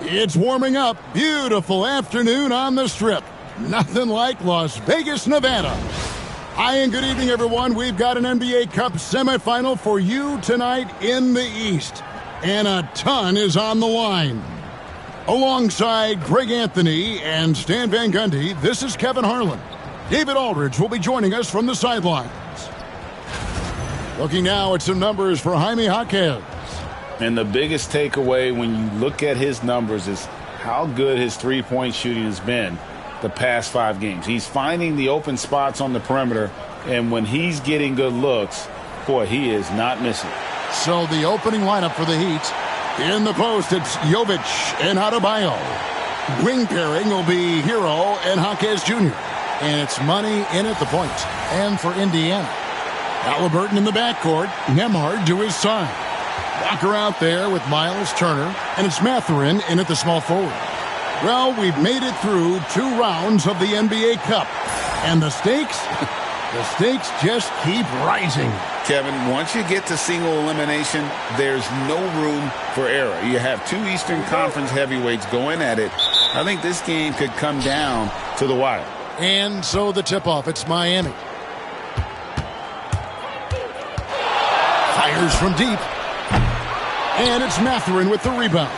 It's warming up. Beautiful afternoon on the Strip. Nothing like Las Vegas, Nevada. Hi and good evening, everyone. We've got an NBA Cup semifinal for you tonight in the East. And a ton is on the line. Alongside Greg Anthony and Stan Van Gundy, this is Kevin Harlan. David Aldridge will be joining us from the sidelines. Looking now at some numbers for Jaime Jaquez. And the biggest takeaway when you look at his numbers is how good his three-point shooting has been the past 5 games. He's finding the open spots on the perimeter, and when he's getting good looks, boy, he is not missing. So the opening lineup for the Heat. In the post, it's Jovic and Adebayo. Wing pairing will be Hero and Jaquez Jr. And it's money in at the point. And for Indiana, Halliburton in the backcourt, Nembhard to his side. Walker out there with Miles Turner, and it's Mathurin in at the small forward. Well, we've made it through 2 rounds of the NBA Cup. And the stakes? The stakes just keep rising. Kevin, once you get to single elimination, there's no room for error. You have 2 Eastern Conference heavyweights going at it. I think this game could come down to the wire. And so the tip-off, it's Miami. Fires from deep. And it's Mathurin with the rebound.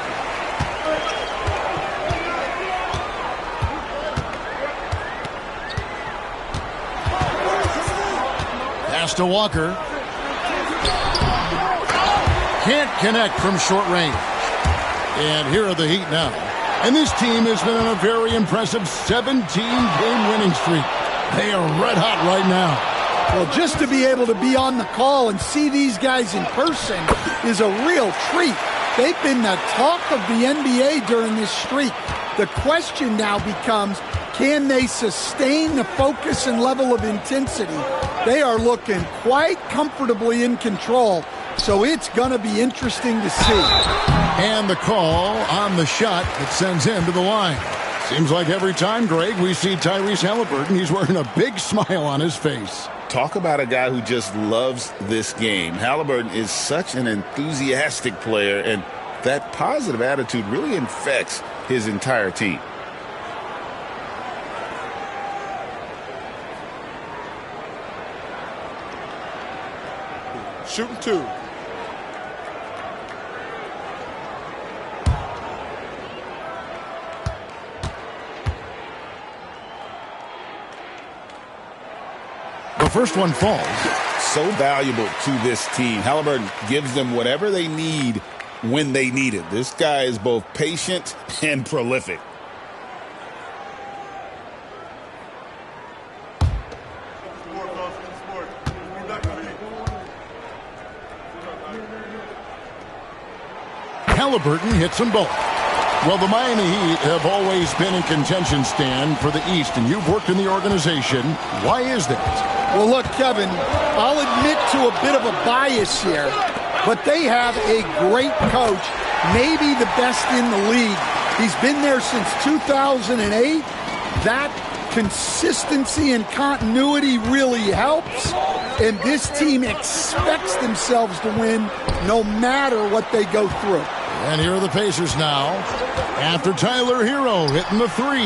Pass to Walker. Can't connect from short range. And here are the Heat now. And this team has been on a very impressive 17-game winning streak. They are red hot right now. Well, just to be able to be on the call and see these guys in person is a real treat. They've been the talk of the NBA during this streak. The question now becomes, can they sustain the focus and level of intensity? They are looking quite comfortably in control, so it's going to be interesting to see. And the call on the shot that sends him to the line. Seems like every time, Greg, we see Tyrese Halliburton, he's wearing a big smile on his face. Talk about a guy who just loves this game. Halliburton is such an enthusiastic player, and that positive attitude really infects his entire team. Shooting 2. The first one falls. So valuable to this team. Halliburton gives them whatever they need when they need it. This guy is both patient and prolific. Halliburton hits them both. Well, the Miami Heat have always been in contention, Stan, for the East, and you've worked in the organization. Why is that? Well, look, Kevin, I'll admit to a bit of a bias here, but they have a great coach, maybe the best in the league. He's been there since 2008. That consistency and continuity really helps, and this team expects themselves to win no matter what they go through. And here are the Pacers now. After Tyler Hero hitting the 3.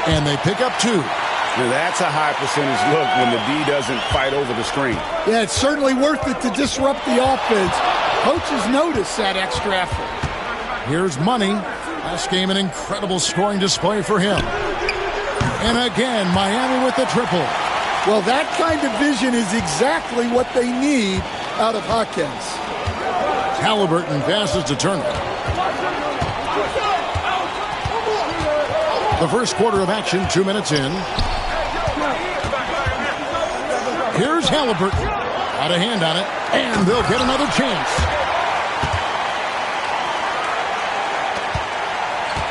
And they pick up 2. Now that's a high percentage look when the D doesn't fight over the screen. Yeah, it's certainly worth it to disrupt the offense. Coaches notice that extra effort. Here's Money. Last game, an incredible scoring display for him. And again, Miami with the triple. Well, that kind of vision is exactly what they need out of Jaquez. Halliburton passes to Turner. The first quarter of action, 2 minutes in. Here's Halliburton. Got a hand on it, and they'll get another chance.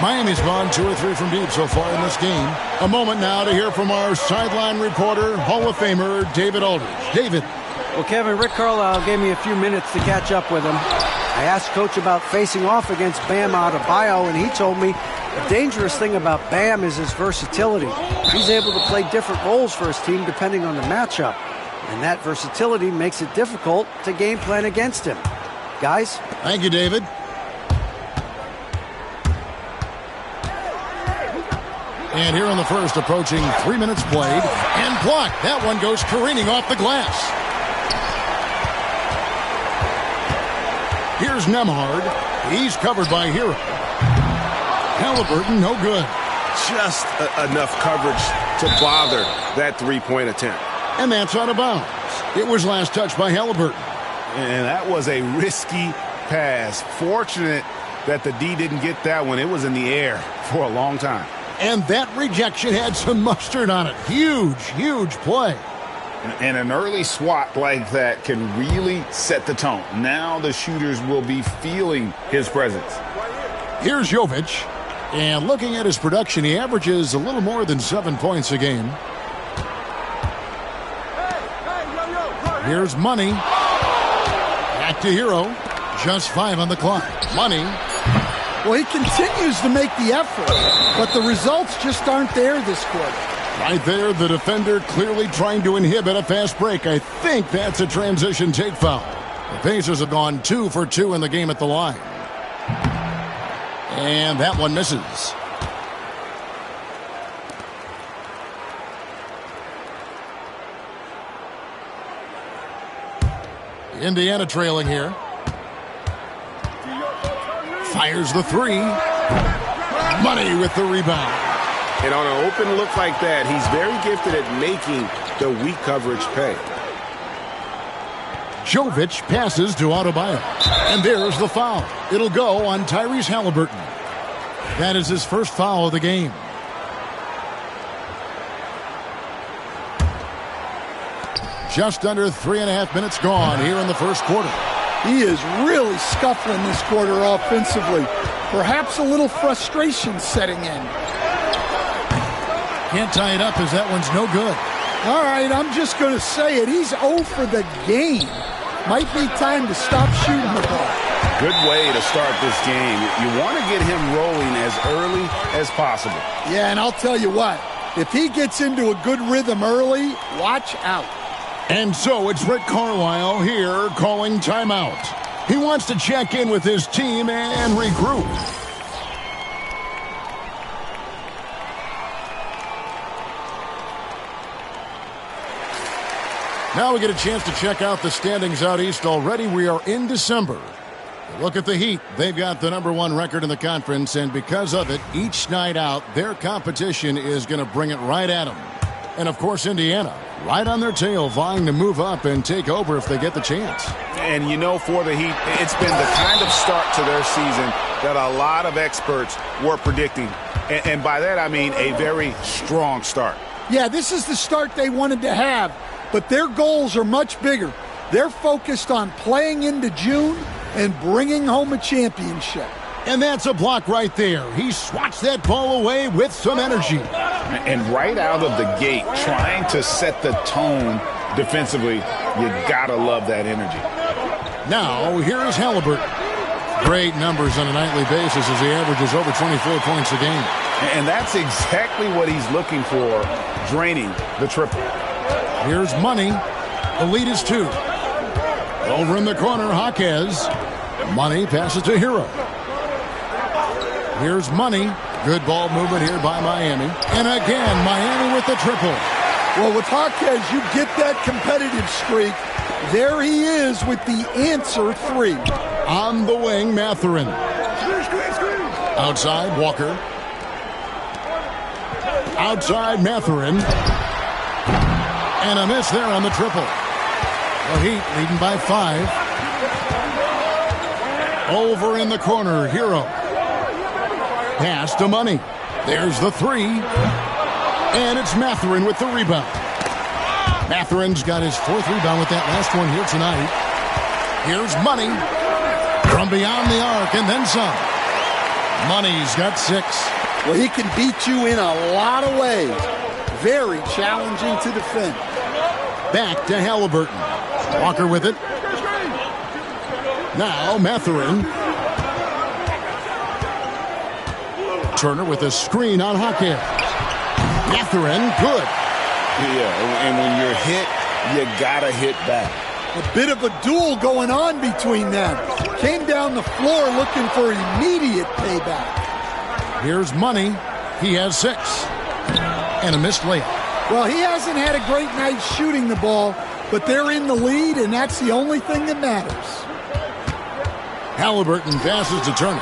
Miami's gone 2 or 3 from deep so far in this game. A moment now to hear from our sideline reporter, Hall of Famer David Aldridge. David. Well, Kevin, Rick Carlisle gave me a few minutes to catch up with him. I asked Coach about facing off against Bam Adebayo, and he told me the dangerous thing about Bam is his versatility. He's able to play different roles for his team depending on the matchup, and that versatility makes it difficult to game plan against him. Guys? Thank you, David. And here in the first, approaching 3 minutes played, and blocked. That one goes careening off the glass. Here's Nembhard. He's covered by Hero. Halliburton, no good. Just enough coverage to bother that three-point attempt. And that's out of bounds. It was last touched by Halliburton. And that was a risky pass. Fortunate that the D didn't get that one. It was in the air for a long time. And that rejection had some mustard on it. Huge, huge play. And an early swat like that can really set the tone. Now the shooters will be feeling his presence. Here's Jovic. And looking at his production, he averages a little more than 7 points a game. Here's Money. Back to Hero. Just 5 on the clock. Money. Well, he continues to make the effort, but the results just aren't there this quarter. Right there, the defender clearly trying to inhibit a fast break. I think that's a transition take foul. The Pacers have gone 2 for 2 in the game at the line. And that one misses. Indiana trailing here. Fires the three. Money with the rebound. And on an open look like that, he's very gifted at making the weak coverage pay. Jovic passes to Adebayo. And there's the foul. It'll go on Tyrese Halliburton. That is his first foul of the game. Just under 3.5 minutes gone here in the first quarter. He is really scuffling this quarter offensively. Perhaps a little frustration setting in. Can't tie it up as that one's no good. All right, I'm just going to say it. He's 0 for the game. Might be time to stop shooting the ball. Good way to start this game. You want to get him rolling as early as possible. Yeah, and I'll tell you what. If he gets into a good rhythm early, watch out. And so it's Rick Carlisle here calling timeout. He wants to check in with his team and regroup. Now we get a chance to check out the standings out east already. We are in December. Look at the Heat. They've got the #1 record in the conference, and because of it, each night out, their competition is going to bring it right at them. And, of course, Indiana, right on their tail, vying to move up and take over if they get the chance. And, you know, for the Heat, it's been the kind of start to their season that a lot of experts were predicting. And by that, I mean a very strong start. Yeah, this is the start they wanted to have, but their goals are much bigger. They're focused on playing into June and bringing home a championship. And that's a block right there. He swats that ball away with some energy. And right out of the gate, trying to set the tone defensively, you gotta love that energy. Now, here is Halliburton. Great numbers on a nightly basis as he averages over 24 points a game. And that's exactly what he's looking for, draining the triple. Here's Money. The lead is 2. Over in the corner, Jaquez. Money passes to Hero. Here's Money. Good ball movement here by Miami. And again, Miami with the triple. Well, with Jaquez, you get that competitive streak. There he is with the answer 3. On the wing, Mathurin. Outside, Walker. Outside, Mathurin. And a miss there on the triple. The Heat leading by 5. Over in the corner, Hero. Pass to Money. There's the 3. And it's Mathurin with the rebound. Mathurin's got his 4th rebound with that last one here tonight. Here's Money from beyond the arc and then some. Money's got 6. Well, he can beat you in a lot of ways. Very challenging to defend. Back to Halliburton. Walker with it. Now Mathurin. Turner with a screen on Jaquez. Mathurin, good. Yeah, and when you're hit, you gotta hit back. A bit of a duel going on between them. Came down the floor looking for immediate payback. Here's Money. He has 6. and a missed layup. Well, he hasn't had a great night shooting the ball, but they're in the lead, and that's the only thing that matters. Halliburton passes to Turner.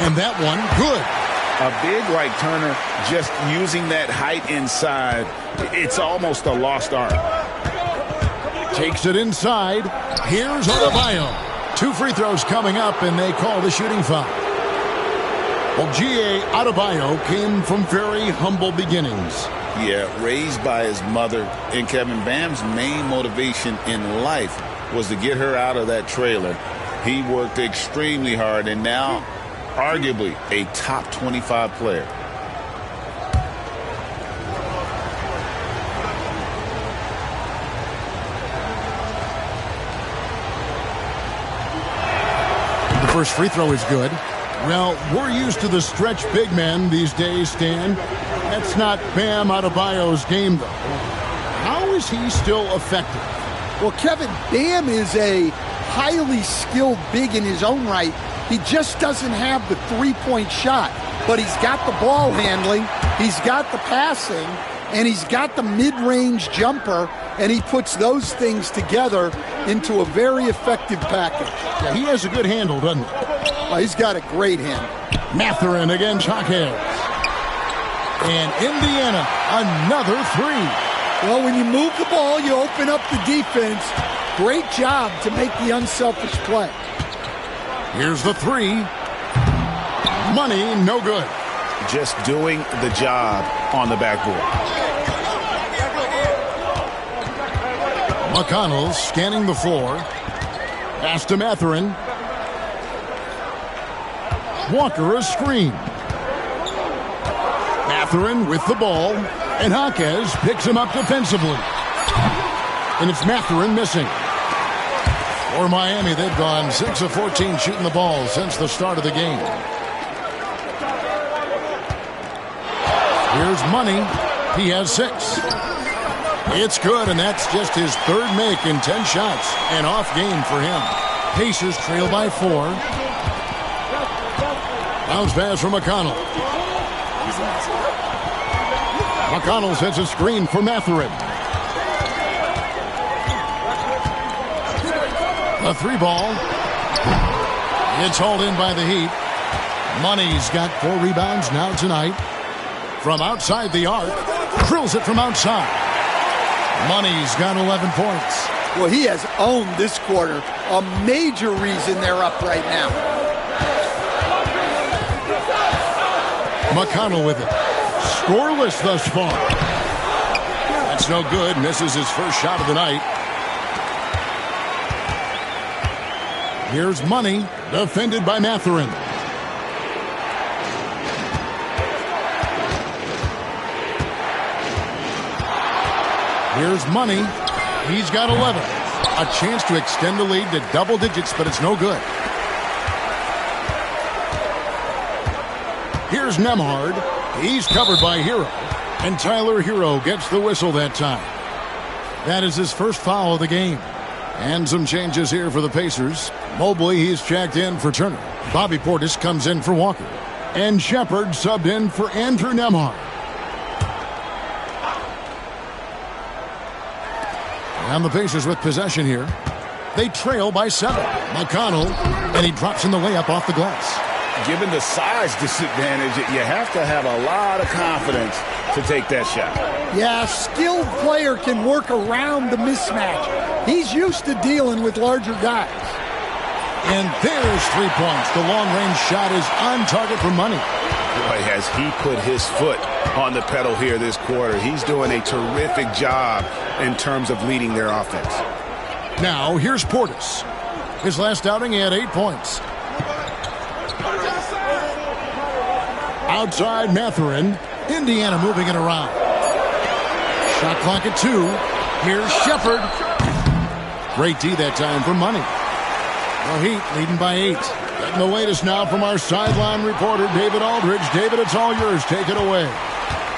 And that one, good. A big like Turner, just using that height inside, it's almost a lost art. Takes it inside. Here's Adebayo. 2 free throws coming up, and they call the shooting foul. Well, G.A. Adebayo came from very humble beginnings. Yeah, raised by his mother. And Kevin, Bam's main motivation in life was to get her out of that trailer. He worked extremely hard, and now arguably a top 25 player. The first free throw is good. Well, we're used to the stretch big men these days, Stan. That's not Bam Adebayo's game, though. How is he still effective? Well, Kevin, Bam is a highly skilled big in his own right. He just doesn't have the three-point shot, but he's got the ball handling, he's got the passing, and he's got the mid-range jumper, and he puts those things together into a very effective package. Yeah, he has a good handle, doesn't he? He's got a great handle. Mathurin against Jaquez. And Indiana, another 3. Well, when you move the ball, you open up the defense. Great job to make the unselfish play. Here's the 3. Money, no good. Just doing the job on the backboard. McConnell scanning the floor. Pass to Mathurin. Walker a screen. Mathurin with the ball. And Jaquez picks him up defensively. And it's Mathurin missing. For Miami, they've gone 6 of 14 shooting the ball since the start of the game. Here's Money. He has 6. It's good, and that's just his 3rd make in 10 shots. An off game for him. Pacers trail by 4. Bounce pass from McConnell. McConnell sets a screen for Mathurin. A 3 ball. It's hauled in by the Heat. Money's got 4 rebounds now tonight. From outside the arc. Drills it from outside. Money's got 11 points. Well, he has owned this quarter. A major reason they're up right now. McConnell with it. Scoreless thus far. That's no good. Misses his first shot of the night. Here's Money. Defended by Mathurin. Here's Money. He's got 11. A chance to extend the lead to double digits, but it's no good. Here's Nembhard. He's covered by Hero. And Tyler Hero gets the whistle that time. That is his first foul of the game. And some changes here for the Pacers. Mobley, he's checked in for Turner. Bobby Portis comes in for Walker. And Shepard subbed in for Andrew Nembhard. And the Pacers with possession here. They trail by 7. McConnell, and he drops in the layup off the glass. Given the size disadvantage, you have to have a lot of confidence to take that shot. Yeah, a skilled player can work around the mismatch. He's used to dealing with larger guys. And there's 3 points. The long-range shot is on target for Money. Boy, has he put his foot on the pedal here this quarter. He's doing a terrific job in terms of leading their offense. Now, here's Portis. His last outing, he had 8 points. Outside Mathurin. Indiana moving it around. Shot clock at 2. Here's Shepard. Great D that time for Money. The Heat leading by 8. Getting the latest now from our sideline reporter, David Aldridge. David, it's all yours. Take it away.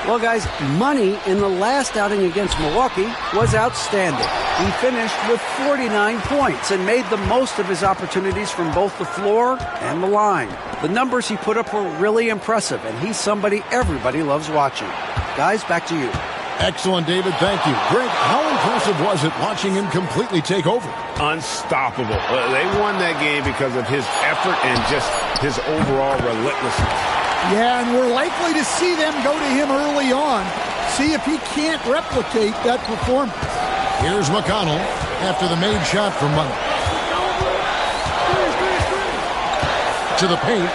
Well, guys, Money in the last outing against Milwaukee was outstanding. He finished with 49 points and made the most of his opportunities from both the floor and the line. The numbers he put up were really impressive, and he's somebody everybody loves watching. Guys, back to you. Excellent, David. Thank you. Greg, how impressive was it watching him completely take over? Unstoppable. They won that game because of his effort and just his overall relentlessness. Yeah, and we're likely to see them go to him early on. See if he can't replicate that performance. Here's McConnell after the made shot from Money. To the paint.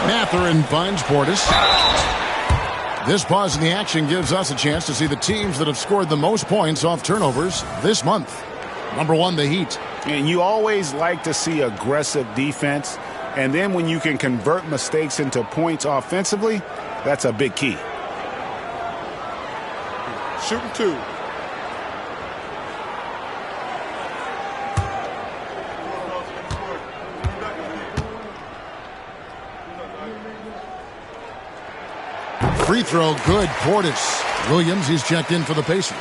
Mathurin finds Portis. This pause in the action gives us a chance to see the teams that have scored the most points off turnovers this month. Number 1, the Heat. And you always like to see aggressive defense. And then when you can convert mistakes into points offensively, that's a big key. Shooting 2. Free throw good. Portis. Williams, he's checked in for the Pacers.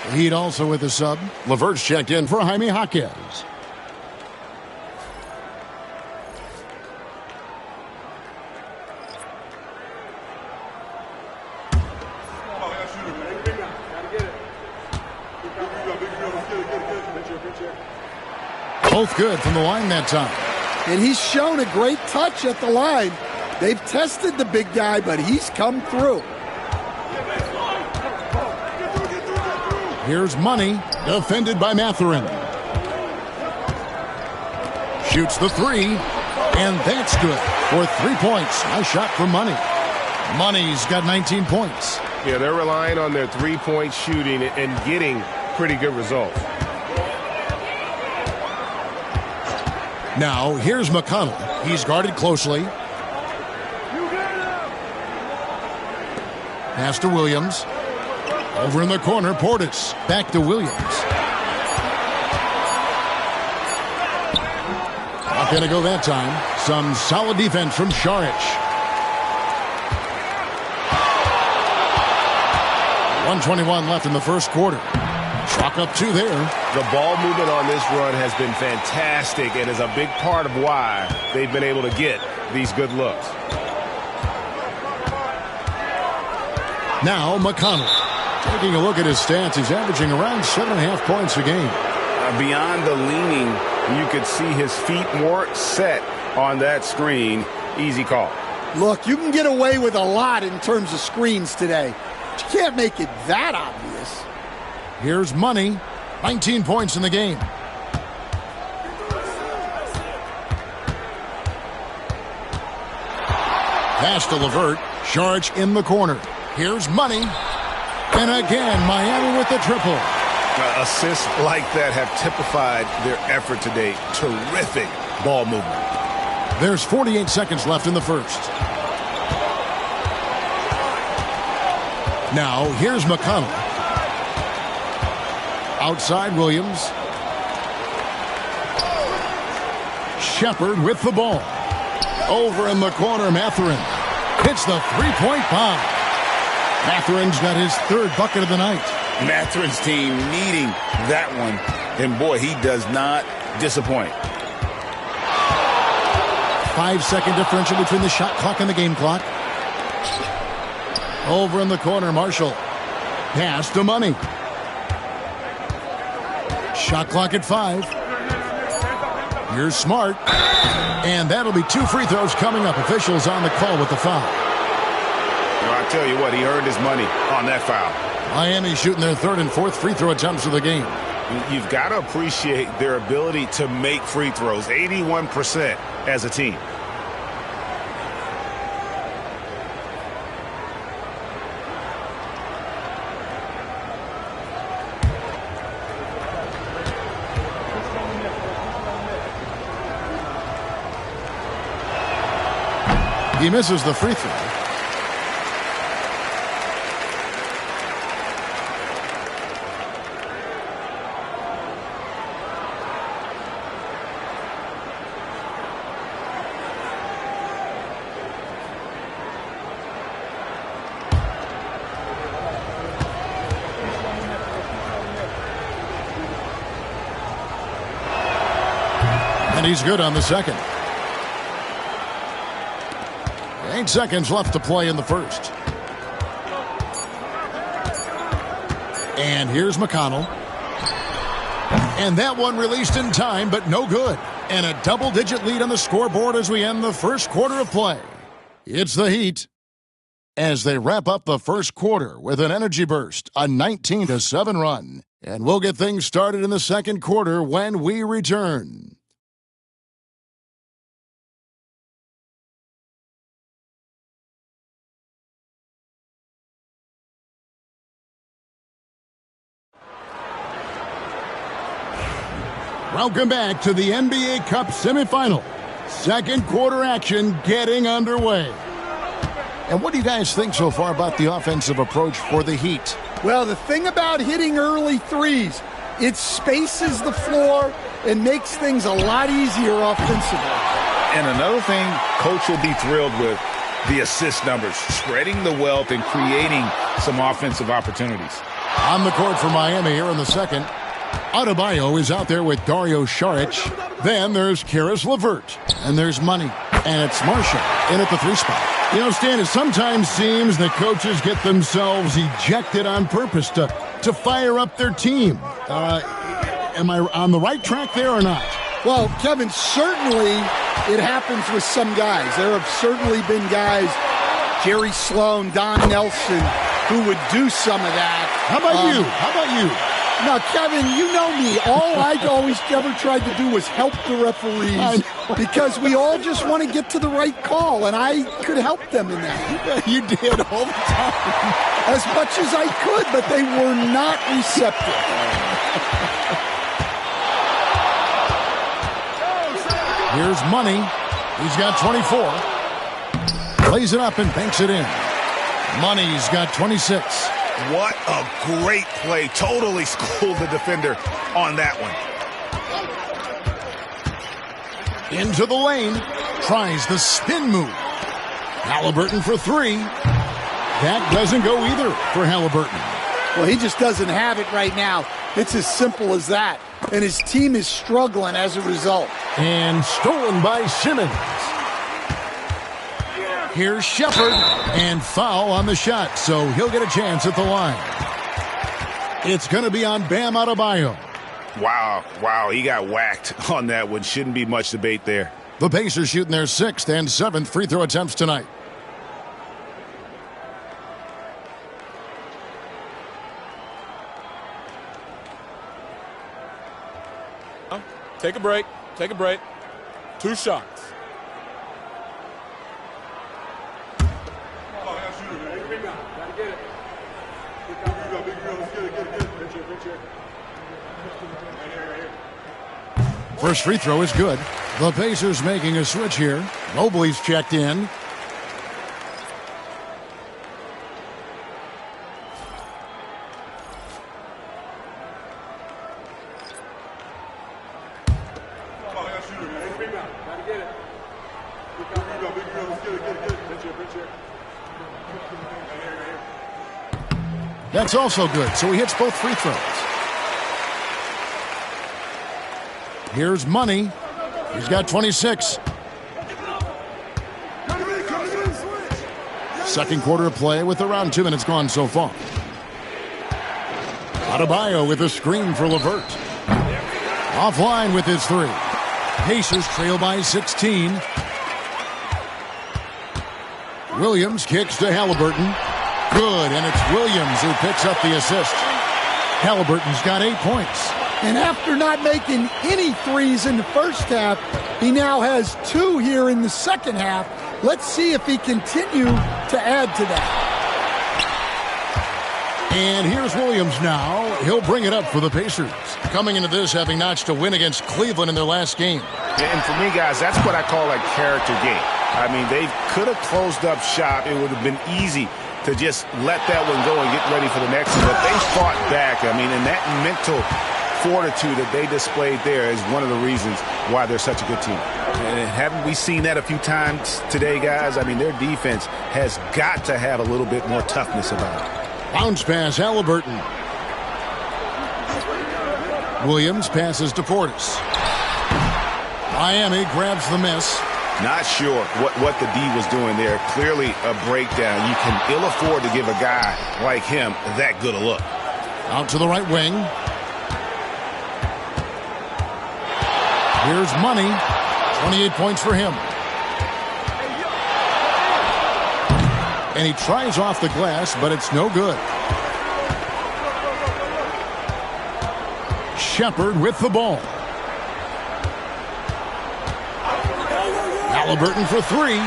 The Heat also with a sub. LeVert's checked in for Jaime Jaquez. Both good from the line that time. And he's shown a great touch at the line. They've tested the big guy, but he's come through. Here's Money, defended by Mathurin. Shoots the 3, and that's good for 3 points. Nice shot from Money. Money's got 19 points. Yeah, they're relying on their three-point shooting and getting pretty good results. Now, here's McConnell. He's guarded closely. Pass to Williams. Over in the corner, Portis. Back to Williams. Not going to go that time. Some solid defense from Šarić. 1:21 left in the first quarter. Chalk up 2 there. The ball movement on this run has been fantastic and is a big part of why they've been able to get these good looks. Now McConnell. Taking a look at his stats, he's averaging around 7.5 points a game. Beyond the leaning, you could see his feet more set on that screen. Easy call. Look, you can get away with a lot in terms of screens today. But you can't make it that obvious. Here's Money. 19 points in the game. Pass to LeVert. Šarić in the corner. Here's Money. And again, Miami with the triple. Assists like that have typified their effort today. Terrific ball movement. There's 48 seconds left in the first. Now, here's McConnell. Outside Williams. Shepard with the ball. Over in the corner, Mathurin. Hits the three-point bomb. Mathurin's got his 3rd bucket of the night. Mathurin's team needing that one. And boy, he does not disappoint. 5-second differential between the shot clock and the game clock. Over in the corner, Marshall. Pass to Money. Shot clock at 5. Here's Smart. And that'll be 2 free throws coming up. Officials on the call with the foul. I tell you what, he earned his money on that foul. Miami shooting their 3rd and 4th free throw attempts of the game. You've got to appreciate their ability to make free throws. 81% as a team. He misses the free throw. And he's good on the second. 8 seconds left to play in the first. And here's McConnell. And that one released in time, but no good. And a double-digit lead on the scoreboard as we end the first quarter of play. It's the Heat as they wrap up the first quarter with an energy burst, a 19-7 run. And we'll get things started in the second quarter when we return. Welcome back to the NBA Cup semifinal. Second quarter action getting underway. And what do you guys think so far about the offensive approach for the Heat? Well, the thing about hitting early threes, it spaces the floor and makes things a lot easier offensively. And another thing Coach will be thrilled with, the assist numbers, spreading the wealth and creating some offensive opportunities. On the court for Miami here in the second. Adebayo is out there with Dario Saric. Then there's Karis LeVert. And there's Money. And it's Marshall in at the 3 spot. You know, Stan, it sometimes seems that coaches get themselves ejected on purpose to fire up their team. Am I on the right track there or not? Well, Kevin, certainly it happens with some guys. There have certainly been guys, Jerry Sloan, Don Nelson, who would do some of that. How about you? How about you? Now, Kevin, you know me. All I always ever tried to do was help the referees because we all just want to get to the right call, and I could help them in that. You did all the time. As much as I could, but they were not receptive. Here's Money. He's got 24. Plays it up and banks it in. Money's got 26. What a great play. Totally schooled the defender on that one. Into the lane. Tries the spin move. Halliburton for 3. That doesn't go either for Halliburton. Well, he just doesn't have it right now. It's as simple as that. And his team is struggling as a result. And stolen by Simmons. Here's Shepherd, and foul on the shot, so he'll get a chance at the line. It's going to be on Bam Adebayo. Wow, he got whacked on that one. Shouldn't be much debate there. The Pacers shooting their 6th and 7th free throw attempts tonight. Take a break. 2 shots. First free throw is good. The Pacers making a switch here. Mobley's checked in. That's also good, so he hits both free throws. Here's Money. He's got 26. Second quarter of play with around 2 minutes gone so far. Adebayo with a screen for LeVert. Offline with his 3. Pacers trail by 16. Williams kicks to Halliburton. Good, and it's Williams who picks up the assist. Halliburton's got 8 points. And after not making any threes in the first half, he now has 2 here in the second half. Let's see if he continue to add to that. And here's Williams now. He'll bring it up for the Pacers. Coming into this having notched a win against Cleveland in their last game. And for me, guys, that's what I call a character game. I mean, they could have closed up shop. It would have been easy to just let that one go and get ready for the next one. But they fought back. I mean, and that mental fortitude that they displayed there is one of the reasons why they're such a good team. And haven't we seen that a few times today, guys? I mean, their defense has got to have a little bit more toughness about it. Bounce pass, Halliburton. Williams passes to Portis. Miami grabs the miss. Not sure what the D was doing there. Clearly a breakdown. You can ill afford to give a guy like him that good a look. Out to the right wing. Here's Money. 28 points for him. And he tries off the glass, but it's no good. Shepard with the ball. Halliburton for three.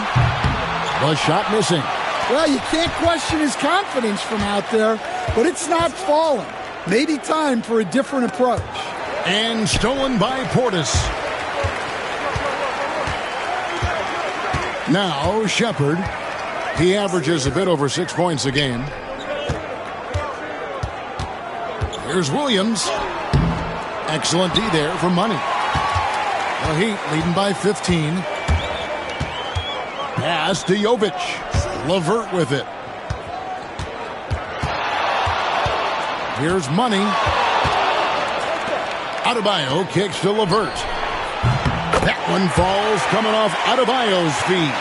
The shot missing. Well, you can't question his confidence from out there, but it's not falling. Maybe time for a different approach. And stolen by Portis. Now Shepard. He averages a bit over 6 points a game. Here's Williams. Excellent D there for Money. The Heat leading by 15. Pass to Jovic. LeVert with it. Here's Money. Adebayo kicks to LeVert. That one falls coming off Adebayo's feet.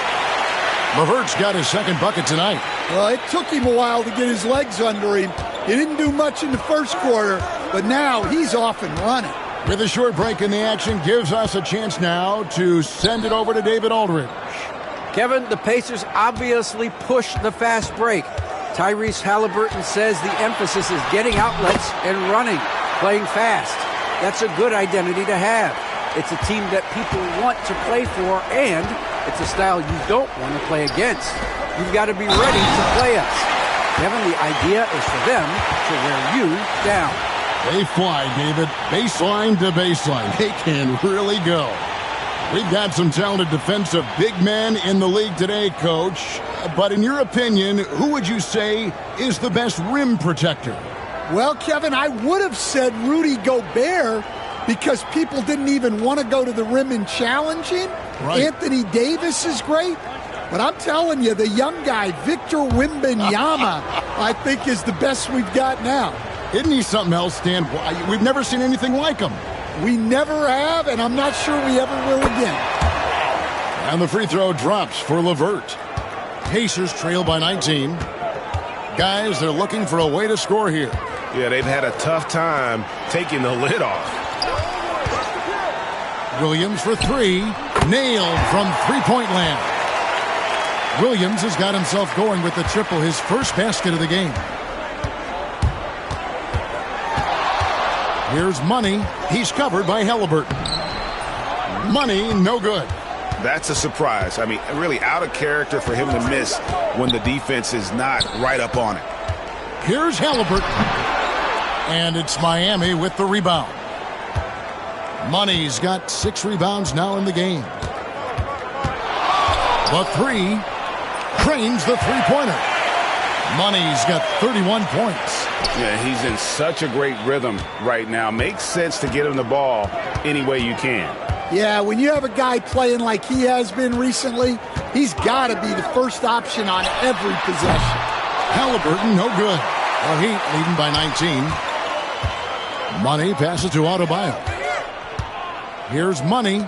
LeVert's got his second bucket tonight. Well, it took him a while to get his legs under him. He didn't do much in the first quarter, but now he's off and running. With a short break in the action, gives us a chance now to send it over to David Aldridge. Kevin, the Pacers obviously pushed the fast break. Tyrese Halliburton says the emphasis is getting outlets and running, playing fast. That's a good identity to have. It's a team that people want to play for, and it's a style you don't want to play against. You've got to be ready to play us. Kevin, the idea is for them to wear you down. They fly, David. Baseline to baseline. They can really go. We've got some talented defensive big men in the league today, Coach. But in your opinion, who would you say is the best rim protector? Well, Kevin, I would have said Rudy Gobert because people didn't even want to go to the rim and challenge him. Right. Anthony Davis is great. But I'm telling you, the young guy, Victor Wembanyama, I think is the best we've got now. Isn't he something else, Stan? We've never seen anything like him. We never have, and I'm not sure we ever will again. And the free throw drops for LeVert. Pacers trail by 19. Guys, they're looking for a way to score here. Yeah, they've had a tough time taking the lid off. Williams for three. Nailed from three-point land. Williams has got himself going with the triple, his first basket of the game. Here's Money. He's covered by Halliburton. Money, no good. That's a surprise. I mean, really out of character for him to miss when the defense is not right up on it. Here's Halliburton. And it's Miami with the rebound. Money's got 6 rebounds now in the game. The three. Cranes the three-pointer. Money's got 31 points. Yeah, he's in such a great rhythm right now. Makes sense to get him the ball any way you can. Yeah, when you have a guy playing like he has been recently, he's got to be the first option on every possession. Halliburton, no good. The Heat leading by 19. Money passes to Adebayo. Here's Money.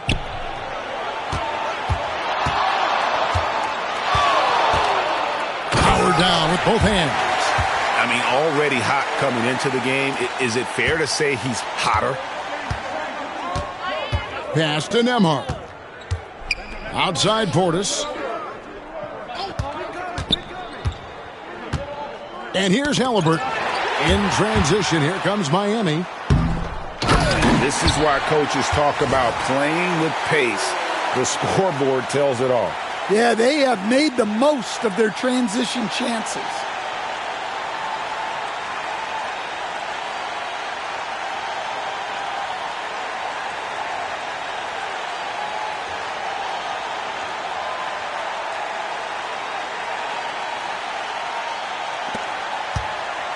Down with both hands. I mean, already hot coming into the game. Is it fair to say he's hotter? Pass to Nembhard. Outside Portis. And here's Halliburton. In transition, here comes Miami. This is why coaches talk about playing with pace. The scoreboard tells it all. Yeah, they have made the most of their transition chances.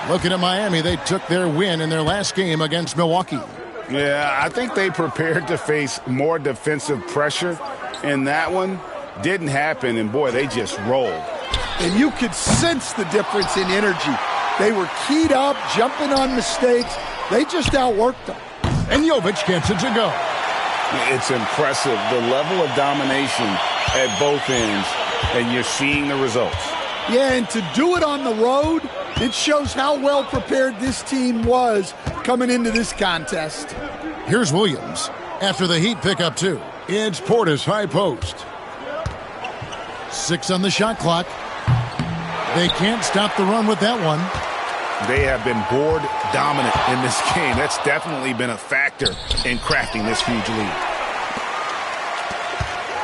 Looking at Miami, they took their win in their last game against Milwaukee. Yeah, I think they prepared to face more defensive pressure in that one. Didn't happen, and boy, they just rolled. And you could sense the difference in energy. They were keyed up, jumping on mistakes. They just outworked them. And Jovic gets it to go. It's impressive, the level of domination at both ends, and you're seeing the results. Yeah, and to do it on the road, it shows how well prepared this team was coming into this contest. Here's Williams. After the Heat pick up 2, it's Portis high post. 6 on the shot clock. They can't stop the run with that one. They have been board dominant in this game. That's definitely been a factor in crafting this huge lead.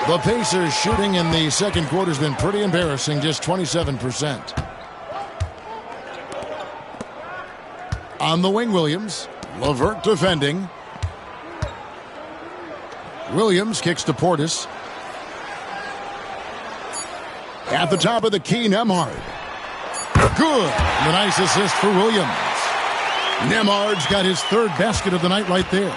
The Pacers shooting in the second quarter has been pretty embarrassing, just 27%. On the wing, Williams. LeVert defending. Williams kicks to Portis. At the top of the key, Nembhard. Good. The nice assist for Williams. Nembhard's got his 3rd basket of the night right there.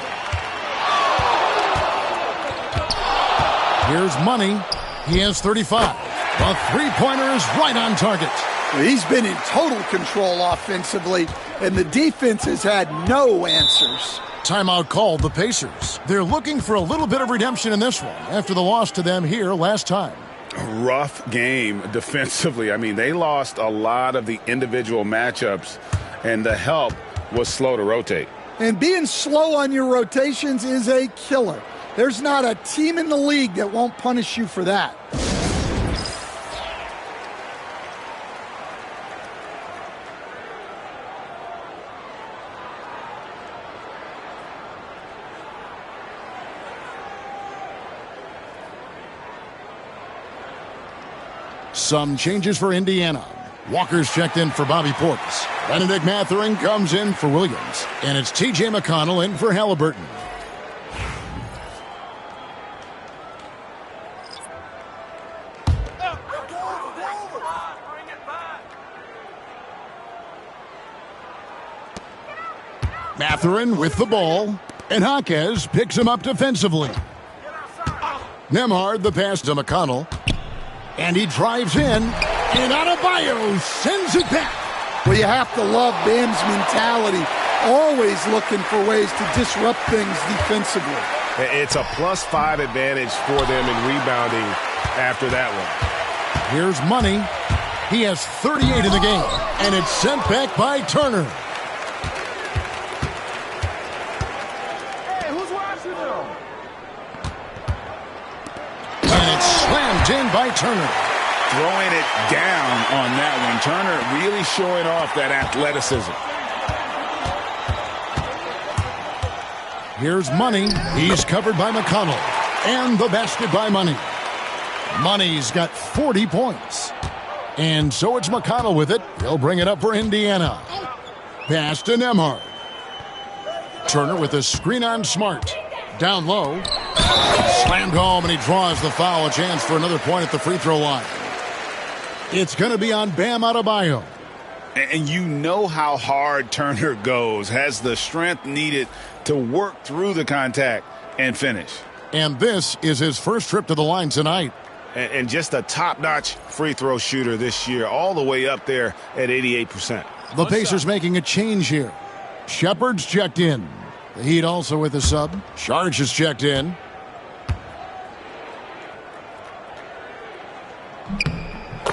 Here's Money. He has 35. The three-pointer is right on target. He's been in total control offensively, and the defense has had no answers. Timeout called the Pacers. They're looking for a little bit of redemption in this one after the loss to them here last time. Rough game defensively. I mean, they lost a lot of the individual matchups, and the help was slow to rotate. And being slow on your rotations is a killer. There's not a team in the league that won't punish you for that. Some changes for Indiana. Walker's checked in for Bobby Portis. Benedict Mathurin comes in for Williams. And it's T.J. McConnell in for Halliburton. Mathurin with the ball. And Jaquez picks him up defensively. Nembhard the pass to McConnell. And he drives in, and Adebayo sends it back. Well, you have to love Bam's mentality, always looking for ways to disrupt things defensively. It's a +5 advantage for them in rebounding after that one. Here's Money. He has 38 in the game, and it's sent back by Turner. Hey, who's watching them? And it's slammed in by Turner. Throwing it down on that one. Turner really showing off that athleticism. Here's Money. He's covered by McConnell. And the basket by Money. Money's got 40 points. And so it's McConnell with it. He'll bring it up for Indiana. Pass to Nembhard. Turner with a screen on Smart. Down low. Slammed home, and he draws the foul. A chance for another point at the free throw line. It's going to be on Bam Adebayo. And you know how hard Turner goes. Has the strength needed to work through the contact and finish. And this is his first trip to the line tonight. And just a top-notch free throw shooter this year, all the way up there at 88%. The Pacers making a change here. Shepard's checked in. The Heat also with a sub. Sharge is checked in.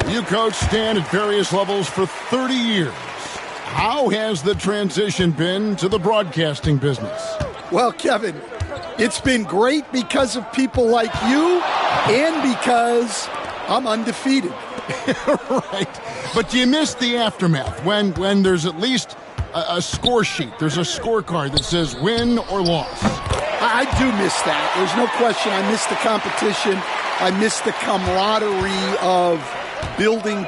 You coached Stan at various levels for 30 years. How has the transition been to the broadcasting business? Well, Kevin, it's been great because of people like you and because I'm undefeated. Right. But you missed the aftermath when there's at least a score sheet. There's a scorecard that says win or loss. I do miss that. There's no question. I miss the competition. I miss the camaraderie of building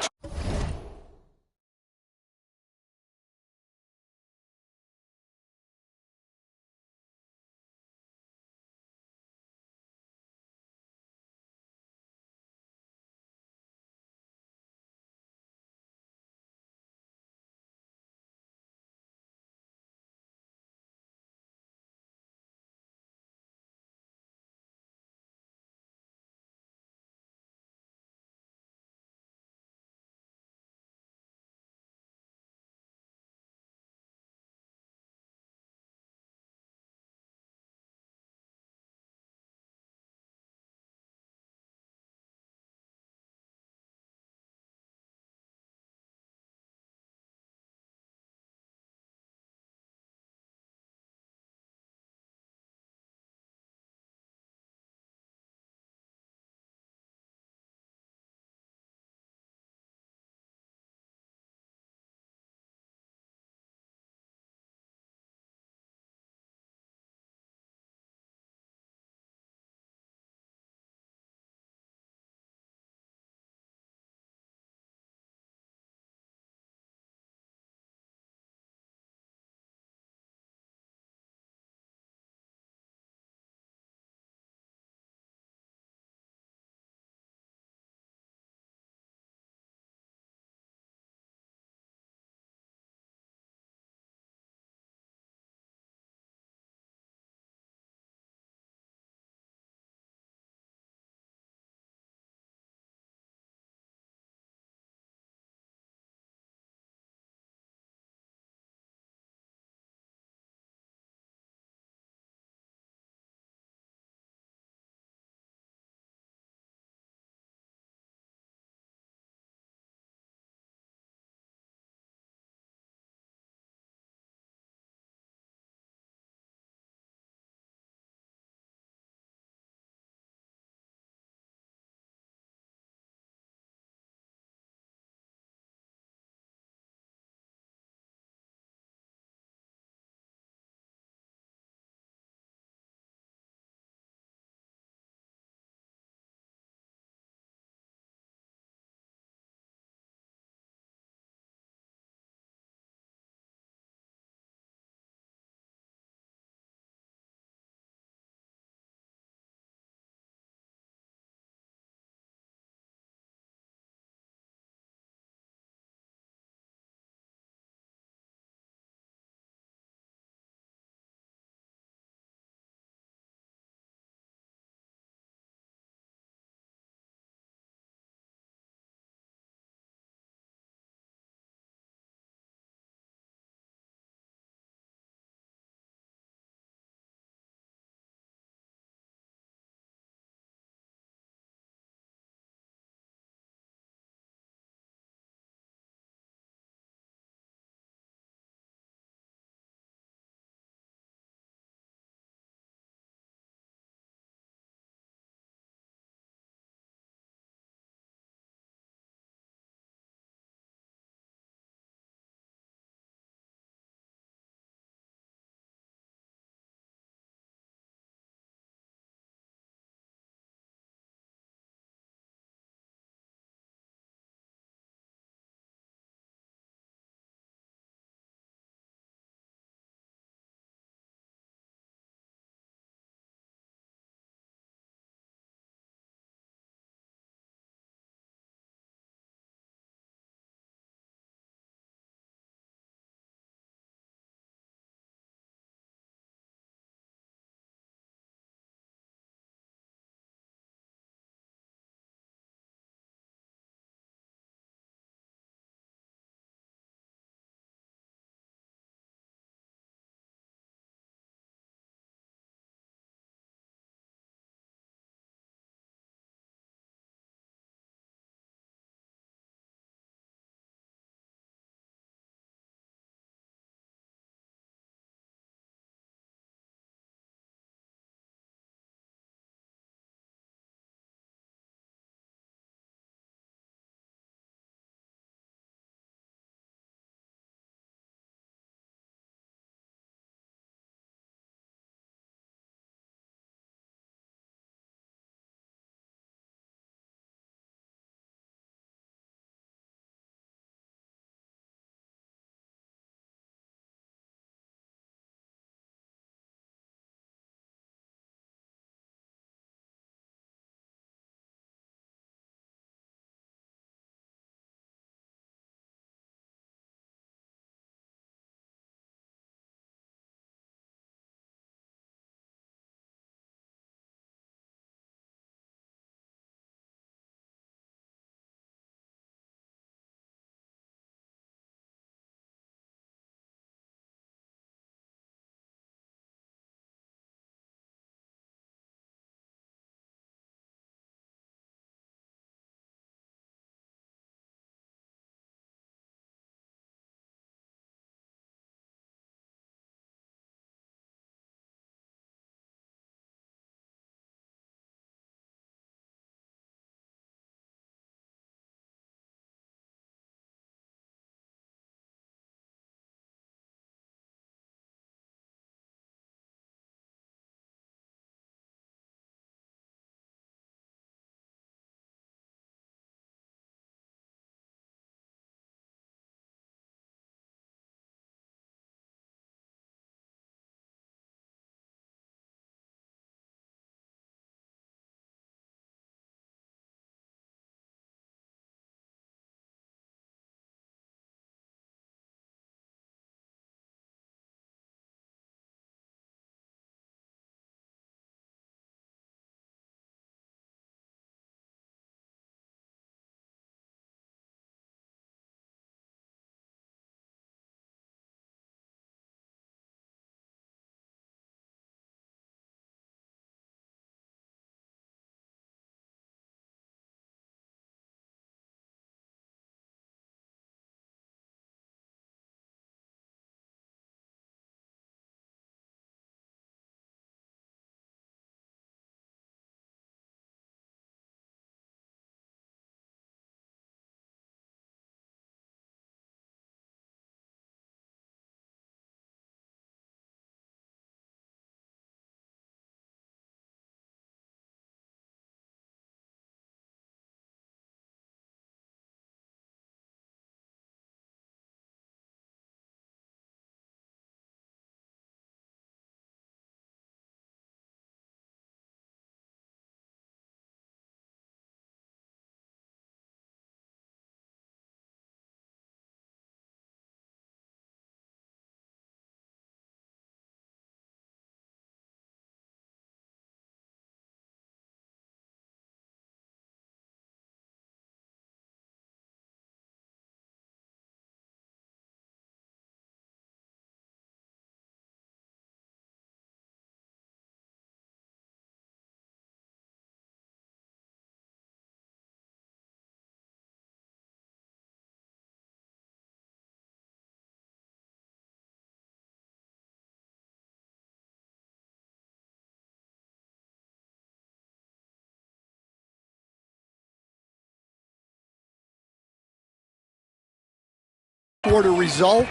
sort of result,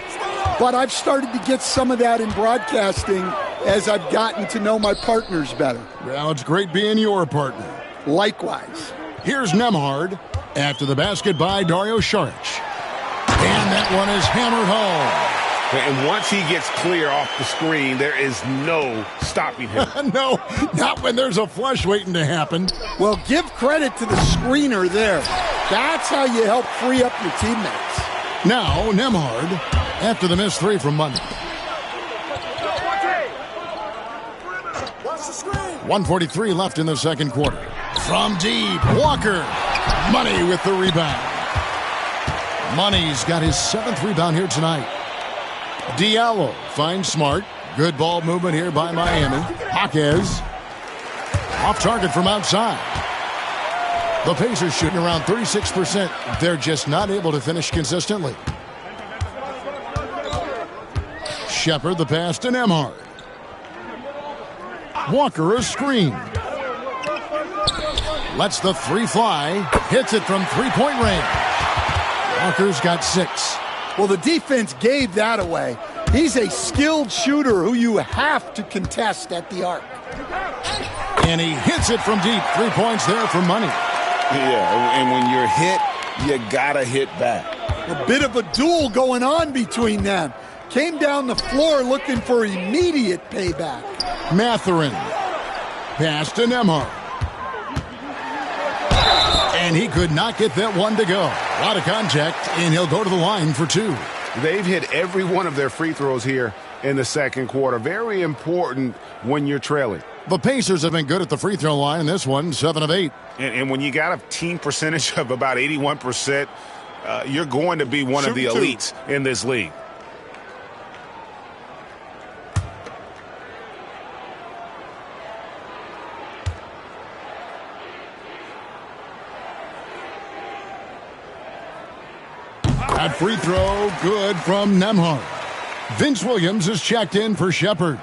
but I've started to get some of that in broadcasting as I've gotten to know my partners better. Well, it's great being your partner. Likewise. Here's Nembhard after the basket by Dario Saric. And that one is hammered home. And once he gets clear off the screen, there is no stopping him. No, not when there's a flush waiting to happen. Well, give credit to the screener there. That's how you help free up your teammates. Now, Nembhard after the missed three from Money. 1:43 left in the second quarter. From deep, Walker. Money with the rebound. Money's got his 7th rebound here tonight. Diallo finds Smart. Good ball movement here by Miami. Jaquez off target from outside. The Pacers shooting around 36%. They're just not able to finish consistently. Shepherd the pass to Nembhard. Walker a screen. Lets the three fly. Hits it from three-point range. Walker's got 6. Well, the defense gave that away. He's a skilled shooter who you have to contest at the arc. And he hits it from deep. 3 points there for Money. Yeah, and when you're hit, you gotta hit back. A bit of a duel going on between them. Came down the floor looking for immediate payback. Mathurin. Pass to Nembhard. And he could not get that one to go. A lot of contact, and he'll go to the line for 2. They've hit every one of their free throws here in the second quarter. Very important when you're trailing. The Pacers have been good at the free throw line in this one, 7 of 8. And when you got a team percentage of about 81%, you're going to be one of the elites in this league. That free throw good from Nembhard. Vince Williams is checked in for Shepherd.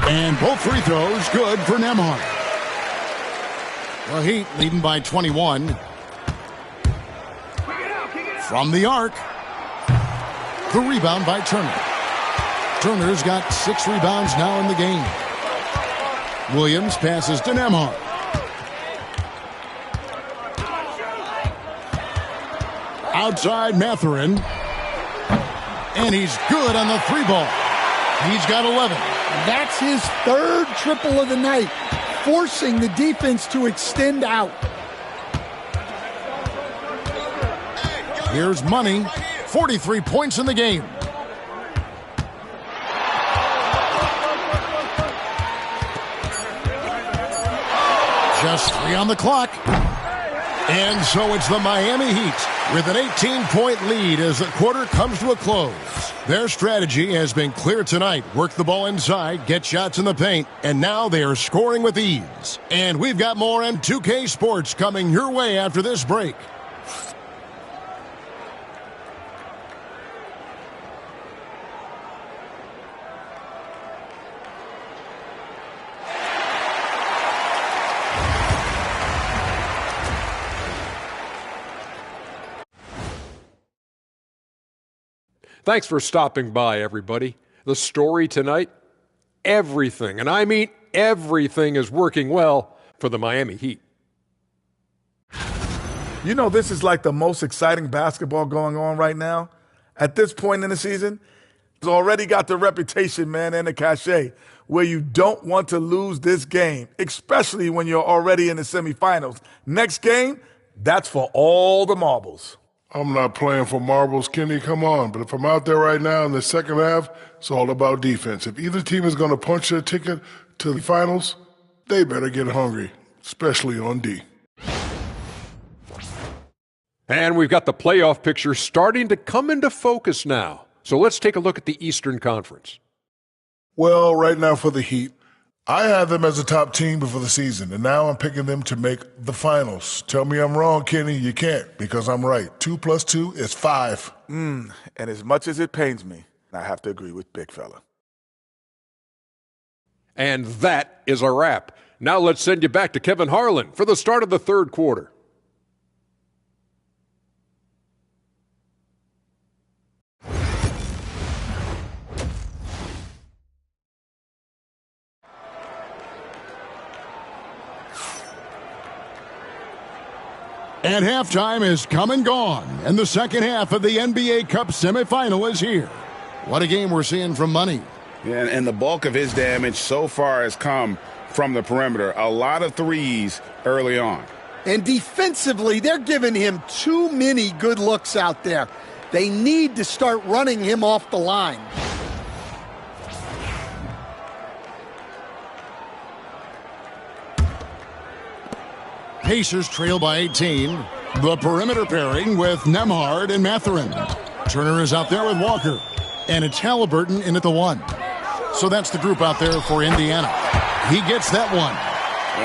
And both free throws good for Nembhard. The Heat leading by 21. From the arc. The rebound by Turner. Turner's got 6 rebounds now in the game. Williams passes to Nembhard. Outside Mathurin. And he's good on the 3-ball. He's got 11. That's his 3rd triple of the night, forcing the defense to extend out. Here's Money. 43 points in the game. Just 3 on the clock. And so it's the Miami Heat with an 18-point lead as the quarter comes to a close. Their strategy has been clear tonight. Work the ball inside, get shots in the paint, and now they are scoring with ease. And we've got more M2K Sports coming your way after this break. Thanks for stopping by, everybody. The story tonight, everything, and I mean everything, is working well for the Miami Heat. You know, this is like the most exciting basketball going on right now. At this point in the season, it's already got the reputation, man, and the cachet where you don't want to lose this game, especially when you're already in the semifinals. Next game, that's for all the marbles. I'm not playing for marbles, Kenny, come on. But if I'm out there right now in the second half, it's all about defense. If either team is going to punch their ticket to the finals, they better get hungry, especially on D. And we've got the playoff picture starting to come into focus now. So let's take a look at the Eastern Conference. Well, right now for the Heat, I had them as a top team before the season, and now I'm picking them to make the finals. Tell me I'm wrong, Kenny. You can't, because I'm right. 2 + 2 is 5. And as much as it pains me, I have to agree with Big Fella. And that is a wrap. Now let's send you back to Kevin Harlan for the start of the third quarter. And halftime is come and gone, and the second half of the NBA Cup semifinal is here. What a game we're seeing from Money. Yeah, and the bulk of his damage so far has come from the perimeter. A lot of threes early on. And defensively, they're giving him too many good looks out there. They need to start running him off the line. Pacers trail by 18. The perimeter pairing with Nembhard and Mathurin. Turner is out there with Walker. And it's Halliburton in at the 1. So that's the group out there for Indiana. He gets that one.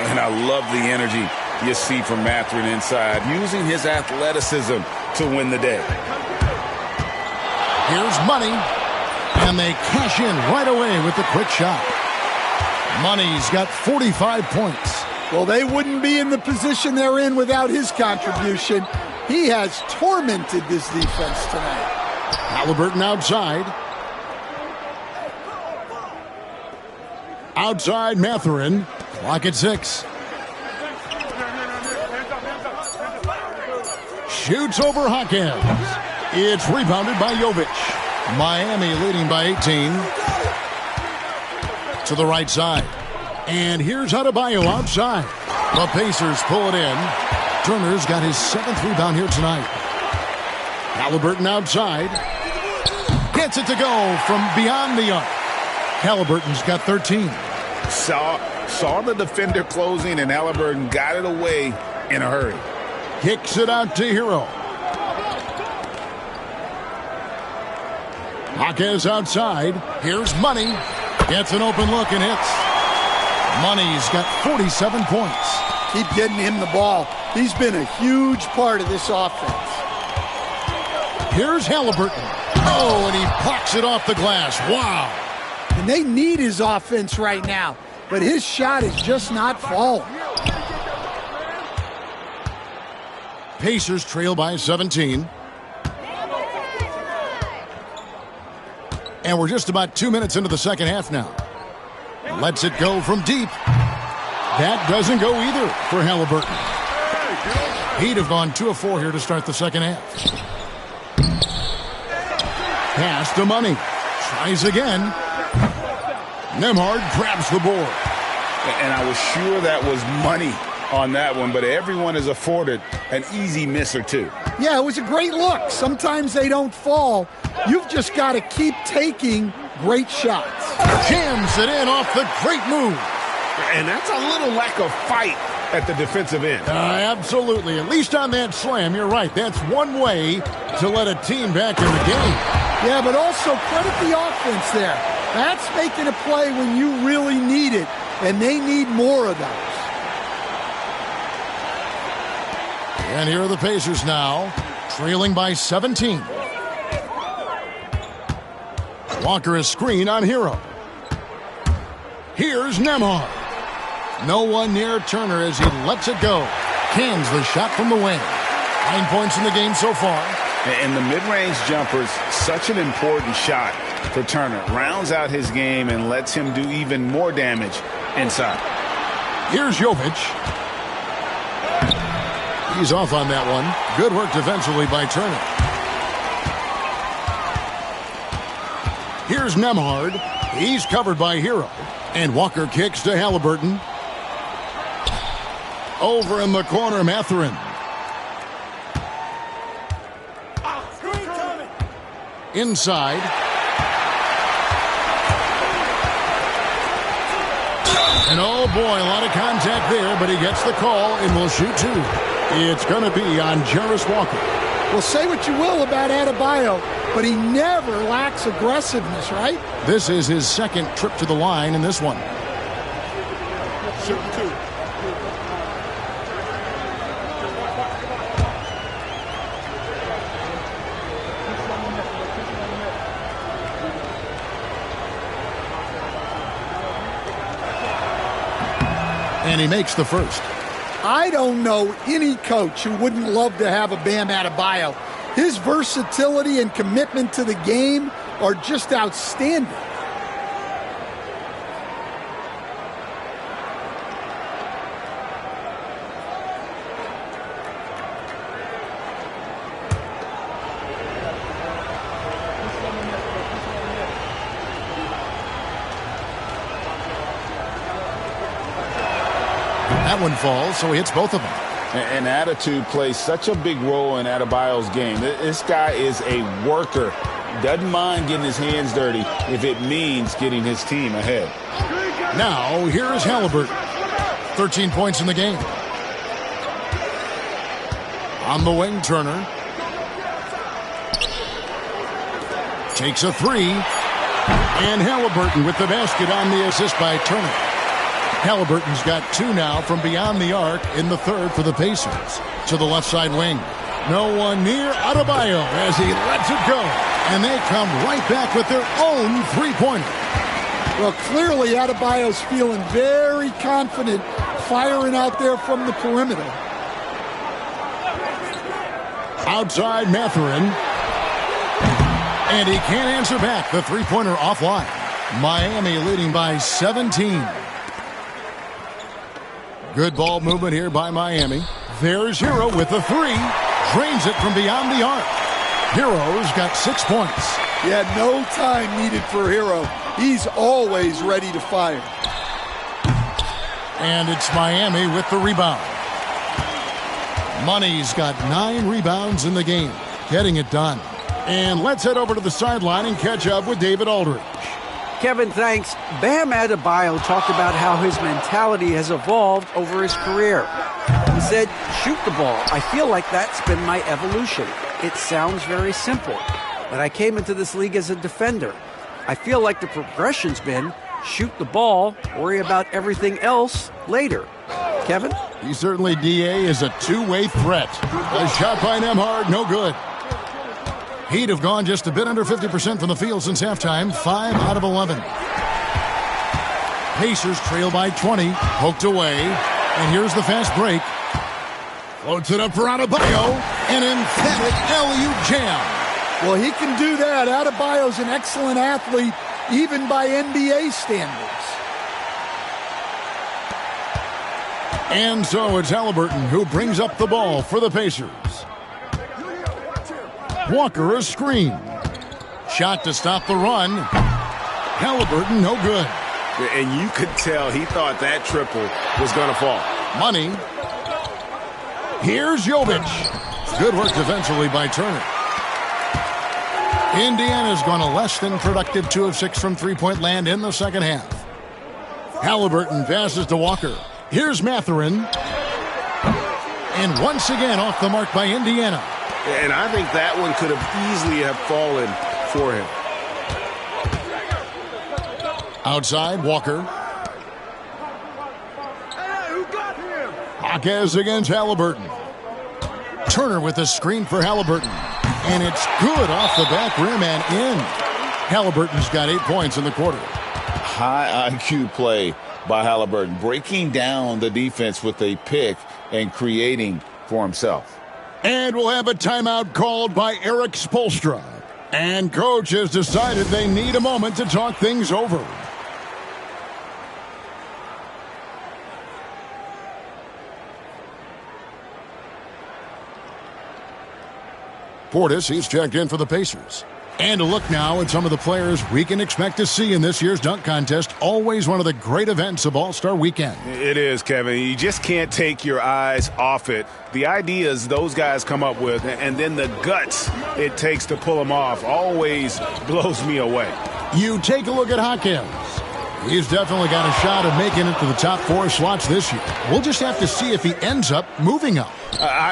And I love the energy you see from Mathurin inside, using his athleticism to win the day. Here's Money. And they cash in right away with the quick shot. Money's got 45 points. Well, they wouldn't be in the position they're in without his contribution. He has tormented this defense tonight. Halliburton outside. Outside Mathurin. Clock at 6. Shoots over Hawkins. It's rebounded by Jovic. Miami leading by 18. To the right side. And here's Adebayo outside. The Pacers pull it in. Turner's got his 7th rebound here tonight. Halliburton outside. Gets it to go from beyond the arc. Halliburton's got 13. Saw the defender closing, and Halliburton got it away in a hurry. Kicks it out to Hero. Hawkins outside. Here's Money. Gets an open look and hits. Money's got 47 points. Keep getting him the ball. He's been a huge part of this offense. Here's Halliburton. Oh, and he pucks it off the glass. Wow. And they need his offense right now, but his shot is just not falling. Pacers trail by 17. And we're just about 2 minutes into the second half now. Lets it go from deep. That doesn't go either for Halliburton. He'd have gone 2 of 4 here to start the second half. Pass to Money. Tries again. Nembhard grabs the board. And I was sure that was Money on that one, but everyone is afforded an easy miss or two. Yeah, it was a great look. Sometimes they don't fall. You've just got to keep taking great shots. Jams it in off the great move. And that's a little lack of fight at the defensive end. Absolutely. At least on that slam, you're right. That's one way to let a team back in the game. Yeah, but also credit the offense there. That's making a play when you really need it, and they need more of those. And here are the Pacers now, trailing by 17. Walker is screen on Hero. Here's Nembhard. No one near Turner as he lets it go. Cans the shot from the wing. 9 points in the game so far. And the mid-range jumper's such an important shot for Turner. Rounds out his game and lets him do even more damage inside. Here's Jovic. He's off on that one. Good work defensively by Turner. Here's Nembhard. He's covered by Hero. And Walker kicks to Halliburton. Over in the corner, Mathurin. Inside. And oh boy, a lot of contact there, but he gets the call and will shoot 2. It's going to be on Jarris Walker. Well, say what you will about Adebayo, but he never lacks aggressiveness, right? This is his second trip to the line in this one. Shooting 2. And he makes the first. I don't know any coach who wouldn't love to have a Bam Adebayo. His versatility and commitment to the game are just outstanding. That one falls, so he hits both of them. And attitude plays such a big role in Adebayo's game. This guy is a worker. Doesn't mind getting his hands dirty if it means getting his team ahead. Now, here is Halliburton. 13 points in the game. On the wing, Turner. Takes a three. And Halliburton with the basket on the assist by Turner. Halliburton's got 2 now from beyond the arc in the third for the Pacers. To the left side wing. No one near Adebayo as he lets it go. And they come right back with their own three-pointer. Well, clearly Adebayo's feeling very confident firing out there from the perimeter. Outside Mathurin. And he can't answer back. The three-pointer offline. Miami leading by 17. Good ball movement here by Miami. There's Hero with the three. Drains it from beyond the arc. Hero's got 6 points. Yeah, no time needed for Hero. He's always ready to fire. And it's Miami with the rebound. Money's got 9 rebounds in the game. Getting it done. And let's head over to the sideline and catch up with David Aldridge. Kevin, thanks. Bam Adebayo talked about how his mentality has evolved over his career. He said, shoot the ball. I feel like that's been my evolution. It sounds very simple, but I came into this league as a defender. I feel like the progression's been shoot the ball, worry about everything else later. Kevin? He certainly, DA, is a two-way threat. A shot by Nembhard, no good. Heat have gone just a bit under 50% from the field since halftime, 5 out of 11. Pacers trail by 20, poked away, and here's the fast break. Floats it up for Adebayo, an emphatic alley-oop jam. Well, he can do that. Adebayo's an excellent athlete, even by NBA standards. And so it's Halliburton who brings up the ball for the Pacers. Walker a screen. Shot to stop the run. Halliburton no good. And you could tell he thought that triple was going to fall. Money. Here's Jovic. Good work defensively by Turner. Indiana's gone a less than productive 2 of 6 from three-point land in the second half. Halliburton passes to Walker. Here's Mathurin. And once again off the mark by Indiana. And I think that one could have easily have fallen for him. Outside, Walker. Jaquez against Halliburton. Turner with a screen for Halliburton. And it's good off the back rim and in. Halliburton's got 8 points in the quarter. High IQ play by Halliburton, breaking down the defense with a pick and creating for himself. And we'll have a timeout called by Eric Spoelstra. And coach has decided they need a moment to talk things over. Portis, he's checked in for the Pacers. And a look now at some of the players we can expect to see in this year's dunk contest. Always one of the great events of All-Star Weekend. It is, Kevin. You just can't take your eyes off it. The ideas those guys come up with and then the guts it takes to pull them off always blows me away. You take a look at Jaquez. He's definitely got a shot of making it to the top 4 slots this year. We'll just have to see if he ends up moving up.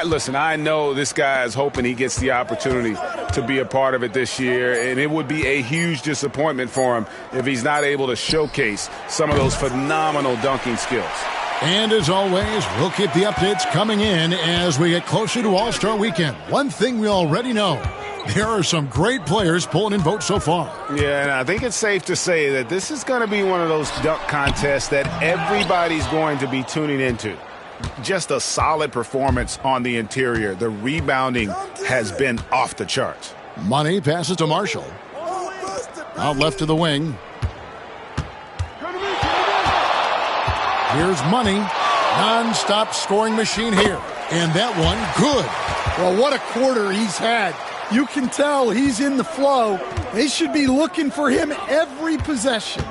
Listen, I know this guy is hoping he gets the opportunity to be a part of it this year, and it would be a huge disappointment for him if he's not able to showcase some of those phenomenal dunking skills. And as always, we'll keep the updates coming in as we get closer to All-Star Weekend. One thing we already know, there are some great players pulling in votes so far. Yeah, and I think it's safe to say that this is going to be one of those dunk contests that everybody's going to be tuning into. Just a solid performance on the interior. The rebounding has been off the charts. Money passes to Marshall. Out left to the wing. Here's Money. Non-stop scoring machine here. And that one, good. Well, what a quarter he's had. You can tell he's in the flow. They should be looking for him every possession.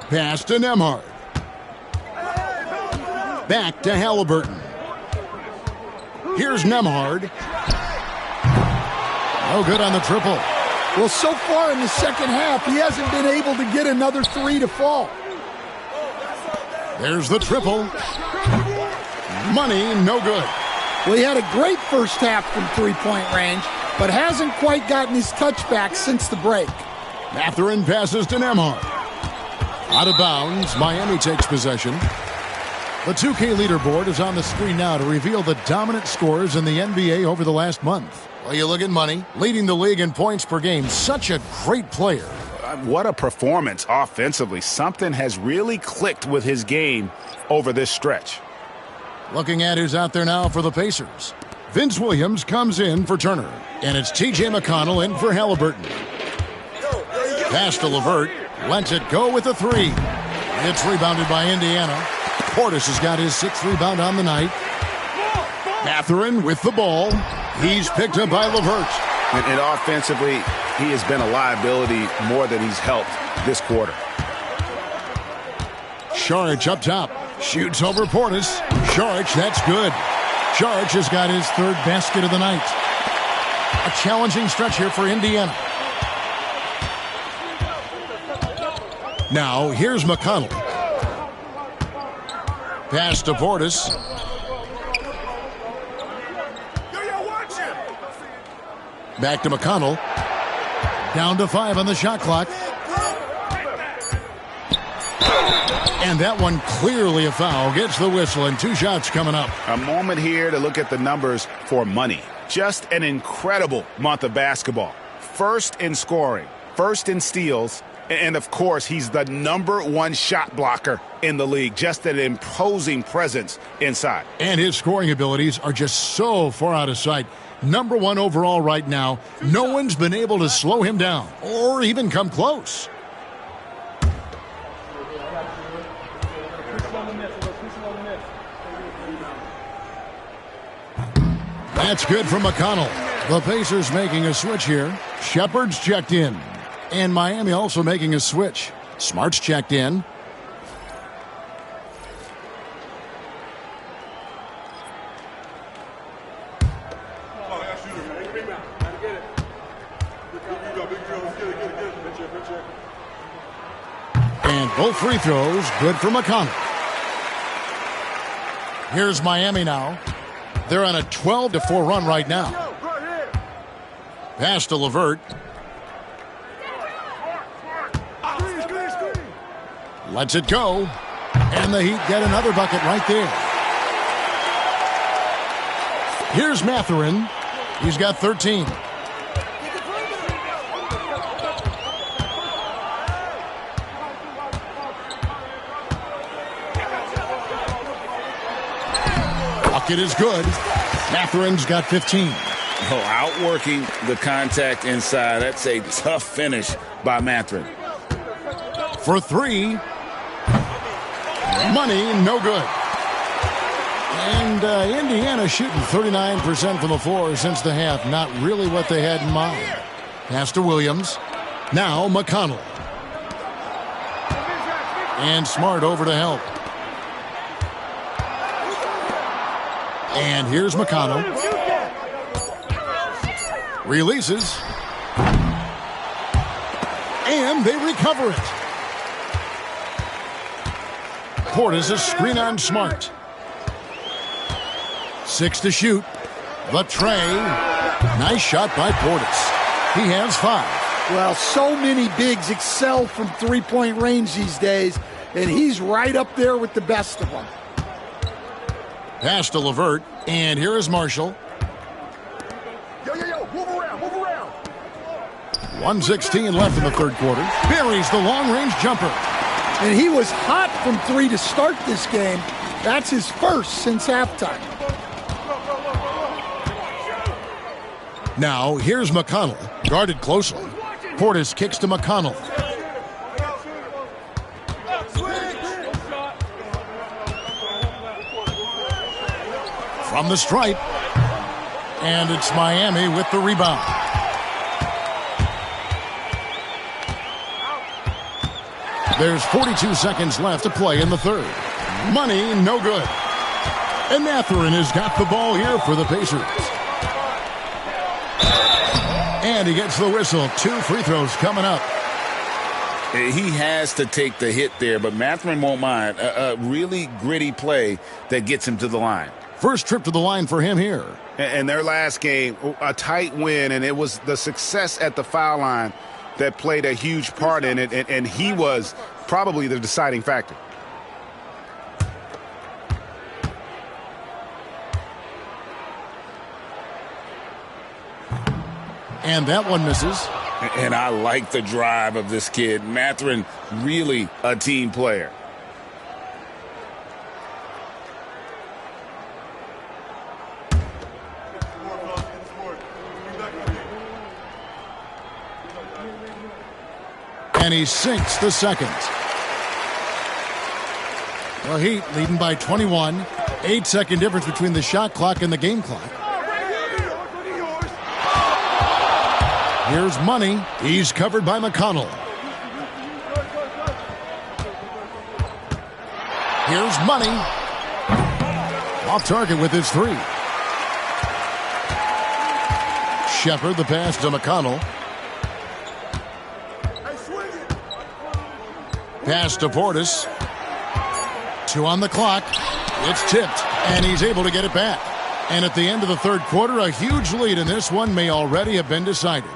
Pass to Nembhard. Back to Halliburton. Here's Nembhard. No good on the triple. Well, so far in the second half, he hasn't been able to get another three to fall. There's the triple. Money, no good. Well, he had a great first half from three-point range, but hasn't quite gotten his touchback since the break. Mathurin passes to Nembhard. Out of bounds, Miami takes possession. The 2K leaderboard is on the screen now to reveal the dominant scores in the NBA over the last month. Well, you look at Money, leading the league in points per game. Such a great player. What a performance offensively. Something has really clicked with his game over this stretch. Looking at who's out there now for the Pacers. Vince Williams comes in for Turner. And it's T.J. McConnell in for Halliburton. Pass to LeVert. Lets it go with a three. It's rebounded by Indiana. Portis has got his sixth rebound on the night. Mathurin with the ball. He's picked up by LeVert. And offensively, he has been a liability more than he's helped this quarter. Saric up top. Shoots over Portis. Saric, that's good. Saric has got his third basket of the night. A challenging stretch here for Indiana. Now, here's McConnell. Pass to Portis. Back to McConnell. Down to 5 on the shot clock. And that one clearly a foul. Gets the whistle and 2 shots coming up. A moment here to look at the numbers for Money. Just an incredible month of basketball. First in scoring, first in steals, and of course, he's the #1 shot blocker in the league. Just an imposing presence inside. And his scoring abilities are just so far out of sight. #1 overall right now. No one's been able to slow him down or even come close. That's good from McConnell. The Pacers making a switch here. Shepard's checked in. And Miami also making a switch. Smart's checked in. And both free throws good for McConnell. Here's Miami now. They're on a 12-4 run right now. Pass to LeVert. Lets it go. And the Heat get another bucket right there. Here's Mathurin. He's got 13. Bucket is good. Mathurin's got 15. Oh, outworking the contact inside. That's a tough finish by Mathurin. For 3. Money, no good. And Indiana shooting 39% from the floor since the half. Not really what they had in mind. Pass to Williams. Now McConnell. And Smart over to help. And here's McConnell. Releases. And they recover it. Portis is screen on Smart. 6 to shoot. The tray. Nice shot by Portis. He has 5. Well, so many bigs excel from three-point range these days, and he's right up there with the best of them. Pass to LeVert, and here is Marshall. Move around. 1:16 left in the third quarter. Buries the long-range jumper. And he was hot from three to start this game. That's his first since halftime. Now, here's McConnell, guarded closely. Portis kicks to McConnell. From the stripe. And it's Miami with the rebound. There's 42 seconds left to play in the third. Money, no good. And Mathurin has got the ball here for the Pacers. And he gets the whistle. 2 free throws coming up. He has to take the hit there, but Mathurin won't mind. A really gritty play that gets him to the line. First trip to the line for him here. And their last game, a tight win, and it was the success at the foul line that played a huge part in it, and he was probably the deciding factor. And that one misses. And I like the drive of this kid. Mathurin, really a team player. And he sinks the second. The Heat leading by 21. 8-second difference between the shot clock and the game clock. Here's Money. He's covered by McConnell. Here's Money. Off target with his three. Shepard, the pass to McConnell. Pass to Portis. 2 on the clock. It's tipped, and he's able to get it back. And at the end of the third quarter, a huge lead in this one may already have been decided.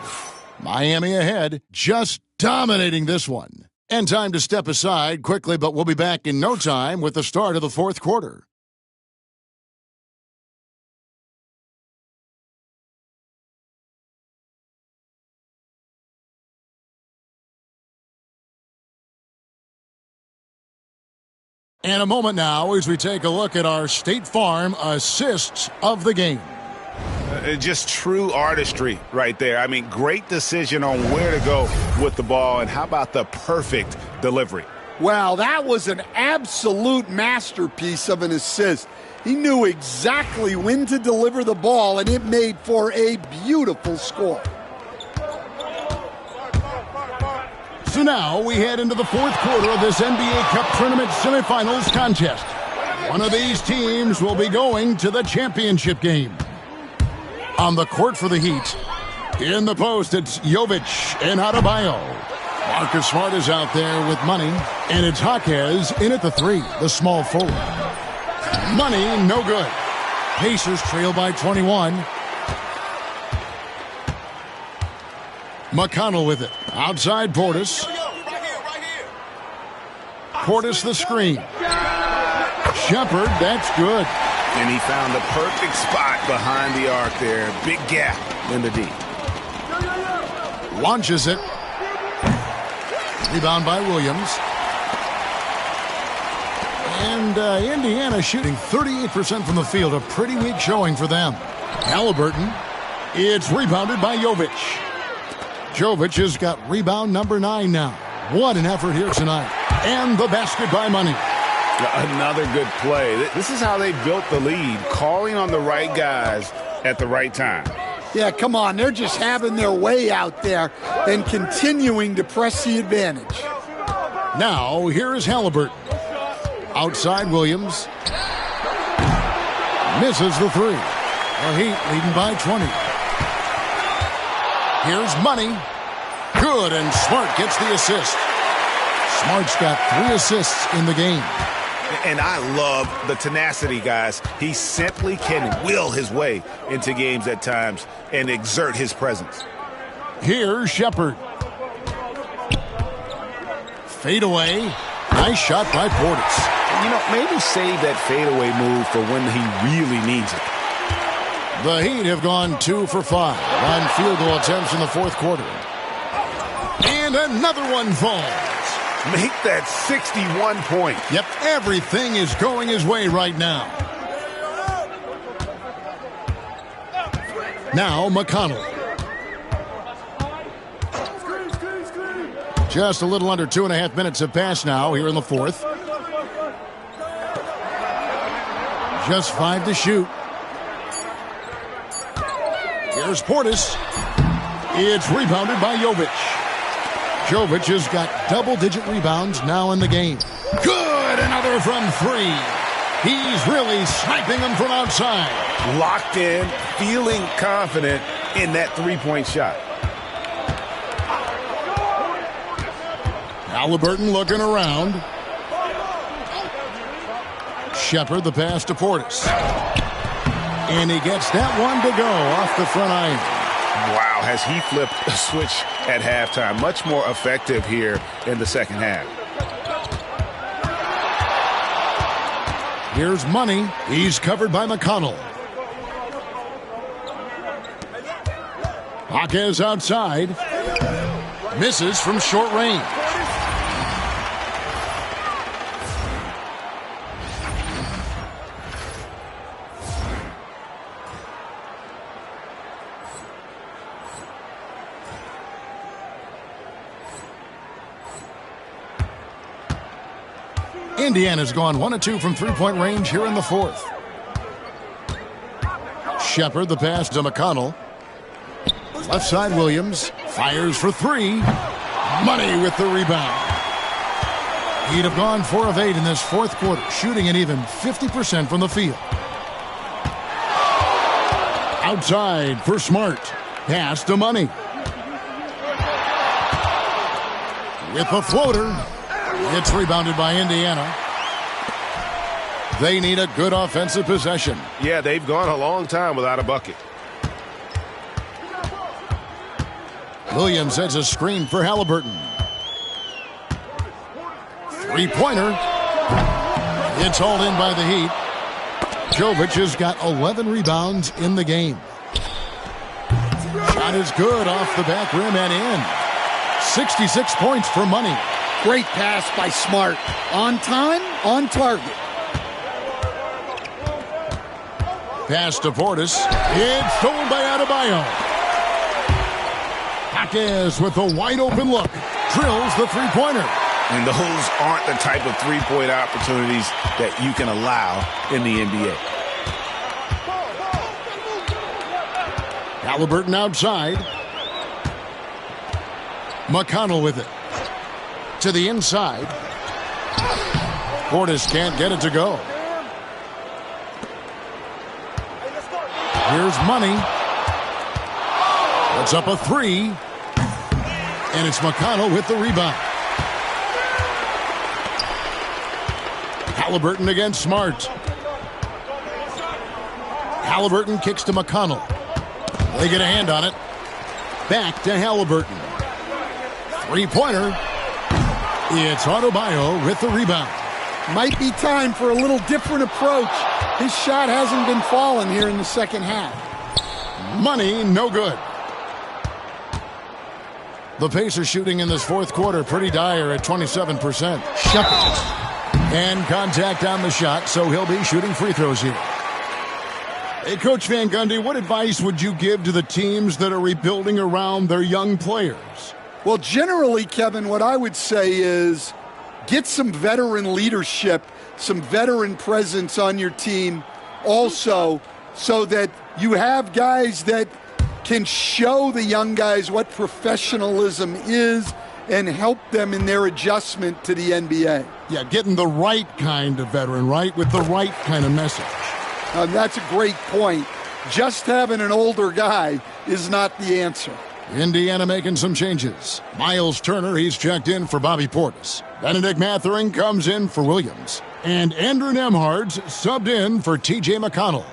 Miami ahead, just dominating this one. And time to step aside quickly, but we'll be back in no time with the start of the fourth quarter. And a moment now as we take a look at our State Farm assists of the game. Just true artistry right there. I mean, great decision on where to go with the ball, and how about the perfect delivery? Well, that was an absolute masterpiece of an assist. He knew exactly when to deliver the ball, and it made for a beautiful score. So now we head into the fourth quarter of this NBA Cup Tournament semifinals contest. One of these teams will be going to the championship game. On the court for the Heat, in the post, it's Jovic and Adebayo. Marcus Smart is out there with Money, and it's Jaquez in at the three, the small forward. Money, no good. Pacers trail by 21. McConnell with it. Outside Portis. Portis the screen. Shepard, that's good. And he found the perfect spot behind the arc there. Big gap in the D. Launches it. Rebound by Williams. And Indiana shooting 38% from the field. A pretty weak showing for them. Halliburton. It's rebounded by Jovic. Jovic has got rebound number 9 now. What an effort here tonight. And the basket by Money. Another good play. This is how they built the lead, calling on the right guys at the right time. Yeah, come on. They're just having their way out there and continuing to press the advantage. Now, here is Halliburton. Outside Williams. Misses the three. The Heat leading by 20. Here's Money. Good, and Smart gets the assist. Smart's got 3 assists in the game. And I love the tenacity, guys. He simply can will his way into games at times and exert his presence. Here's Shepard. Fadeaway. Nice shot by Portis. You know, maybe save that fadeaway move for when he really needs it. The Heat have gone 2 for 5 on field goal attempts in the fourth quarter. And another one falls. Make that 61 points. Yep, everything is going his way right now. Now McConnell. Just a little under 2.5 minutes have passed now here in the fourth. Just 5 to shoot. Here's Portis. It's rebounded by Jovic. Jovic has got double-digit rebounds now in the game. Good! Another from 3. He's really sniping them from outside. Locked in, feeling confident in that three-point shot. Halliburton looking around. Shepherd the pass to Portis. And he gets that one to go off the front iron. Wow, has he flipped a switch at halftime. Much more effective here in the second half. Here's Money. He's covered by McConnell. Jaquez outside. Misses from short range. Indiana's gone 1 of 2 from three-point range here in the fourth. Shepherd the pass to McConnell. Left side Williams fires for 3. Money with the rebound. He'd have gone 4 of 8 in this fourth quarter, shooting an even 50% from the field. Outside for Smart. Pass to Money. With a floater. It's rebounded by Indiana. They need a good offensive possession. Yeah, they've gone a long time without a bucket. Williams sets a screen for Halliburton. Three-pointer. It's hauled in by the Heat. Jovic has got 11 rebounds in the game. Shot is good off the back rim and in. 66 points for Money. Great pass by Smart. On time, on target. Pass to Portis. It's stolen by Adebayo. Jaquez with a wide open look. Drills the three-pointer. And those aren't the type of three-point opportunities that you can allow in the NBA. Halliburton outside. McConnell with it. To the inside. Portis can't get it to go. Here's Money. Puts up a 3. And it's McConnell with the rebound. Halliburton against Smart. Halliburton kicks to McConnell. They get a hand on it. Back to Halliburton. Three-pointer. It's Adebayo with the rebound. Might be time for a little different approach. His shot hasn't been falling here in the second half. Money, no good. The Pacers shooting in this fourth quarter pretty dire at 27%. Shepherd. And contact on the shot, so he'll be shooting free throws here. Hey, Coach Van Gundy, what advice would you give to the teams that are rebuilding around their young players? Well, generally, Kevin, what I would say is get some veteran leadership, some veteran presence on your team also, so that you have guys that can show the young guys what professionalism is and help them in their adjustment to the NBA. Yeah, getting the right kind of veteran, right, with the right kind of message. That's a great point. Just having an older guy is not the answer. Indiana making some changes. Miles Turner, he's checked in for Bobby Portis. Benedict Mathurin comes in for Williams. And Andrew Nembhard's subbed in for T.J. McConnell.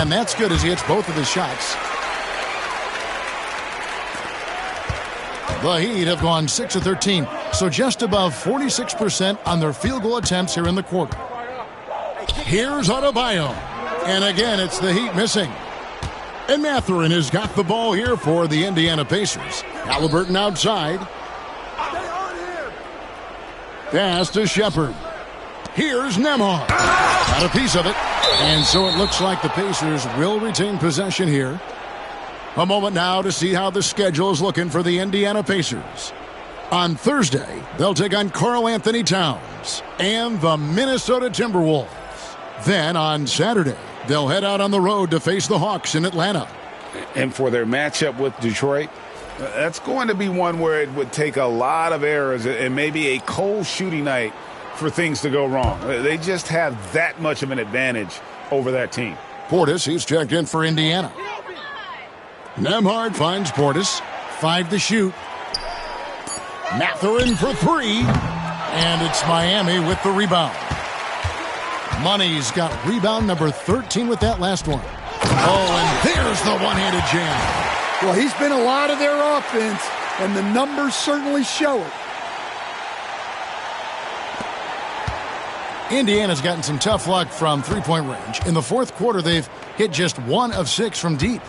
And that's good as he hits both of his shots. The Heat have gone 6 of 13, so just above 46% on their field goal attempts here in the quarter. Here's Adebayo. And again, it's the Heat missing. And Mathurin has got the ball here for the Indiana Pacers. Halliburton outside. Pass to Shepard. Here's Nembhard. Got a piece of it. And so it looks like the Pacers will retain possession here. A moment now to see how the schedule is looking for the Indiana Pacers. On Thursday, they'll take on Karl-Anthony Towns and the Minnesota Timberwolves. Then on Saturday, they'll head out on the road to face the Hawks in Atlanta. And for their matchup with Detroit, that's going to be one where it would take a lot of errors and maybe a cold shooting night for things to go wrong. They just have that much of an advantage over that team. Portis, he's checked in for Indiana. Nembhard finds Portis. 5 to shoot. Mathurin for 3. And it's Miami with the rebound. Money's got rebound number 13 with that last one. Oh, and there's the one-handed jam. Well, he's been a lot of their offense, and the numbers certainly show it. Indiana's gotten some tough luck from three-point range. In the fourth quarter, they've hit just 1 of 6 from deep.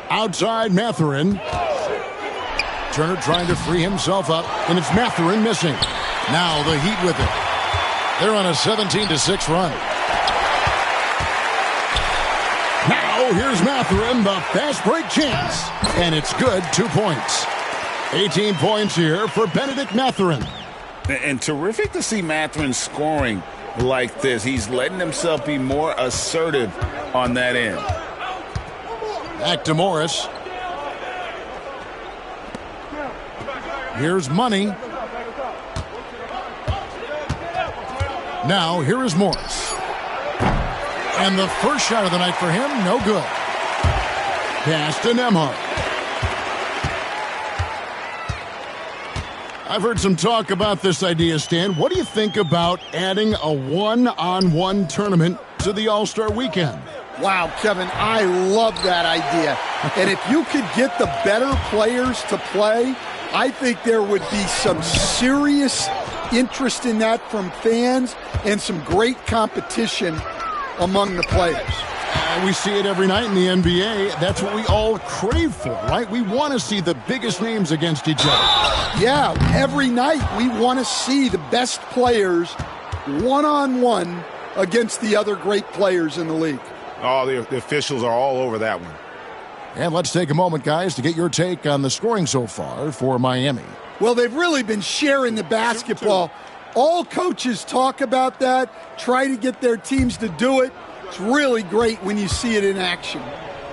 Outside Mathurin. Turner trying to free himself up, and it's Mathurin missing. Now the Heat with it. They're on a 17-6 run. Now here's Mathurin, the fast break chance. And it's good, 2 points. 18 points here for Benedict Mathurin. And terrific to see Mathurin scoring like this. He's letting himself be more assertive on that end. Back to Morris. Here's Money. Now, here is Morris. And the first shot of the night for him, no good. Pass to Nembhard. I've heard some talk about this idea, Stan. What do you think about adding a one-on-one tournament to the All-Star Weekend? Wow, Kevin, I love that idea. And if you could get the better players to play, I think there would be some serious interest in that from fans and some great competition among the players. We see it every night in the NBA. That's what we all crave for, right? We want to see the biggest names against each other. Yeah, every night we want to see the best players one-on-one against the other great players in the league. Oh, the officials are all over that one. And let's take a moment, guys, to get your take on the scoring so far for Miami. Well, they've really been sharing the basketball. All coaches talk about that, try to get their teams to do it. It's really great when you see it in action.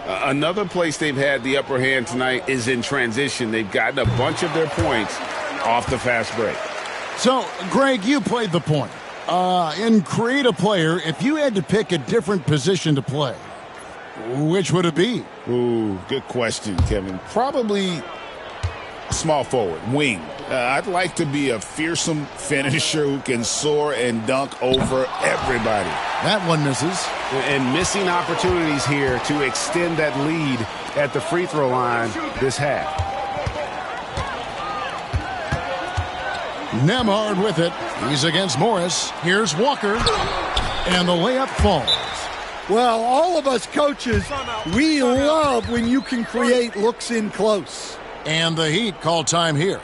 Another place they've had the upper hand tonight is in transition. They've gotten a bunch of their points off the fast break. So, Greg, you played the point. In Create a Player, if you had to pick a different position to play, which would it be? Ooh, good question, Kevin. Probably small forward, wing. I'd like to be a fearsome finisher who can soar and dunk over everybody. That one misses. And missing opportunities here to extend that lead at the free throw line this half. Nembhard with it. He's against Morris. Here's Walker. And the layup falls. Well, all of us coaches, we love when you can create looks in close. And the Heat call time here.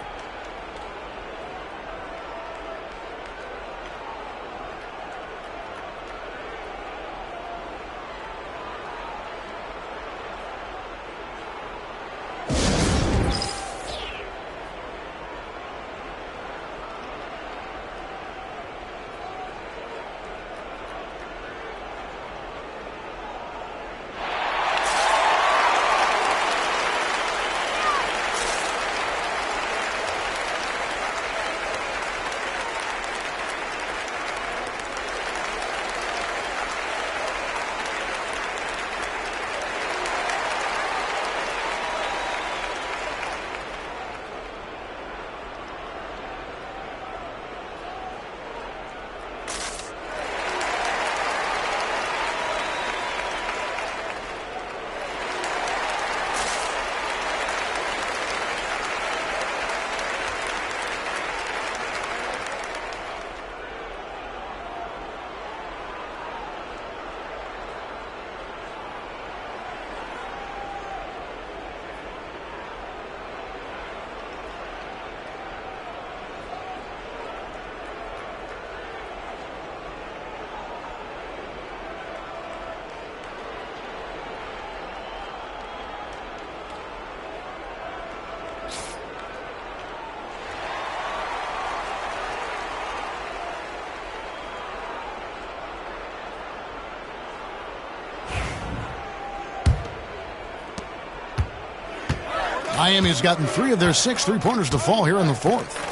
Miami's gotten 3 of their 6 3-pointers to fall here in the 4th.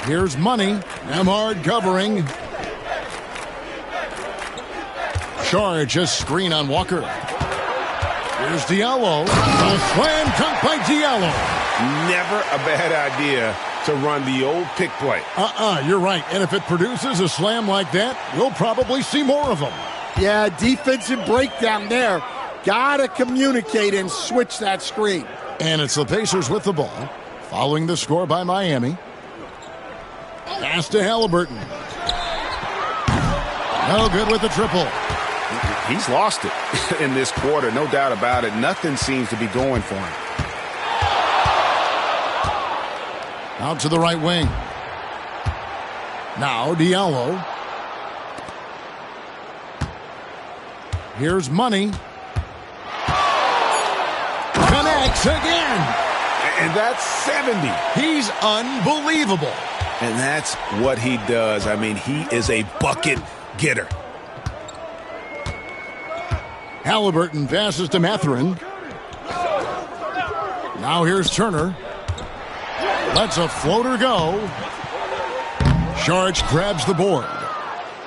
Here's Money. Nembhard covering. Charge a screen on Walker. Here's Diallo. A slam dunk by Diallo. Never a bad idea to run the old pick play. You're right. And if it produces a slam like that, we'll probably see more of them. Yeah, defensive breakdown there. Gotta communicate and switch that screen. And it's the Pacers with the ball, following the score by Miami. Pass to Halliburton. No good with the triple. He's lost it in this quarter, no doubt about it. Nothing seems to be going for him. Out to the right wing. Now Diallo. Here's Money. Connects again. And that's 70. He's unbelievable. And that's what he does. I mean, he is a bucket getter. Halliburton passes to Mathurin. Now here's Turner. Lets a floater go. Saric grabs the board.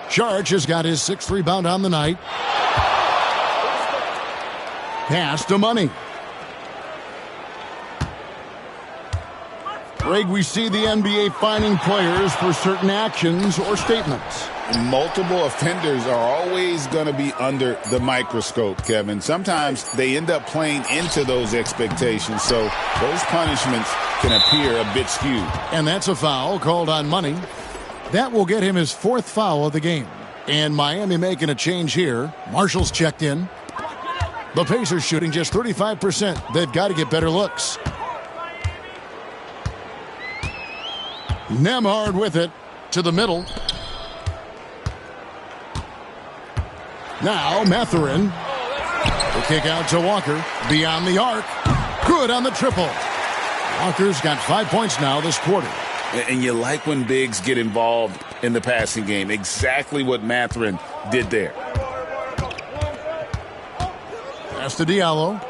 Saric has got his 6th rebound on the night. Pass to Money. Greg, we see the NBA fining players for certain actions or statements. Multiple offenders are always going to be under the microscope, Kevin. Sometimes they end up playing into those expectations, so those punishments can appear a bit skewed. And that's a foul called on Money. That will get him his 4th foul of the game. And Miami making a change here. Marshall's checked in. The Pacers shooting just 35%. They've got to get better looks. Nembhard with it to the middle. Now Mathurin. The kick out to Walker. Beyond the arc. Good on the triple. Walker's got 5 points now this quarter. And you like when bigs get involved in the passing game. Exactly what Mathurin did there. Pass to Diallo.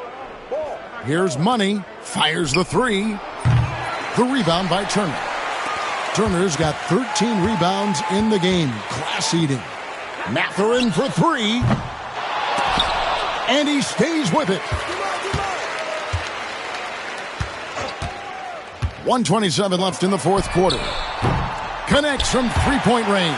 Here's Money. Fires the 3. The rebound by Turner. Turner's got 13 rebounds in the game. Class-eating. Mathurin for 3. And he stays with it. 1:27 left in the 4th quarter. Connects from 3-point range.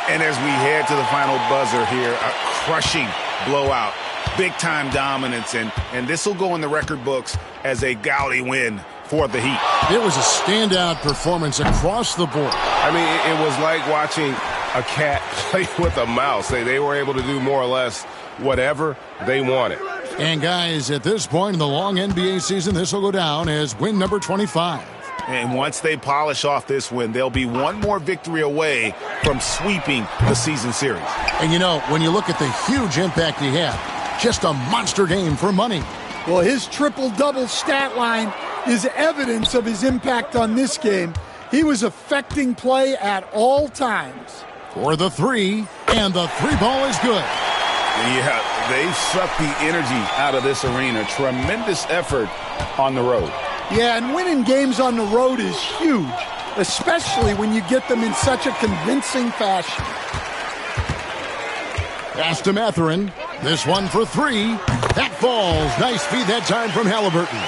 And as we head to the final buzzer here, a crushing blowout. Big-time dominance. And this will go in the record books as a gaudy win for the Heat. It was a standout performance across the board. I mean, it was like watching a cat play with a mouse. They were able to do more or less whatever they wanted. And guys, at this point in the long NBA season, this will go down as win number 25. And once they polish off this win, they'll be one more victory away from sweeping the season series. And you know, when you look at the huge impact he had, just a monster game for Money. Well, his triple-double stat line is evidence of his impact on this game. He was affecting play at all times. For the 3, and the 3 ball is good. Yeah, they sucked the energy out of this arena. Tremendous effort on the road. Yeah, and winning games on the road is huge, especially when you get them in such a convincing fashion. Pass to Mathurin. This one for 3. That falls. Nice feed that time from Halliburton.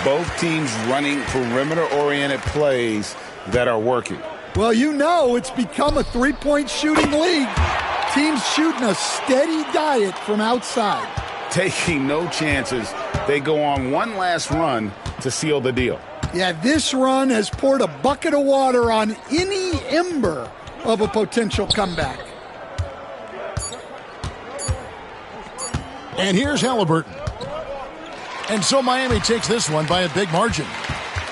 Both teams running perimeter-oriented plays that are working. Well, you know it's become a 3-point shooting league. Teams shooting a steady diet from outside. Taking no chances. They go on one last run to seal the deal. Yeah, this run has poured a bucket of water on any ember of a potential comeback. And here's Halliburton. And so Miami takes this one by a big margin.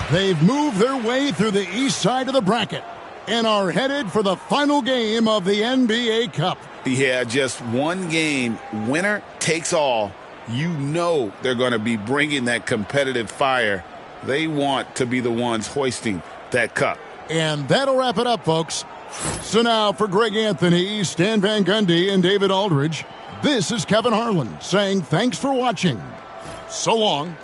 They've moved their way through the east side of the bracket and are headed for the final game of the NBA Cup. Yeah, just one game. Winner takes all. You know they're going to be bringing that competitive fire. They want to be the ones hoisting that cup. And that'll wrap it up, folks. So now for Greg Anthony, Stan Van Gundy, and David Aldridge, This is Kevin Harlan saying thanks for watching. So long.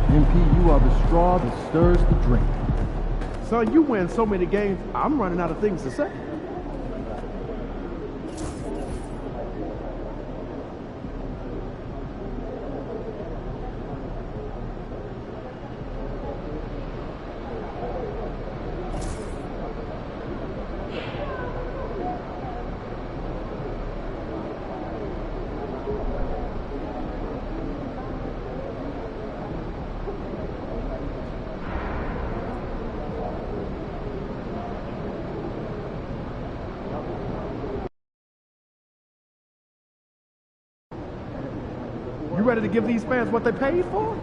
MP, you are the straw that stirs the drink. Son, you win so many games, I'm running out of things to say. You ready to give these fans what they paid for?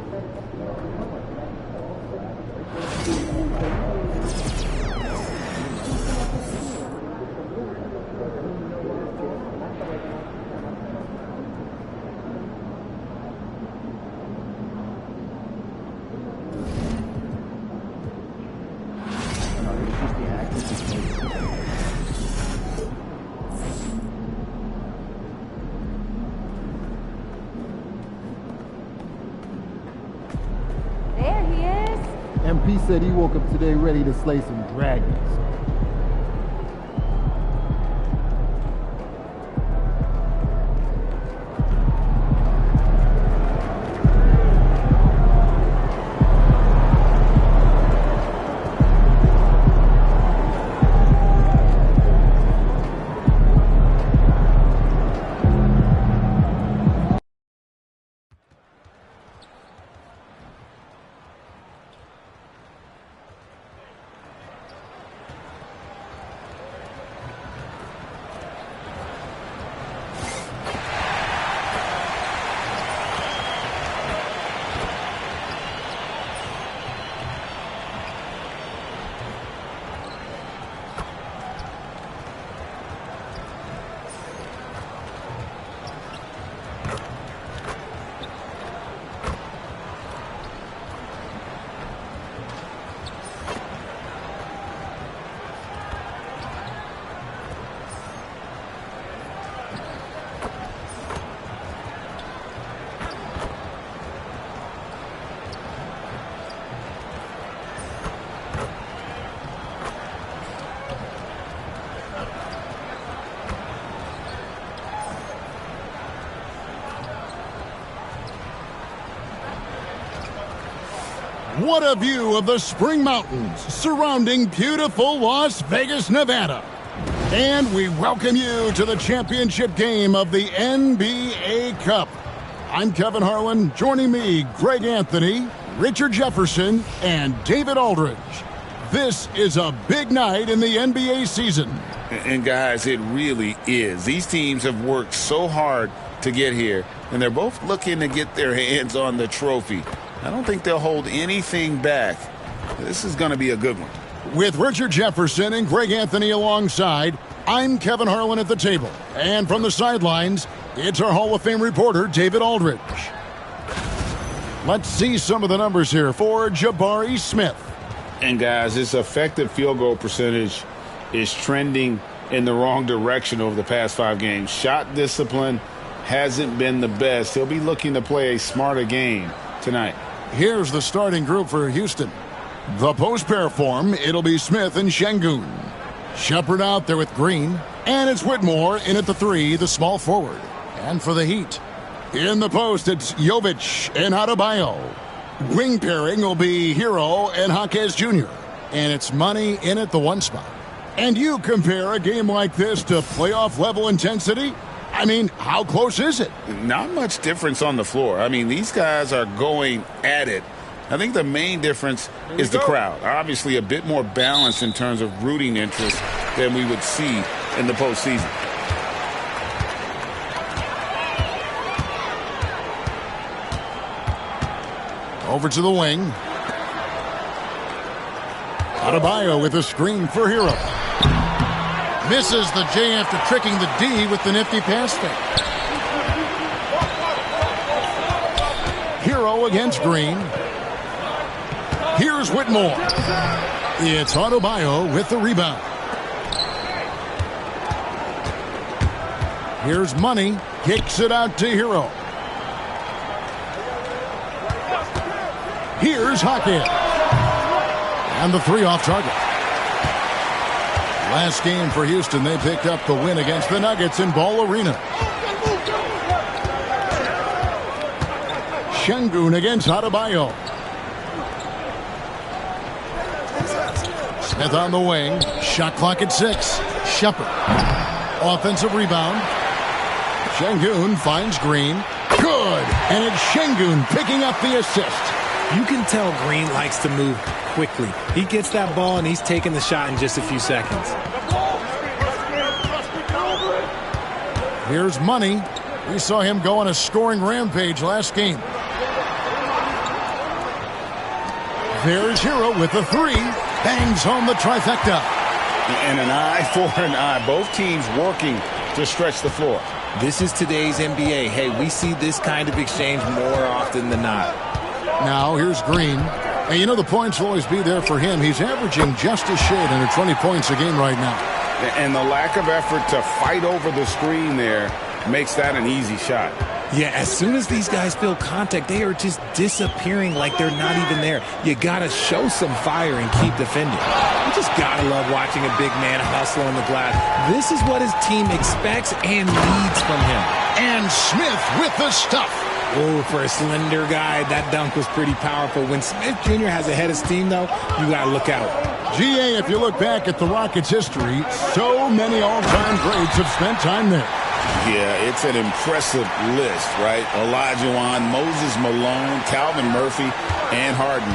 MP said he woke up today ready to slay some dragons. What a view of the Spring Mountains surrounding beautiful Las Vegas, Nevada. And we welcome you to the championship game of the NBA Cup. I'm Kevin Harlan. Joining me, Greg Anthony, Richard Jefferson, and David Aldridge. This is a big night in the NBA season. And guys, it really is. These teams have worked so hard to get here, and they're both looking to get their hands on the trophy. I don't think they'll hold anything back. This is going to be a good one. With Richard Jefferson and Greg Anthony alongside, I'm Kevin Harlan at the table. And from the sidelines, it's our Hall of Fame reporter, David Aldridge. Let's see some of the numbers here for Jabari Smith. And guys, his effective field goal percentage is trending in the wrong direction over the past 5 games. Shot discipline hasn't been the best. He'll be looking to play a smarter game tonight. Here's the starting group for Houston. The post pair form, it'll be Smith and Şengün. Shepherd out there with Green. And it's Whitmore in at the 3, the small forward. And for the Heat, in the post, it's Jovic and Adebayo. Wing pairing will be Hero and Jaquez Jr. And it's Money in at the 1 spot. And you compare a game like this to playoff-level intensity? I mean, how close is it? Not much difference on the floor. I mean, these guys are going at it. I think the main difference is the crowd. Obviously, a bit more balanced in terms of rooting interest than we would see in the postseason. Over to the wing. Adebayo with a screen for Hero. Misses the J after tricking the D with the nifty pass fake. Hero against Green. Here's Whitmore. It's Adebayo with the rebound. Here's Money. Kicks it out to Hero. Here's Hawkins. And the three off target. Last game for Houston, they picked up the win against the Nuggets in Ball Arena. Şengün against Adebayo. Smith on the wing. Shot clock at 6. Shepard. Offensive rebound. Şengün finds Green. Good. And it's Şengün picking up the assist. You can tell Green likes to move quickly. He gets that ball and he's taking the shot in just a few seconds. Here's Money. We saw him go on a scoring rampage last game. There's Hero with the three. Bangs home the trifecta. And an eye for an eye. Both teams working to stretch the floor. This is today's NBA. Hey, we see this kind of exchange more often than not. Now here's Green. And you know the points will always be there for him. He's averaging just a shade under 20 points a game right now. And the lack of effort to fight over the screen there makes that an easy shot. Yeah, as soon as these guys feel contact, they are just disappearing like they're not even there. You got to show some fire and keep defending. You just got to love watching a big man hustle on the glass. This is what his team expects and needs from him. And Smith with the stuff. Oh, for a slender guy, that dunk was pretty powerful. When Smith Jr. has a head of steam, though, you got to look out. GA, if you look back at the Rockets' history, so many all-time greats have spent time there. Yeah, it's an impressive list, right? Olajuwon, Moses Malone, Calvin Murphy, and Harden.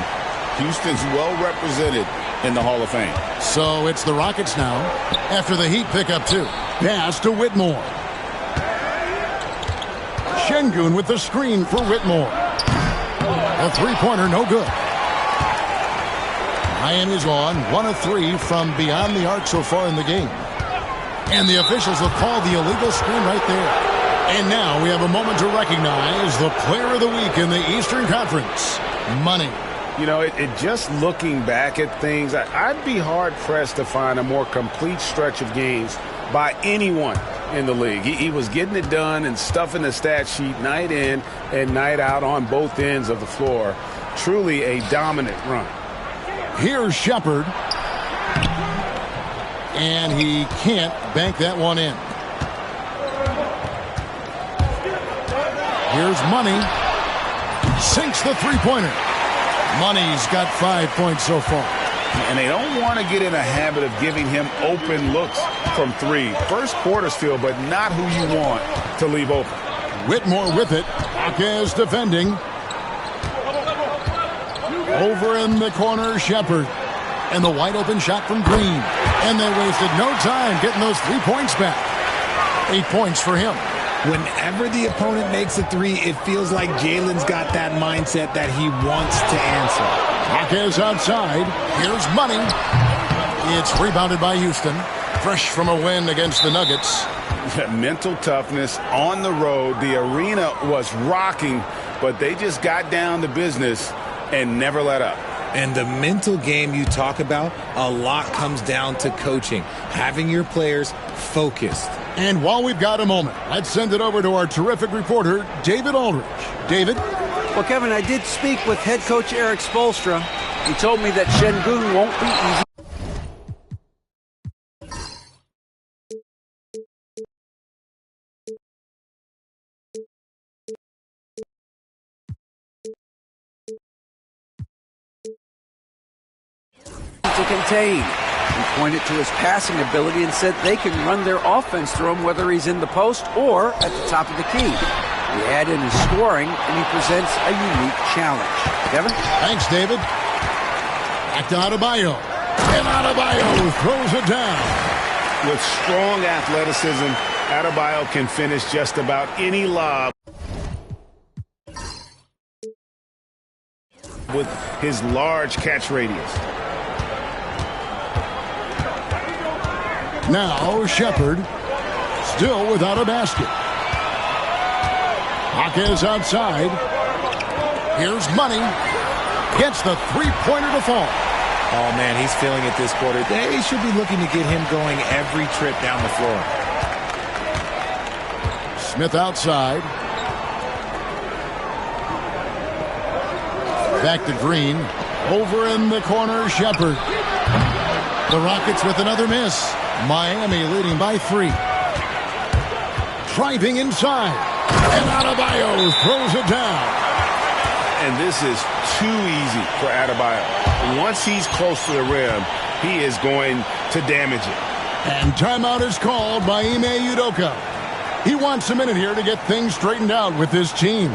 Houston's well represented in the Hall of Fame. So it's the Rockets now after the Heat pick up 2. Pass to Whitmore. Şengün with the screen for Whitmore. A three-pointer, no good. Miami's on 1 of 3 from beyond the arc so far in the game. And the officials have called the illegal screen right there. And now we have a moment to recognize the player of the week in the Eastern Conference, Money. You know, just looking back at things, I'd be hard-pressed to find a more complete stretch of games by anyone in the league. He was getting it done and stuffing the stat sheet night in and night out on both ends of the floor. Truly a dominant run. Here's Shepard. And he can't bank that one in. Here's Money. Sinks the three-pointer. Money's got 5 points so far. And they don't want to get in a habit of giving him open looks from 3. First quarter still, but not who you want to leave open. Whitmore with it. Hawkins defending. Over in the corner, Shepard. And the wide open shot from Green. And they wasted no time getting those 3 points back. 8 points for him. Whenever the opponent makes a 3, it feels like Jalen's got that mindset that he wants to answer. Hawkins outside. Here's Money. It's rebounded by Houston. Fresh from a win against the Nuggets. Mental toughness on the road. The arena was rocking, but they just got down to business and never let up. And the mental game you talk about, a lot comes down to coaching, having your players focused. And while we've got a moment, let's send it over to our terrific reporter, David Aldridge. David? Well, Kevin, I did speak with head coach Eric Spoelstra. He told me that Şengün won't be easy. To contain. He pointed to his passing ability and said they can run their offense through him whether he's in the post or at the top of the key. You add in his scoring, and he presents a unique challenge. Kevin? Thanks, David. Back to Adebayo. And Adebayo throws it down. With strong athleticism, Adebayo can finish just about any lob with his large catch radius. Now Shepard, still without a basket. Jaquez outside. Here's Money. Gets the three-pointer to fall. Oh, man, he's feeling it this quarter. They should be looking to get him going every trip down the floor. Smith outside. Back to Green. Over in the corner, Shepard. The Rockets with another miss. Miami leading by 3. Driving inside. And Adebayo throws it down. And this is too easy for Adebayo. Once he's close to the rim, he is going to damage it. And timeout is called by Ime Udoka. He wants a minute here to get things straightened out with his team.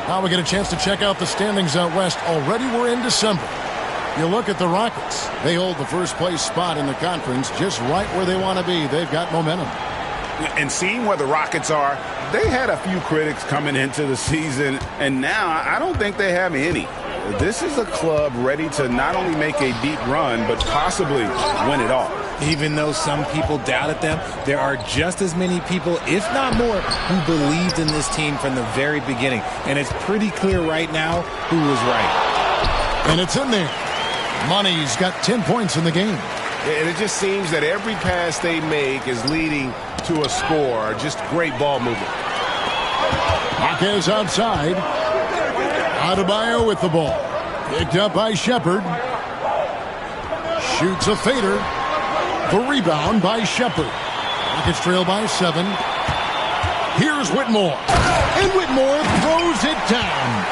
Now we get a chance to check out the standings out west. Already we're in December. You look at the Rockets. They hold the first place spot in the conference just right where they want to be. They've got momentum. And seeing where the Rockets are, they had a few critics coming into the season, and now I don't think they have any. This is a club ready to not only make a deep run, but possibly win it all. Even though some people doubted them, there are just as many people, if not more, who believed in this team from the very beginning. And it's pretty clear right now who was right. And it's in there. Money's got 10 points in the game. And it just seems that every pass they make is leading to a score. Just great ball movement. Jaquez outside. Adebayo with the ball. Picked up by Shepard. Shoots a fader. The rebound by Shepard. Rockets trail by 7. Here's Whitmore. And Whitmore throws it down.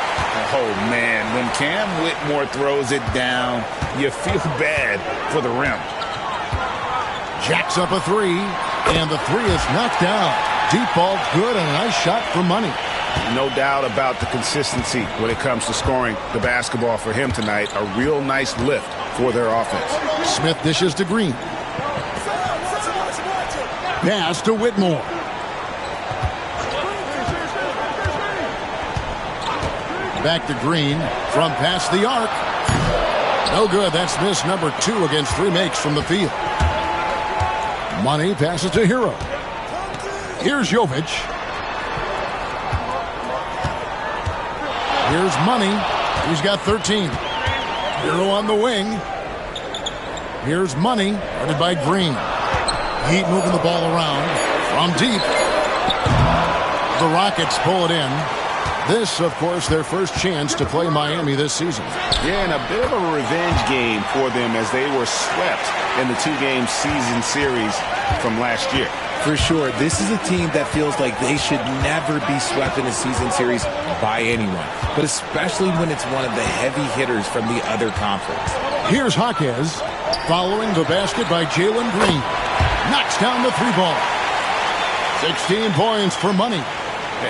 Oh, man, when Cam Whitmore throws it down, you feel bad for the rim. Jacks up a 3, and the 3 is knocked down. Deep ball good, and a nice shot for Money. No doubt about the consistency when it comes to scoring the basketball for him tonight. A real nice lift for their offense. Smith dishes to Green. Pass to Whitmore. Back to Green from past the arc. No good. That's miss number 2 against 3 makes from the field. Money passes to Hero. Here's Jovic. Here's Money. He's got 13. Hero on the wing. Here's Money, guarded by Green. Heat moving the ball around from deep. The Rockets pull it in. This, of course, their first chance to play Miami this season. Yeah, and a bit of a revenge game for them as they were swept in the 2-game season series from last year. For sure, this is a team that feels like they should never be swept in a season series by anyone, but especially when it's one of the heavy hitters from the other conference. Here's Jaquez, following the basket by Jalen Green. Knocks down the 3-ball. 16 points for Money.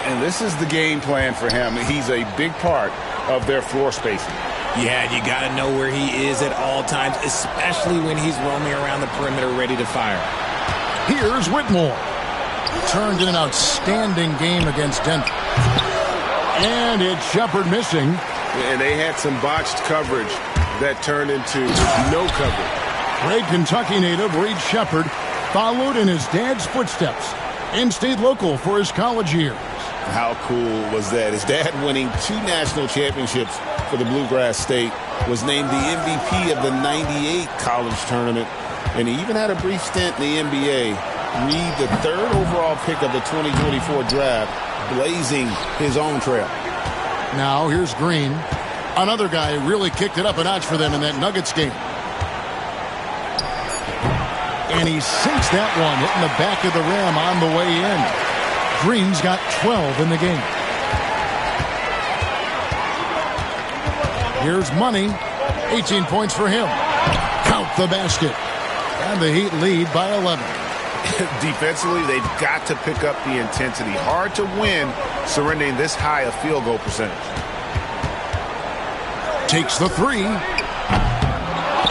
And this is the game plan for him. He's a big part of their floor spacing. Yeah, you got to know where he is at all times, especially when he's roaming around the perimeter ready to fire. Here's Whitmore. Turned in an outstanding game against Denver. And it's Shepard missing. And they had some botched coverage that turned into no coverage. Great Kentucky native Reed Sheppard followed in his dad's footsteps and stayed local for his college years. How cool was that? His dad, winning 2 national championships for the Bluegrass State, was named the MVP of the '98 college tournament, and he even had a brief stint in the NBA. Reed, the 3rd overall pick of the 2024 draft, blazing his own trail. Now here's Green, another guy who really kicked it up a notch for them in that Nuggets game. And he sinks that one, hitting the back of the rim on the way in. Green's got 12 in the game. Here's Money, 18 points for him. Count the basket. And the Heat lead by 11. Defensively, they've got to pick up the intensity. Hard to win surrendering this high a field goal percentage. Takes the 3.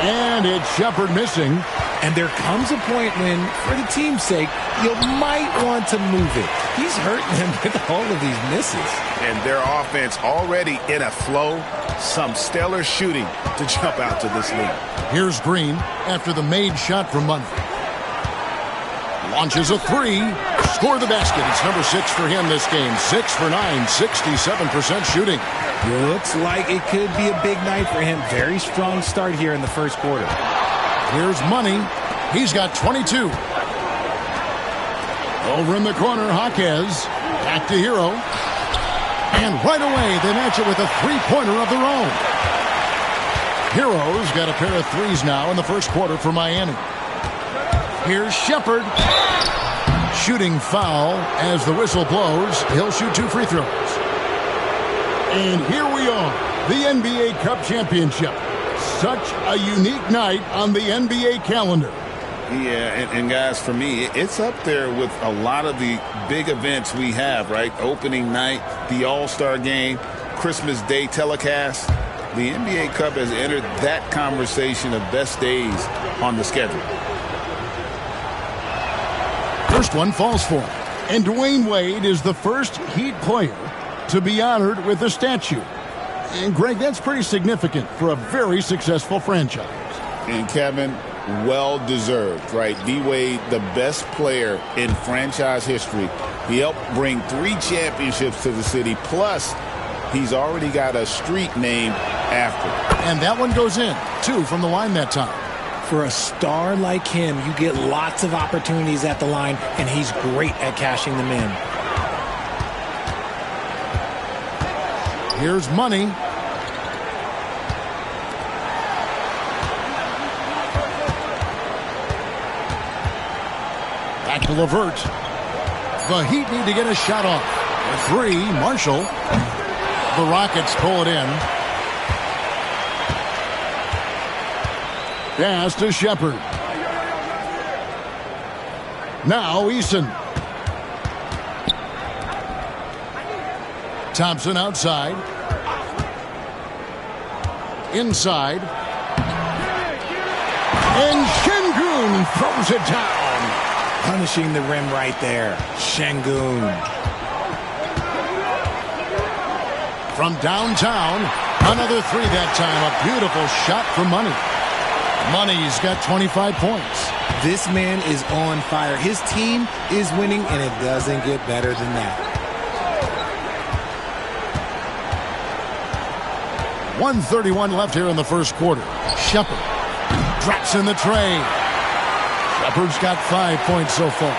And it's Sheppard missing. And there comes a point when, for the team's sake, you might want to move it. He's hurting them with all of these misses. And their offense already in a flow. Some stellar shooting to jump out to this lead. Here's Green after the made shot from Money. Launches a 3. Score the basket. It's number 6 for him this game. 6 for 9, 67% shooting. Looks like it could be a big night for him. Very strong start here in the first quarter. Here's Money. He's got 22. Over in the corner, Jaquez. Back to Hero. And right away, they match it with a 3-pointer of their own. Hero's got a pair of 3s now in the first quarter for Miami. Here's Sheppard. Shooting foul as the whistle blows. He'll shoot 2 free throws. And here we are, the NBA Cup Championship. Such a unique night on the NBA calendar. Yeah, and guys, for me, it's up there with a lot of the big events we have, right? Opening night, the All-Star game, Christmas Day telecast. The NBA Cup has entered that conversation of best days on the schedule. First one falls for him. And Dwayne Wade is the first Heat player to be honored with a statue. And, Greg, that's pretty significant for a very successful franchise. And, Kevin, well-deserved, right? D-Wade, the best player in franchise history. He helped bring 3 championships to the city. Plus, he's already got a street named after him. And that one goes in, 2 from the line that time. For a star like him, you get lots of opportunities at the line, and he's great at cashing them in. Here's Money. Back to LeVert. The Heat need to get a shot off. A 3, Marshall. The Rockets pull it in. Pass to Sheppard. Now Eason. Thompson outside. Inside. And Şengün throws it down. Punishing the rim right there. Şengün. From downtown, another 3 that time. A beautiful shot for Money. Money's got 25 points. This man is on fire. His team is winning, and it doesn't get better than that. 1:31 left here in the first quarter. Sheppard drops in the tray. Sheppard's got 5 points so far.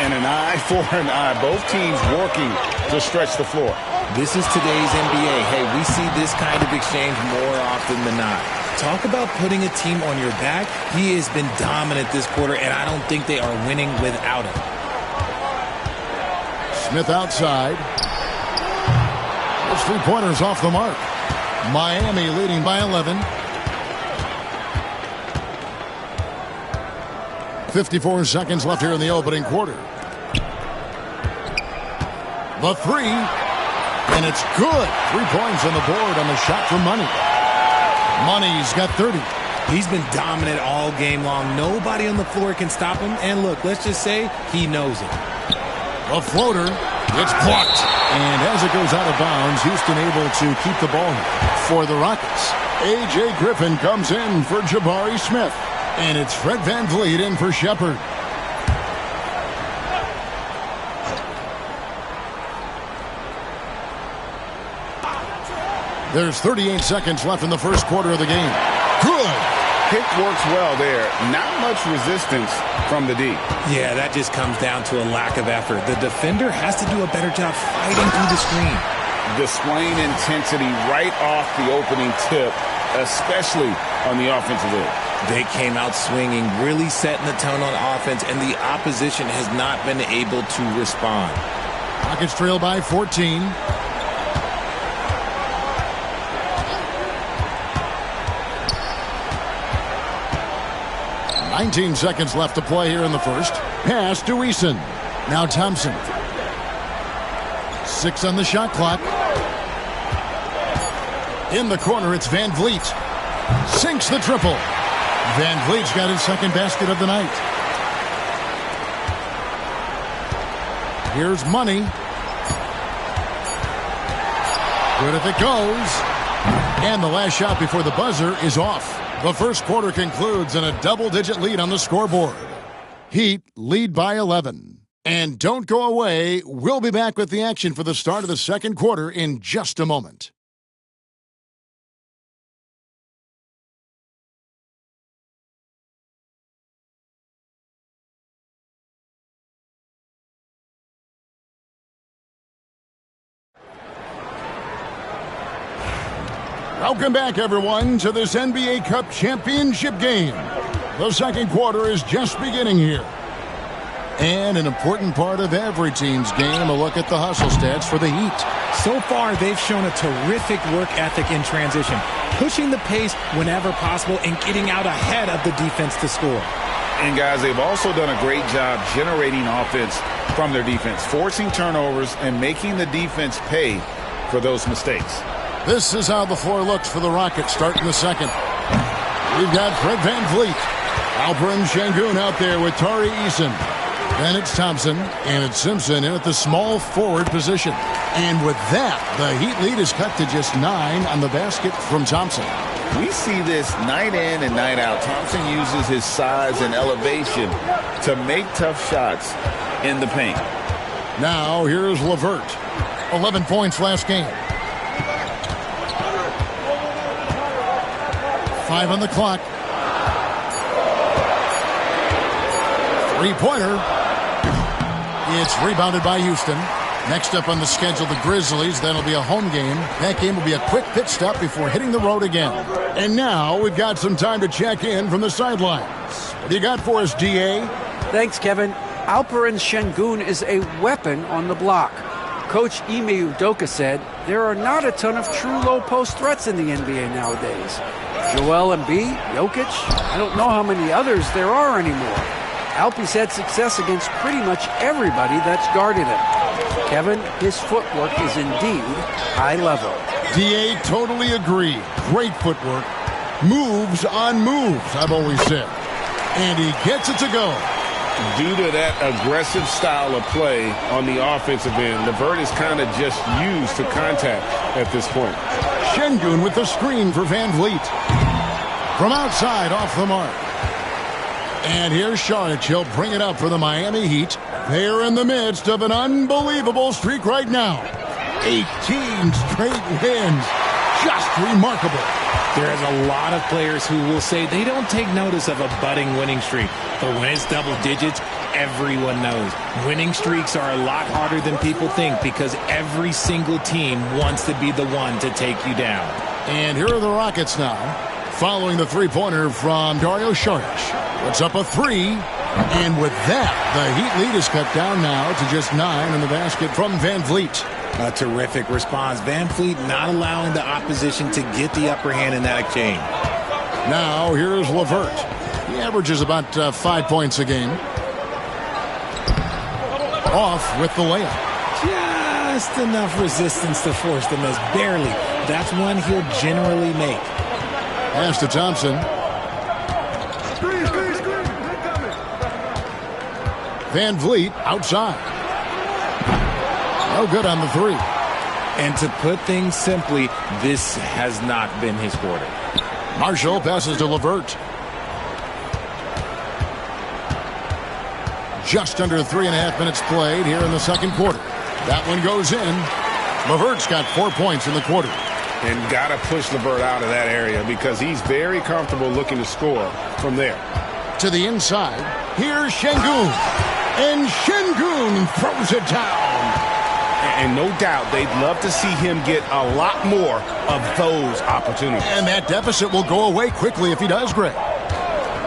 And an eye for an eye. Both teams working to stretch the floor. This is today's NBA. Hey, we see this kind of exchange more often than not. Talk about putting a team on your back. He has been dominant this quarter, and I don't think they are winning without him. Smith outside. Those 3-pointers off the mark. Miami leading by 11. 54 seconds left here in the opening quarter. The 3. And it's good. 3 points on the board on the shot from Money. Money's got 30. He's been dominant all game long. Nobody on the floor can stop him. And look, let's just say he knows it. A floater. It's blocked. And as it goes out of bounds, Houston able to keep the ball for the Rockets. A.J. Griffin comes in for Jabari Smith. And it's Fred VanVleet in for Shepard. There's 38 seconds left in the first quarter of the game. Good. Pick works well there. Not much resistance from the D. Yeah, that just comes down to a lack of effort. The defender has to do a better job fighting through the screen. Displaying intensity right off the opening tip, especially on the offensive end. They came out swinging, really setting the tone on offense, and the opposition has not been able to respond. Rockets trail by 14. $19 seconds left to play here in the first. Pass to Eason. Now Thompson. 6 on the shot clock. In the corner, it's VanVleet. Sinks the triple. VanVleet's got his second basket of the night. Here's Money. Good if it goes. And the last shot before the buzzer is off. The first quarter concludes in a double-digit lead on the scoreboard. Heat lead by 11. And don't go away. We'll be back with the action for the start of the second quarter in just a moment. Welcome back, everyone, to this NBA Cup championship game. The second quarter is just beginning here. And an important part of every team's game, a look at the hustle stats for the Heat. So far, they've shown a terrific work ethic in transition, pushing the pace whenever possible and getting out ahead of the defense to score. And, guys, they've also done a great job generating offense from their defense, forcing turnovers and making the defense pay for those mistakes. This is how the floor looks for the Rockets starting the second. We've got Fred VanVleet. Alperen Sengun out there with Tari Eason. Then it's Thompson, and it's Simpson in at the small forward position. And with that, the Heat lead is cut to just 9 on the basket from Thompson. We see this night in and night out. Thompson uses his size and elevation to make tough shots in the paint. Now, here's LeVert. 11 points last game. 5 on the clock. Three-pointer. It's rebounded by Houston. Next up on the schedule, the Grizzlies. That'll be a home game. That game will be a quick pit stop before hitting the road again. And now we've got some time to check in from the sidelines. What do you got for us, D.A.? Thanks, Kevin. Alperen Sengun is a weapon on the block. Coach Ime Udoka said there are not a ton of true low-post threats in the NBA nowadays. Joel Embiid, Jokic, I don't know how many others there are anymore. Alpe's had success against pretty much everybody that's guarded him. Kevin, his footwork is indeed high level. D.A. totally agree. Great footwork. Moves on moves, I've always said. And he gets it to go. Due to that aggressive style of play on the offensive end, LeVert is kind of just used to contact at this point. Sengun with the screen for VanVleet. From outside, off the mark. And here's Saric. He'll bring it up for the Miami Heat. They're in the midst of an unbelievable streak right now. 18 straight wins. Just remarkable. There's a lot of players who will say they don't take notice of a budding winning streak. But when it's double digits, everyone knows. Winning streaks are a lot harder than people think because every single team wants to be the one to take you down. And here are the Rockets now, following the three-pointer from Dario Saric. What's up a 3? And with that, the Heat lead is cut down now to just 9 in the basket from VanVleet. A terrific response. VanVleet not allowing the opposition to get the upper hand in that exchange. Now, here's LeVert. He averages about 5 points a game. Off with the layup. Just enough resistance to force the miss. Barely. That's one he'll generally make. Pass to Thompson. VanVleet outside. No good on the 3. And to put things simply, this has not been his quarter. Marshall passes to LeVert. Just under 3.5 minutes played here in the second quarter. That one goes in. LeVert's got 4 points in the quarter. And got to push LeVert out of that area because he's very comfortable looking to score from there. To the inside. Here's Şengün. And Şengün throws it down. And no doubt they'd love to see him get a lot more of those opportunities. And that deficit will go away quickly if he does, Greg.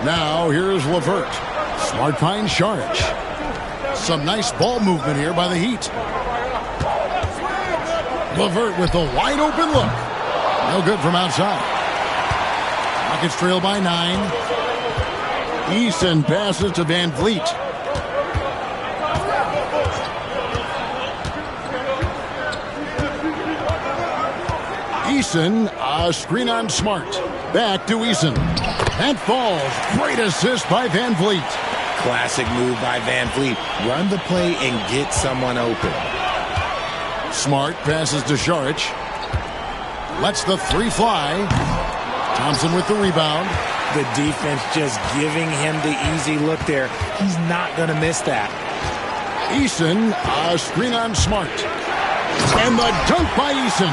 Now here's LeVert. Smart finds Saric. Some nice ball movement here by the Heat. LeVert with a wide open look. No good from outside. Rockets trail by 9. Eason passes to Van Vliet. Eason, a screen on Smart. Back to Eason. That falls. Great assist by Van Vliet. Classic move by Van Vliet. Run the play and get someone open. Smart passes to Saric. Lets the three fly. Thompson with the rebound. The defense just giving him the easy look there. He's not going to miss that. Eason, a screen on Smart. And the dunk by Eason.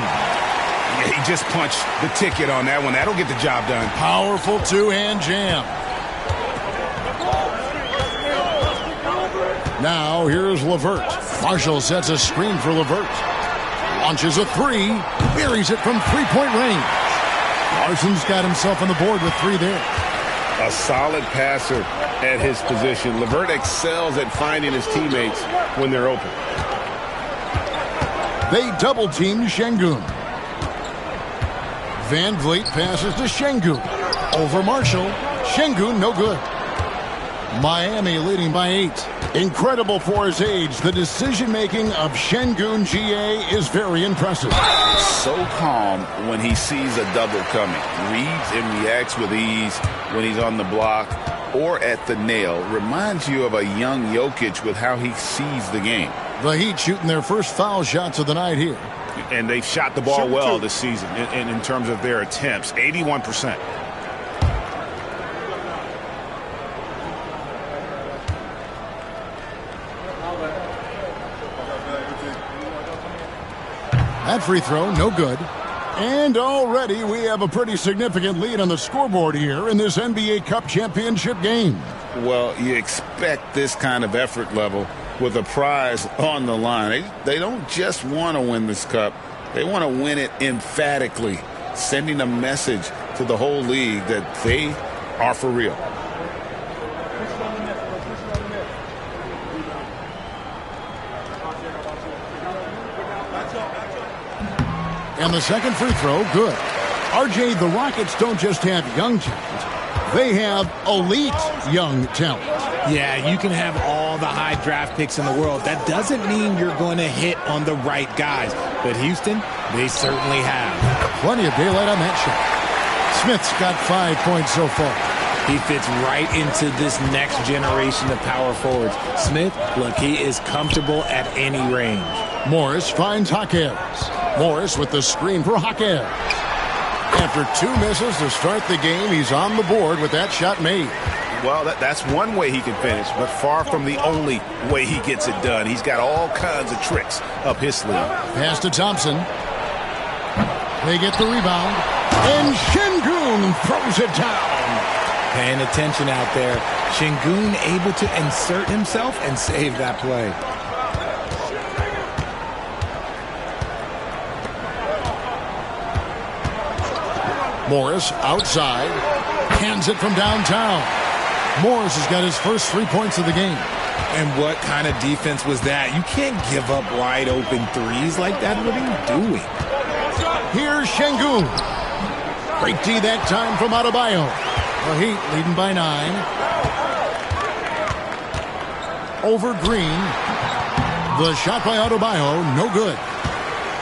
Yeah, he just punched the ticket on that one. That'll get the job done. Powerful two-hand jam. Now here's LeVert. Marshall sets a screen for LeVert. Launches a three. Buries it from three-point range. Larson's got himself on the board with 3 there. A solid passer at his position. LeVert excels at finding his teammates when they're open. They double-team Şengün. Van Vliet passes to Şengün. Over Marshall. Şengün no good. Miami leading by 8. Incredible for his age. The decision-making of Şengün GA is very impressive. So calm when he sees a double coming. Reads and reacts with ease when he's on the block or at the nail. Reminds you of a young Jokic with how he sees the game. The Heat shooting their first foul shots of the night here. And they've shot the ball well this season in terms of their attempts. 81%. That free throw, no good. And already we have a pretty significant lead on the scoreboard here in this NBA Cup championship game. Well, you expect this kind of effort level with a prize on the line. They don't just want to win this cup. They want to win it emphatically, sending a message to the whole league that they are for real. And the second free throw, good. RJ, the Rockets don't just have young talent. They have elite young talent. Yeah, you can have all the high draft picks in the world. That doesn't mean you're going to hit on the right guys. But Houston, they certainly have. Plenty of daylight on that shot. Smith's got 5 points so far. He fits right into this next generation of power forwards. Smith, look, he is comfortable at any range. Morris finds Jaquez. Morris with the screen for Jaquez. After 2 misses to start the game, he's on the board with that shot made. Well, that's one way he can finish, but far from the only way he gets it done. He's got all kinds of tricks up his sleeve. Pass to Thompson. They get the rebound. And Şengün throws it down. Paying attention out there. Şengün able to insert himself and save that play. Morris outside. Hands it from downtown. Morris has got his first 3 points of the game. And what kind of defense was that? You can't give up wide open threes like that. What are you doing? Here's Şengün. Great D that time from Adebayo. The Heat leading by 9. Over Green. The shot by Adebayo, no good.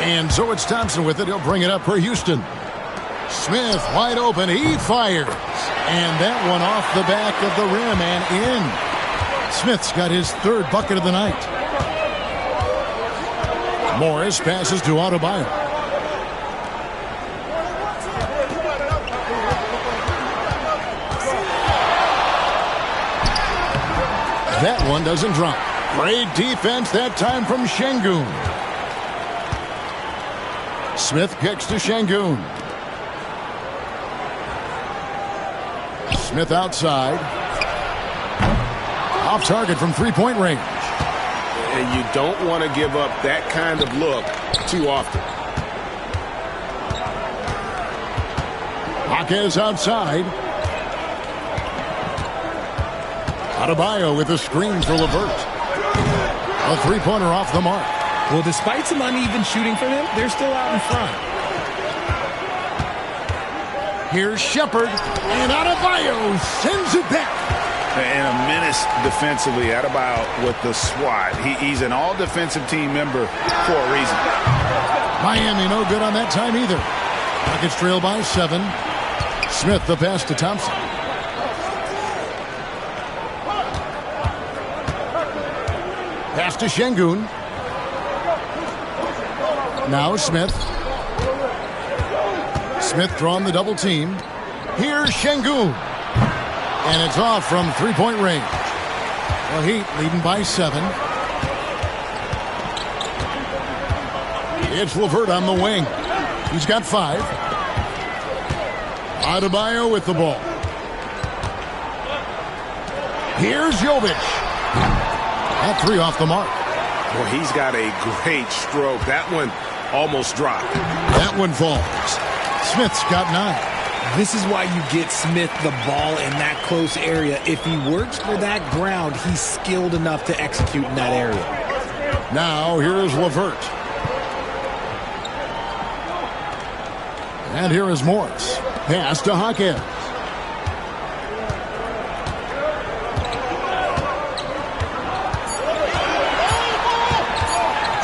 And so it's Thompson with it. He'll bring it up for Houston. Smith wide open. He fires. And that one off the back of the rim and in. Smith's got his 3rd bucket of the night. Morris passes to Adebayo. That one doesn't drop. Great defense that time from Şengün. Smith kicks to Şengün. Smith outside. Off target from three-point range. And you don't want to give up that kind of look too often. Jaquez outside. Adebayo with a screen for LeVert. A three-pointer off the mark. Well, despite some uneven shooting for them, they're still out in front. Here's Shepherd, and Adebayo sends it back. And a menace defensively. Adebayo with the swat. He's an all-defensive team member for a reason. Miami no good on that time either. Rockets trail by 7. Smith the pass to Thompson. Pass to Şengün. Now Smith. Smith drawn the double team. Here's Şengün. And it's off from three-point range. The Heat leading by 7. It's LeVert on the wing. He's got 5. Adebayo with the ball. Here's Jovic. That three off the mark. Well, he's got a great stroke. That one almost dropped. That one falls. Smith's got 9. This is why you get Smith the ball in that close area. If he works for that ground, he's skilled enough to execute in that area. Now here's LeVert. And here is Morris. Pass to Jaquez.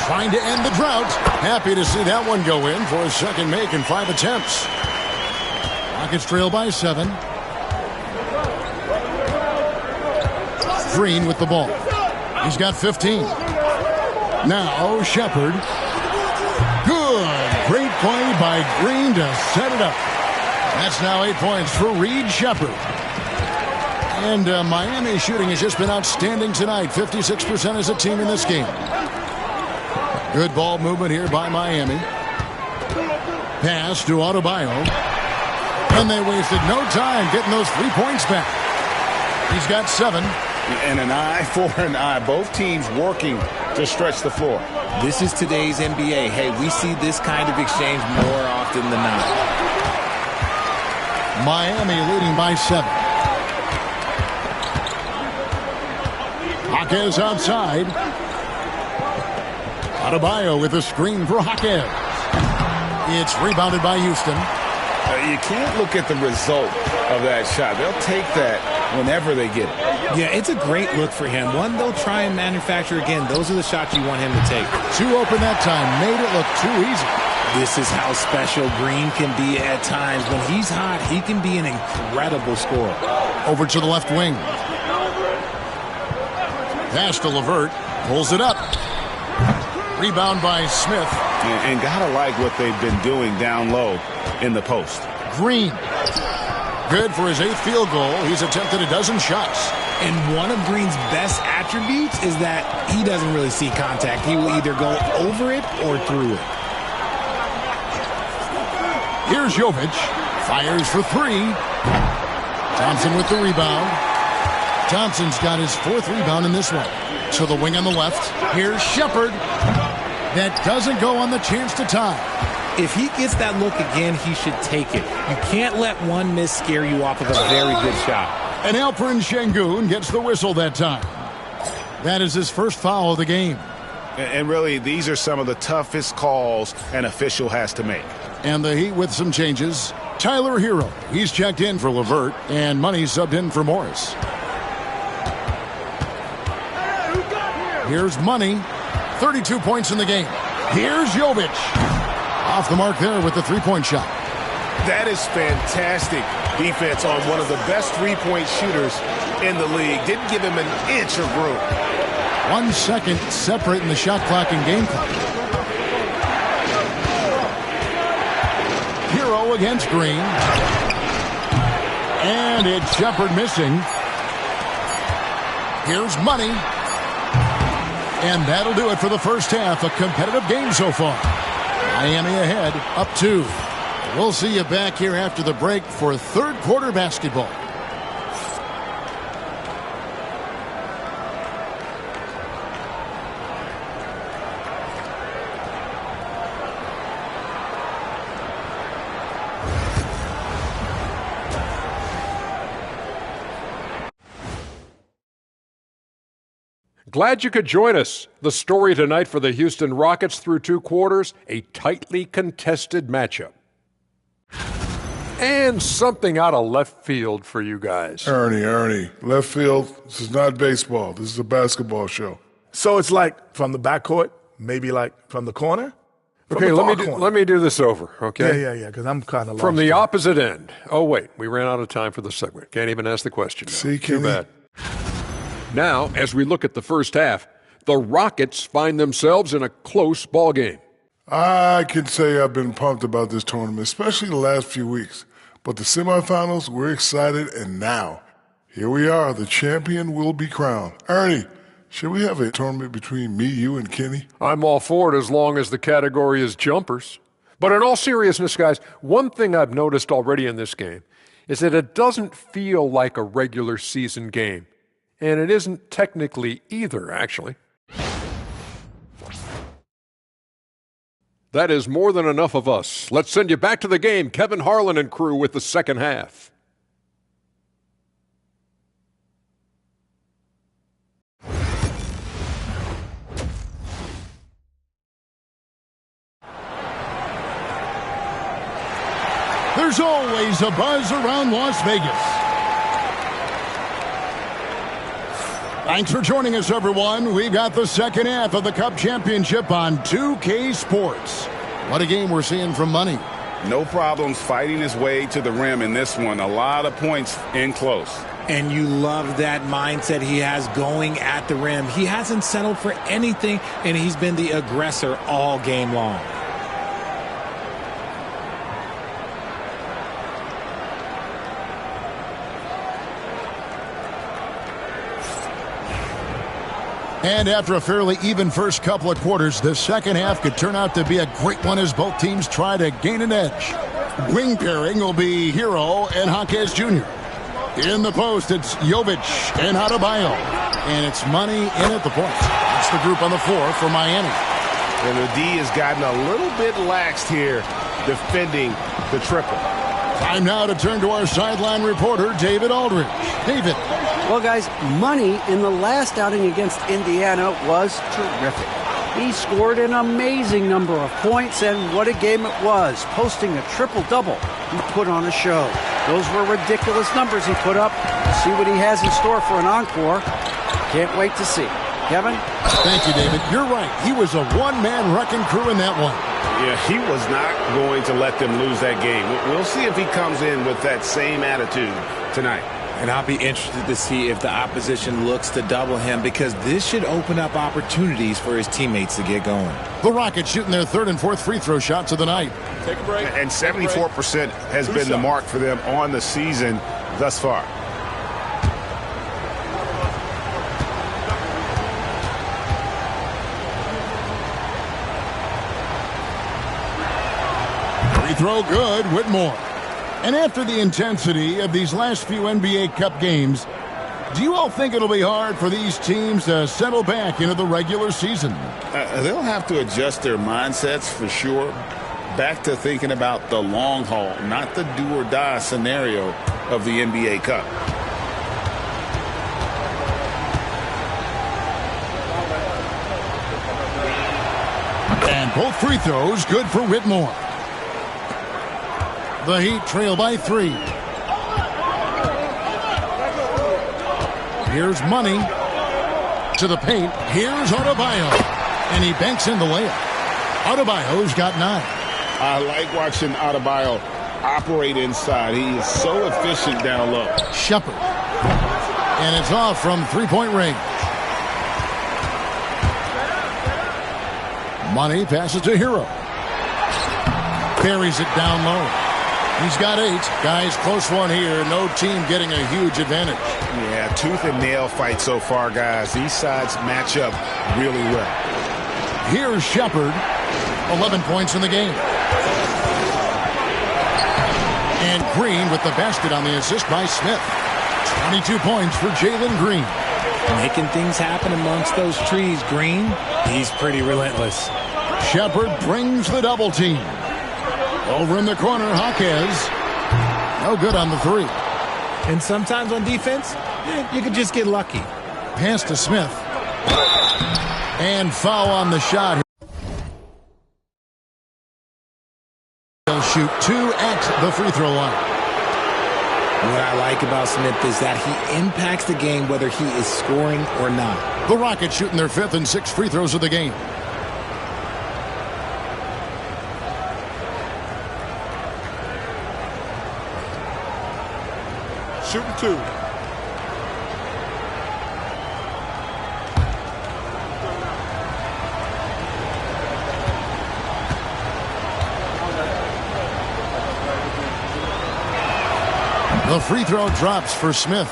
Trying to end the drought. Happy to see that one go in for a second make in 5 attempts. Rockets trail by 7. Green with the ball. He's got 15. Now Shepherd. Good. Great play by Green to set it up. That's now 8 points for Reed Shepherd. And Miami shooting has just been outstanding tonight. 56% as a team in this game. Good ball movement here by Miami. Pass to Adebayo. And they wasted no time getting those 3 points back. He's got 7. And an eye for an eye. Both teams working to stretch the floor. This is today's NBA. Hey, we see this kind of exchange more often than not. Miami leading by 7. Jaquez outside. Adebayo with a screen for Jaquez. It's rebounded by Houston. You can't look at the result of that shot. They'll take that whenever they get it. Yeah, it's a great look for him. One, they'll try and manufacture again. Those are the shots you want him to take. Too open that time. Made it look too easy. This is how special Green can be at times. When he's hot, he can be an incredible scorer. Over to the left wing. Pass to LeVert. Pulls it up. Rebound by Smith. And gotta like what they've been doing down low in the post. Green. Good for his 8th field goal. He's attempted a dozen shots. And one of Green's best attributes is that he doesn't really see contact. He will either go over it or through it. Here's Jovic. Fires for 3. Thompson with the rebound. Thompson's got his 4th rebound in this one. To the wing on the left. Here's Shepherd. That doesn't go on the chance to tie. If he gets that look again, he should take it. You can't let one miss scare you off of a very good shot. And Alperen Şengün gets the whistle that time. That is his first foul of the game. And really, these are some of the toughest calls an official has to make. And the Heat with some changes. Tyler Hero, he's checked in for LeVert, and Money subbed in for Morris. Here's Money. 32 points in the game. Here's Jovic. Off the mark there with the three-point shot. That is fantastic defense on one of the best three-point shooters in the league. Didn't give him an inch of room. 1 second separating the shot clock and game clock. Hero against Green. And it's Shepard missing. Here's Money. And that'll do it for the first half. A competitive game so far. Miami ahead, up 2. We'll see you back here after the break for third quarter basketball. Glad you could join us. The story tonight for the Houston Rockets through 2 quarters, a tightly contested matchup. And something out of left field for you guys. Ernie, left field, this is not baseball. This is a basketball show. So it's like from the backcourt, maybe like from the corner? Okay, let me do this over, okay? Yeah, because I'm kind of lost. From the opposite end. Oh, wait, we ran out of time for the segment. Can't even ask the question now. See, Too Kenny? bad. Now, as we look at the first half, the Rockets find themselves in a close ball game. I can say I've been pumped about this tournament, especially the last few weeks. But the semifinals, we're excited, and now, here we are. The champion will be crowned. Ernie, should we have a tournament between me, you, and Kenny? I'm all for it as long as the category is jumpers. But in all seriousness, guys, one thing I've noticed already in this game is that it doesn't feel like a regular season game. And it isn't technically either, actually. That is more than enough of us. Let's send you back to the game. Kevin Harlan and crew with the second half. There's always a buzz around Las Vegas. Thanks for joining us, everyone. We've got the second half of the Cup Championship on 2K Sports. What a game we're seeing from Money. No problems fighting his way to the rim in this one. A lot of points in close. And you love that mindset he has going at the rim. He hasn't settled for anything, and he's been the aggressor all game long. And after a fairly even first couple of quarters, the second half could turn out to be a great one as both teams try to gain an edge. Wing pairing will be Hero and Jaquez Jr. In the post, it's Jovic and Adebayo. And it's Money in at the point. That's the group on the floor for Miami. And the D has gotten a little bit laxed here defending the triple. Time now to turn to our sideline reporter, David Aldridge. David. Well, guys, Money in the last outing against Indiana was terrific. He scored an amazing number of points, and what a game it was. Posting a triple-double, he put on a show. Those were ridiculous numbers he put up. See what he has in store for an encore. Can't wait to see. Kevin? Thank you, David. You're right. He was a one-man wrecking crew in that one. Yeah, he was not going to let them lose that game. We'll see if he comes in with that same attitude tonight. And I'll be interested to see if the opposition looks to double him, because this should open up opportunities for his teammates to get going. The Rockets shooting their third and fourth free throw shots of the night. Take a break. And 74% has been the mark for them on the season thus far. Free throw good, Whitmore. And after the intensity of these last few NBA Cup games, do you all think it'll be hard for these teams to settle back into the regular season? They'll have to adjust their mindsets for sure. Back to thinking about the long haul, not the do-or-die scenario of the NBA Cup. And both free throws good for Whitmore. The Heat trail by 3. Here's Money to the paint. Here's Adebayo. And he banks in the layup. Adebayo's got 9. I like watching Adebayo operate inside. He is so efficient down low. Shepard. And it's off from three-point range. Money passes to Hero. Buries it down low. He's got 8. Guys, close one here. No team getting a huge advantage. Yeah, tooth and nail fight so far, guys. These sides match up really well. Here's Shepard. 11 points in the game. And Green with the basket on the assist by Smith. 22 points for Jalen Green. Making things happen amongst those trees, Green. He's pretty relentless. Shepard brings the double team. Over in the corner, Jaquez. No good on the 3. And sometimes on defense, you could just get lucky. Pass to Smith. And foul on the shot. He'll shoot 2 at the free throw line. What I like about Smith is that he impacts the game whether he is scoring or not. The Rockets shooting their 5th and 6th free throws of the game. Shooting 2. The free throw drops for Smith.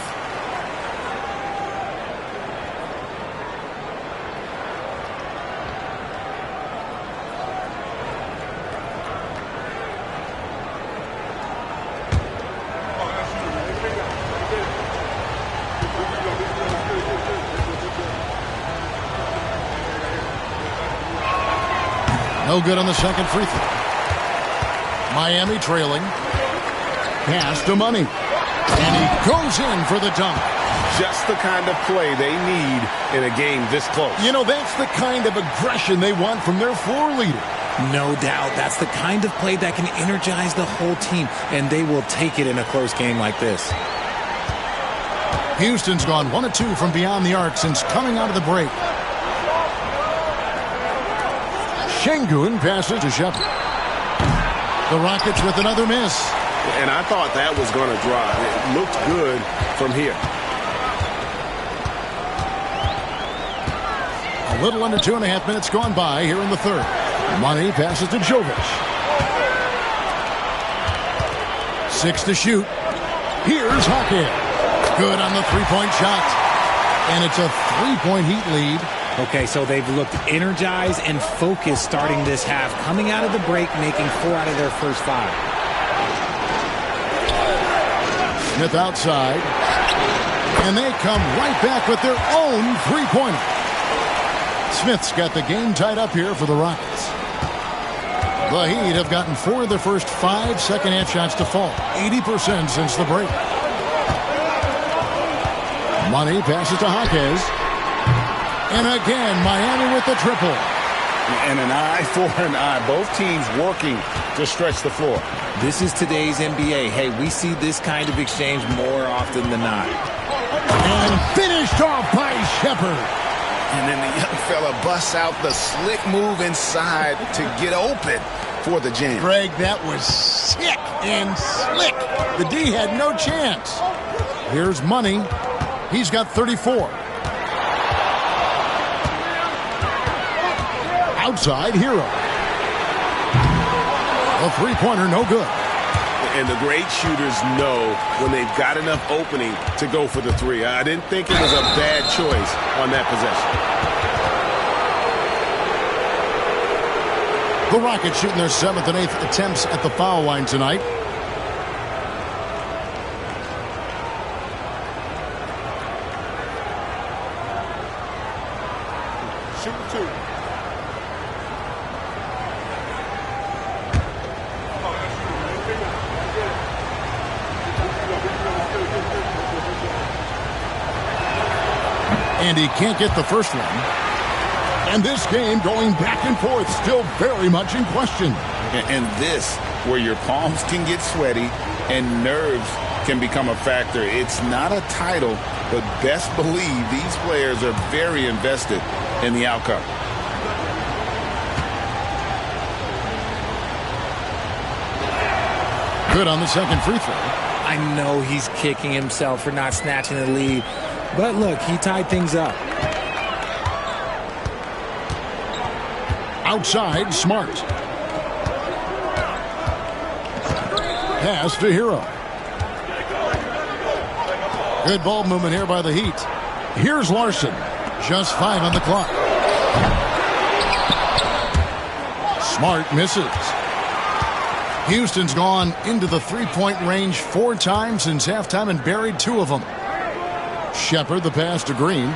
No good on the second free throw. Miami trailing. Pass to Money. And he goes in for the dunk. Just the kind of play they need in a game this close. You know, that's the kind of aggression they want from their floor leader. No doubt. That's the kind of play that can energize the whole team, and they will take it in a close game like this. Houston's gone 1 of 2 from beyond the arc since coming out of the break. Şengün passes to Shepard. The Rockets with another miss. And I thought that was going to drive. It looked good from here. A little under 2.5 minutes gone by here in the third. Money passes to Jovic. 6 to shoot. Here's Jaquez. Good on the three-point shot. And it's a 3-point Heat lead. Okay, so they've looked energized and focused starting this half. Coming out of the break, making 4 out of their first 5. Smith outside. And they come right back with their own three-pointer. Smith's got the game tied up here for the Rockets. The Heat have gotten 4 of their first 5 second-half shots to fall. 80% since the break. Money passes to Jaquez. And again, Miami with the triple. And an eye for an eye. Both teams working to stretch the floor. This is today's NBA. Hey, we see this kind of exchange more often than not. And finished off by Shepard. And then the young fella busts out the slick move inside to get open for the jam. Greg, that was sick and slick. The D had no chance. Here's Money. He's got 34. Outside, Hero. A three-pointer, no good. And the great shooters know when they've got enough opening to go for the 3. I didn't think it was a bad choice on that possession. The Rockets shooting their 7th and 8th attempts at the foul line tonight. Shooting 2. And he can't get the first one. And this game going back and forth, still very much in question. And this, where your palms can get sweaty and nerves can become a factor. It's not a title, but best believe these players are very invested in the outcome. Good on the second free throw. I know he's kicking himself for not snatching the lead. But look, he tied things up. Outside, Smart. Pass to Hero. Good ball movement here by the Heat. Here's Larson. Just 5 on the clock. Smart misses. Houston's gone into the three-point range 4 times since halftime and buried 2 of them. Shepard, the pass to Green.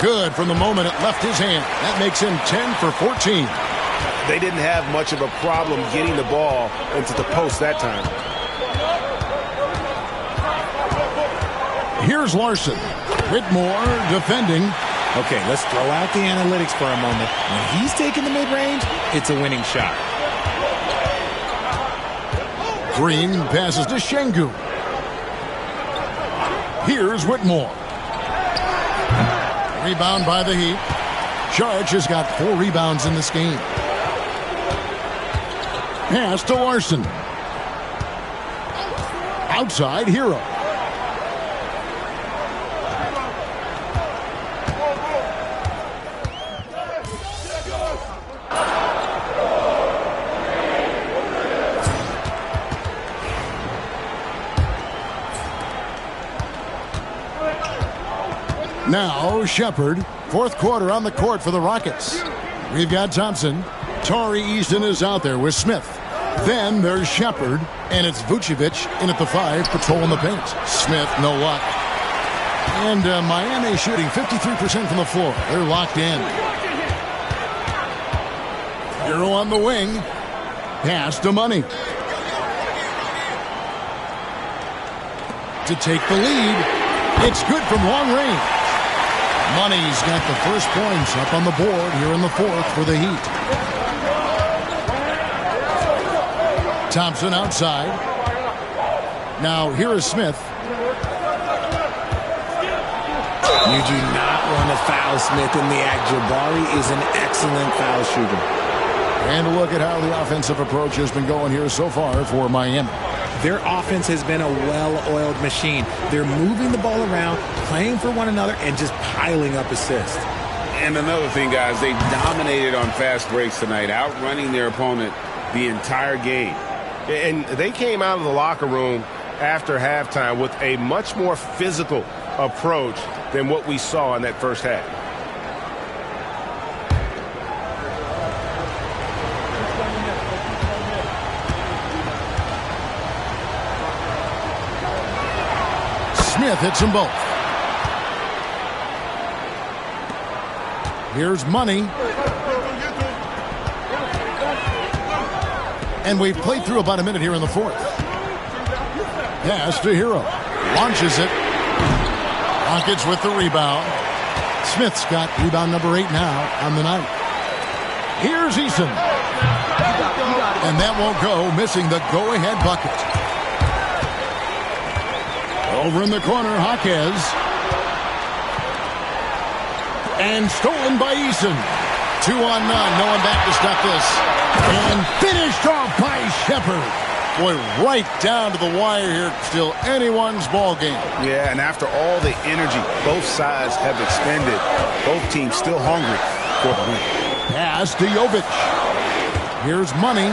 Good from the moment it left his hand. That makes him 10 for 14. They didn't have much of a problem getting the ball into the post that time. Here's Larson. Whitmore defending. Okay, let's throw out the analytics for a moment. When he's taking the mid-range, it's a winning shot. Green passes to Şengün. Here's Whitmore. Rebound by the Heat. Saric has got 4 rebounds in this game. Pass to Larson. Outside, Hero. Now Shepard, 4th quarter on the court for the Rockets. We've got Thompson. Tari Eason is out there with Smith. Then there's Shepard, and it's Vucevic in at the 5, patrolling the paint. Smith, no luck. And Miami shooting 53% from the floor. They're locked in. Hero on the wing. Pass to Money. To take the lead. It's good from long range. Money's got the first points up on the board here in the 4th for the Heat. Thompson outside. Now here is Smith. You do not want to foul Smith in the act. Jabari is an excellent foul shooter. And a look at how the offensive approach has been going here so far for Miami. Their offense has been a well-oiled machine. They're moving the ball around, playing for one another, and just piling up assists. And another thing, guys, they dominated on fast breaks tonight, outrunning their opponent the entire game. And they came out of the locker room after halftime with a much more physical approach than what we saw in that first half. Smith hits them both. Here's Money. And we've played through about a minute here in the 4th. Pass to Hero. Launches it. Rockets with the rebound. Smith's got rebound number 8 now on the night. Here's Eason. And that won't go, missing the go-ahead bucket. Over in the corner, Jaquez. And stolen by Eason. 2 on 9. No one back to stop this. And finished off by Shepard. Boy, right down to the wire here. Still anyone's ball game. Yeah, and after all the energy both sides have expended, both teams still hungry for the win. Pass to Jovic. Here's Money.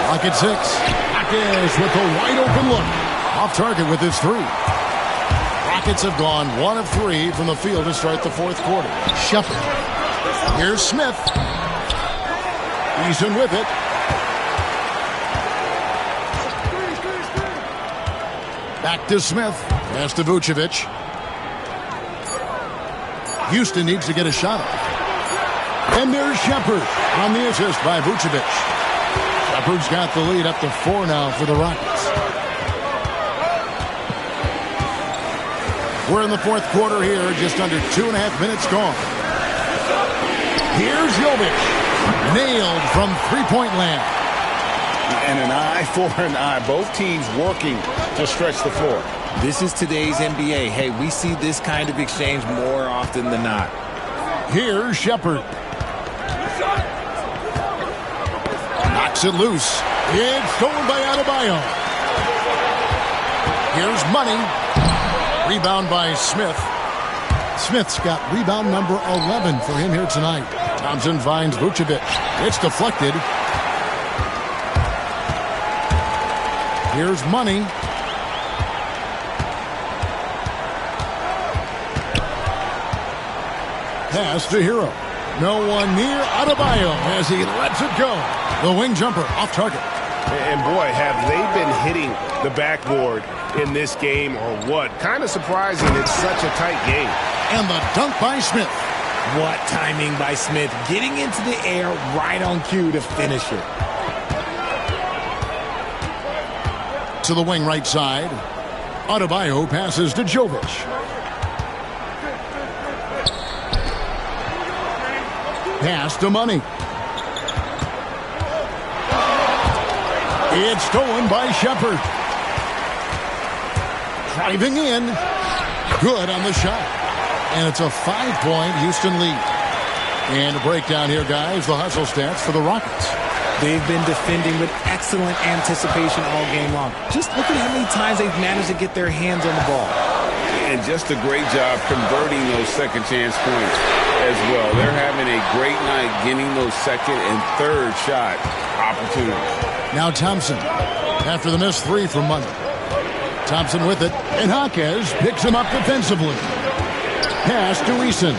Rocket 6. Jaquez with a wide open look. Off target with his 3. Rockets have gone 1 of 3 from the field to start the 4th quarter. Shepard. Here's Smith. Eason with it. Back to Smith. Pass to Vucevic. Houston needs to get a shot up. And there's Shepard on the assist by Vucevic. Shepard's got the lead up to 4 now for the Rockets. We're in the 4th quarter here, just under 2.5 minutes gone. Here's Jovic. Nailed from three-point land. And an eye for an eye. Both teams working to stretch the floor. This is today's NBA. Hey, we see this kind of exchange more often than not. Here's Shepard. Knocks it loose. It's stolen by Adebayo. Here's Money. Rebound by Smith. Smith's got rebound number 11 for him here tonight. Thompson finds Vucevic. It's deflected. Here's Money. Pass to Hero. No one near Adebayo as he lets it go. The wing jumper off target. And boy, have they been hitting the backboard in this game or what? Kind of surprising it's such a tight game. And the dunk by Smith. What timing by Smith, getting into the air right on cue to finish it. To the wing right side. Adebayo passes to Jovic. Pass to Money. It's stolen by Shepard. Driving in. Good on the shot. And it's a 5-point Houston lead. And a breakdown here, guys. The hustle stats for the Rockets. They've been defending with excellent anticipation all game long. Just look at how many times they've managed to get their hands on the ball. And just a great job converting those second chance points as well. They're having a great night getting those second and third shot opportunities. Now Thompson, after the missed three from Money. Thompson with it, and Jaquez picks him up defensively. Pass to Eason.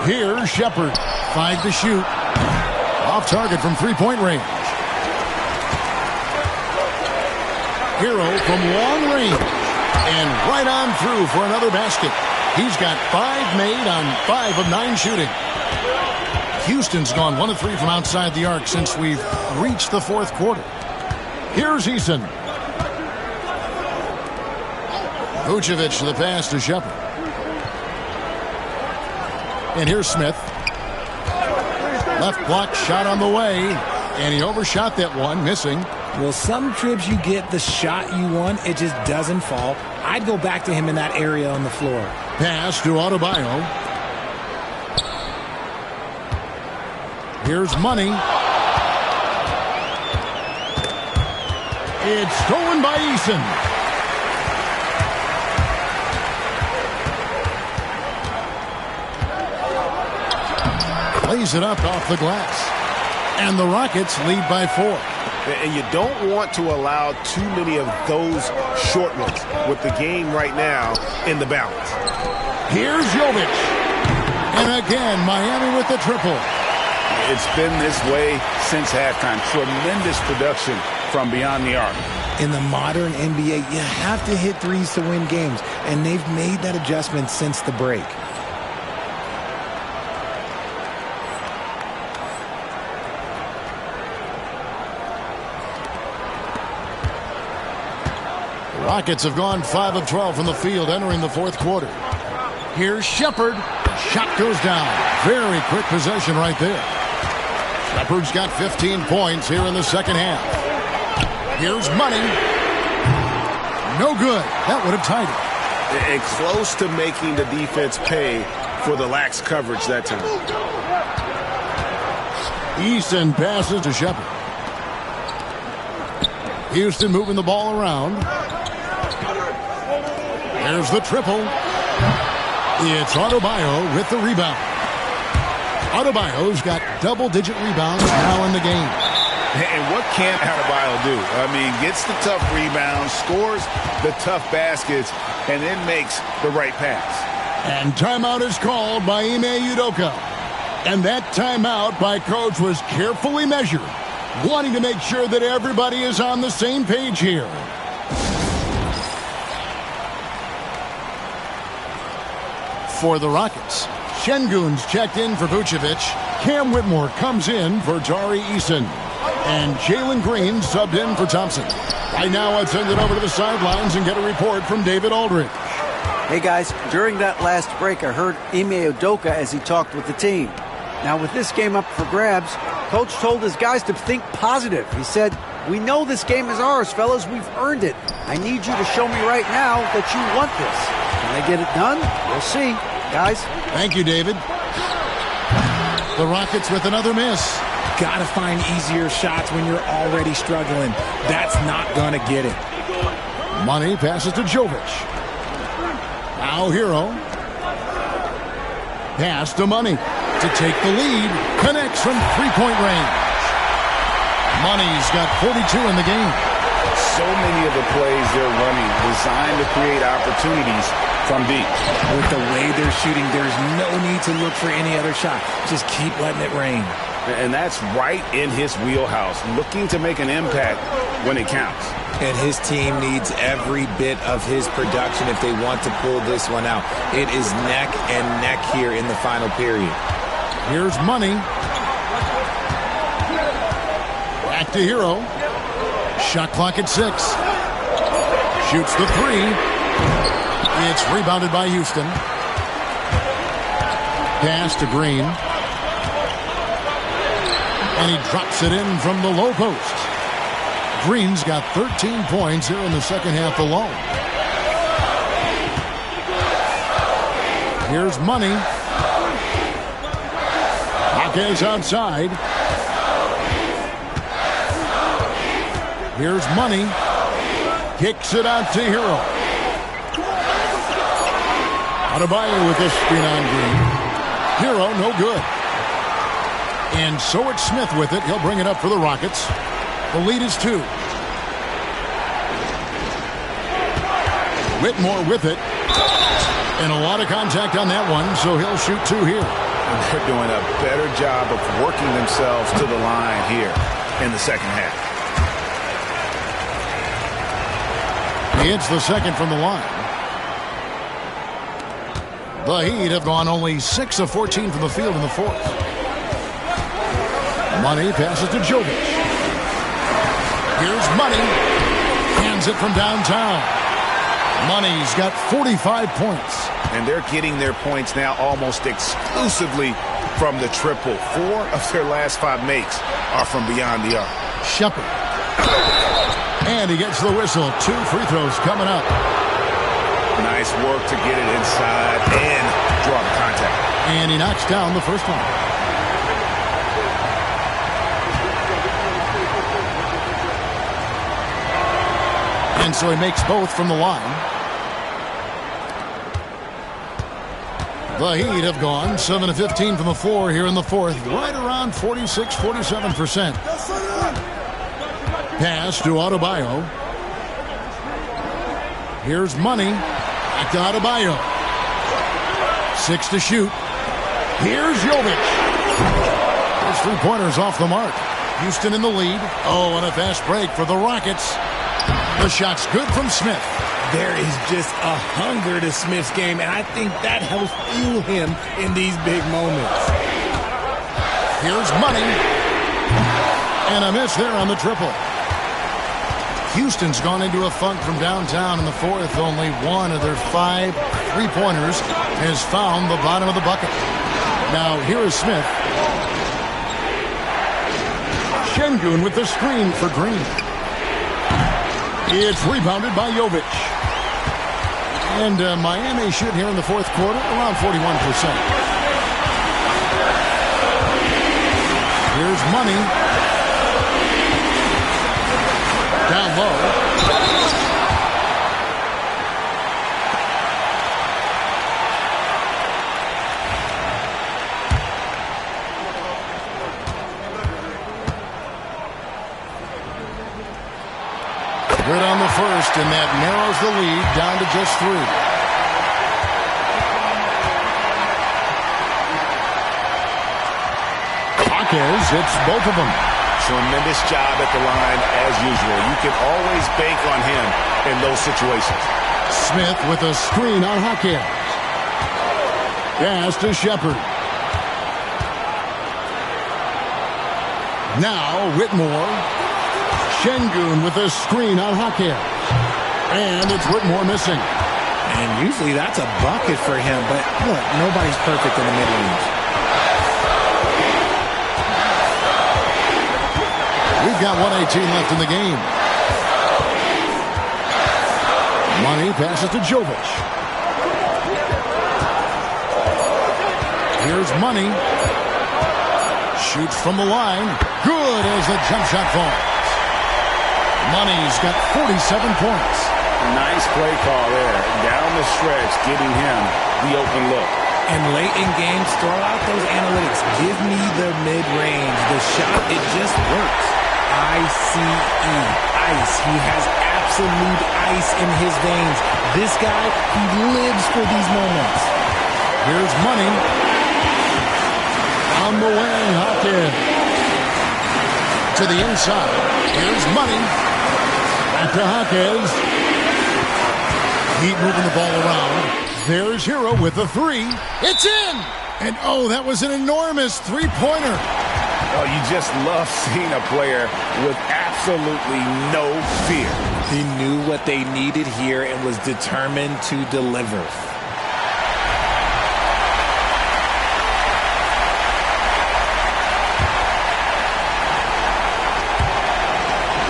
Here's Shepard. 5 to shoot. Off target from three-point range. Hero from long range. And right on through for another basket. He's got 5 made on 5 of 9 shooting. Houston's gone 1 of 3 from outside the arc since we've reached the fourth quarter. Here's Eason. Vucevic to the pass to Shepard. And here's Smith. Left block shot on the way. And he overshot that one, missing. Well, some trips you get the shot you want, it just doesn't fall. I'd go back to him in that area on the floor. Pass to Adebayo. Here's Money. It's stolen by Eason. Lays it up off the glass. And the Rockets lead by 4. And you don't want to allow too many of those short ones with the game right now in the balance. Here's Jovic. And again, Miami with the triple. It's been this way since halftime. Tremendous production from beyond the arc. In the modern NBA, you have to hit threes to win games, and they've made that adjustment since the break. The Rockets have gone 5 of 12 from the field entering the fourth quarter. Here's Shepard. Shot goes down. Very quick possession right there. Shepard's got 15 points here in the second half. Here's Money. No good. That would have tied it. And close to making the defense pay for the lax coverage that time. Eason passes to Shepard. Houston moving the ball around. There's the triple. It's Adebayo with the rebound. Adebayo's got double-digit rebounds now in the game. And what can Adebayo do? I mean, gets the tough rebounds, scores the tough baskets, and then makes the right pass. And timeout is called by Ime Udoka. And that timeout by Coach was carefully measured, wanting to make sure that everybody is on the same page here. For the Rockets, Şengün's checked in for Vucevic. Cam Whitmore comes in for Tari Eason. And Jalen Green subbed in for Thompson. Right now, I'd send it over to the sidelines and get a report from David Aldridge. Hey, guys, during that last break, I heard Ime Udoka as he talked with the team. Now, with this game up for grabs, Coach told his guys to think positive. He said, "We know this game is ours, fellas. We've earned it. I need you to show me right now that you want this. Can I get it done? We'll see, guys." Thank you, David. The Rockets with another miss. Gotta find easier shots when you're already struggling. That's not gonna get it. Money passes to Jovic. Now Hero. Pass to Money to take the lead. Connects from three-point range. Money's got 42 in the game. So many of the plays they're running designed to create opportunities from deep. With the way they're shooting, there's no need to look for any other shot. Just keep letting it rain. And that's right in his wheelhouse, looking to make an impact when it counts. And his team needs every bit of his production if they want to pull this one out. It is neck and neck here in the final period. Here's Money. Back to Hero. Shot clock at 6. Shoots the three. It's rebounded by Houston. Pass to Green. And he drops it in from the low post. Green's got 13 points here in the second half alone. Here's Money. Jaquez outside. Here's Money. Kicks it out to Hero. Adebayo with this spin on Green. Hero, no good. And so it's Smith with it. He'll bring it up for the Rockets. The lead is 2. Whitmore with it. And a lot of contact on that one, so he'll shoot 2 here. And they're doing a better job of working themselves to the line here in the second half. He hits the second from the line. The Heat have gone only 6 of 14 from the field in the fourth. Money passes to Jovic. Here's Money. Hands it from downtown. Money's got 45 points. And they're getting their points now almost exclusively from the triple. 4 of their last 5 makes are from beyond the arc. Shepard. And he gets the whistle. 2 free throws coming up. Nice work to get it inside and draw the contact. And he knocks down the first one. And so he makes both from the line. The Heat have gone 7 of 15 from the floor here in the fourth. Right around 46, 47%. Pass to Adebayo. Here's Money. Back to Adebayo. 6 to shoot. Here's Jovic. His 3-pointers off the mark. Houston in the lead. Oh, and a fast break for the Rockets. The shot's good from Smith. There is just a hunger to Smith's game, and I think that helps fuel him in these big moments. Here's Money. And a miss there on the triple. Houston's gone into a funk from downtown in the fourth. Only 1 of their 5 3-pointers has found the bottom of the bucket. Now, here is Smith. Şengün with the screen for Green. It's rebounded by Jovic. And Miami shoot here in the fourth quarter around 41%. Here's Money. Down low. Good on the first, and that narrows the lead down to just 3. Jaquez hits both of them. Tremendous job at the line as usual. You can always bank on him in those situations. Smith with a screen on Jaquez. Pass to Shepard. Now Whitmore. Şengün with a screen on Jaquez. And it's Whitmore missing. And usually that's a bucket for him, but look, nobody's perfect in the mid-range. We've got 1:18 left in the game. Money passes to Jovic. Here's Money. Shoots from the line. Good as the jump shot falls. Money's got 47 points. Nice play call there. Down the stretch, getting him the open look. And late in games, throw out those analytics. Give me the mid-range. The shot, it just works. I-C-E, ice. He has absolute ice in his veins. This guy, he lives for these moments. Here's Money. On the wing, Hawkins. To the inside. Here's Money. Back to Hawkins. Heat moving the ball around. There's Hero with a three. It's in! And oh, that was an enormous three-pointer. Oh, you just love seeing a player with absolutely no fear. He knew what they needed here and was determined to deliver.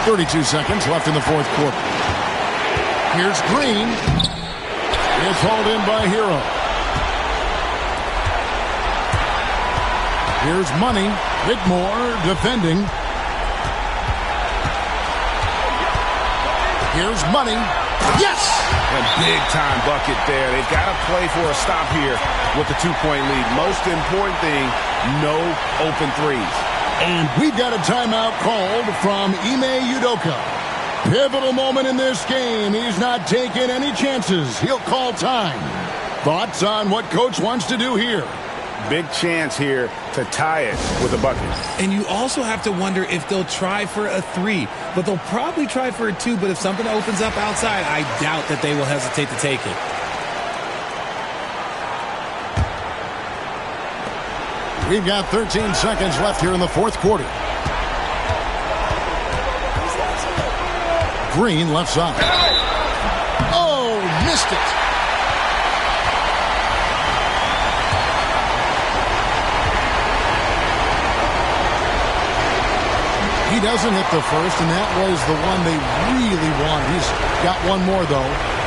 .32 seconds left in the fourth quarter. Here's Green. It's hauled in by Hero. Here's Money. Whitmore defending. Here's Money. Yes! A big-time bucket there. They've got to play for a stop here with the two-point lead. Most important thing, no open threes. And we've got a timeout called from Ime Udoka. Pivotal moment in this game. He's not taking any chances. He'll call time. Thoughts on what Coach wants to do here? Big chance here to tie it with a bucket. And you also have to wonder if they'll try for a three. But they'll probably try for a two. But if something opens up outside, I doubt that they will hesitate to take it. We've got 13 seconds left here in the fourth quarter. Green left side. Oh, missed it. He doesn't hit the first, and that was the one they really want. He's got one more, though.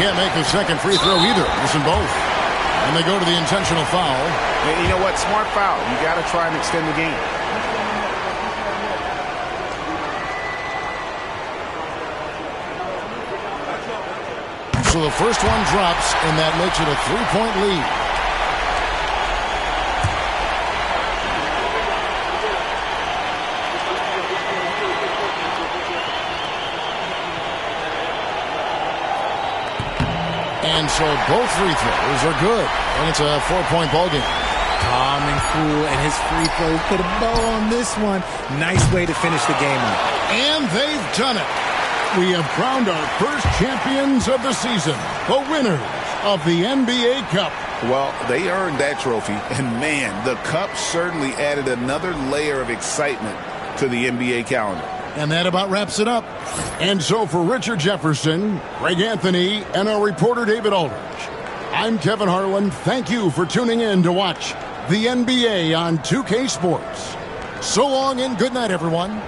Can't make a second free throw either. Missing both. And they go to the intentional foul. And you know what? Smart foul. You got to try and extend the game. So the first one drops, and that makes it a three-point lead. And so both free throws are good. And it's a 4-point ball game. Calm and cool, and his free throws put a bow on this one. Nice way to finish the game up. And they've done it. We have crowned our first champions of the season, the winners of the NBA Cup. Well, they earned that trophy. And, man, the Cup certainly added another layer of excitement to the NBA calendar. And that about wraps it up. And so for Richard Jefferson, Greg Anthony, and our reporter David Aldridge, I'm Kevin Harlan. Thank you for tuning in to watch the NBA on 2K Sports. So long and good night, everyone.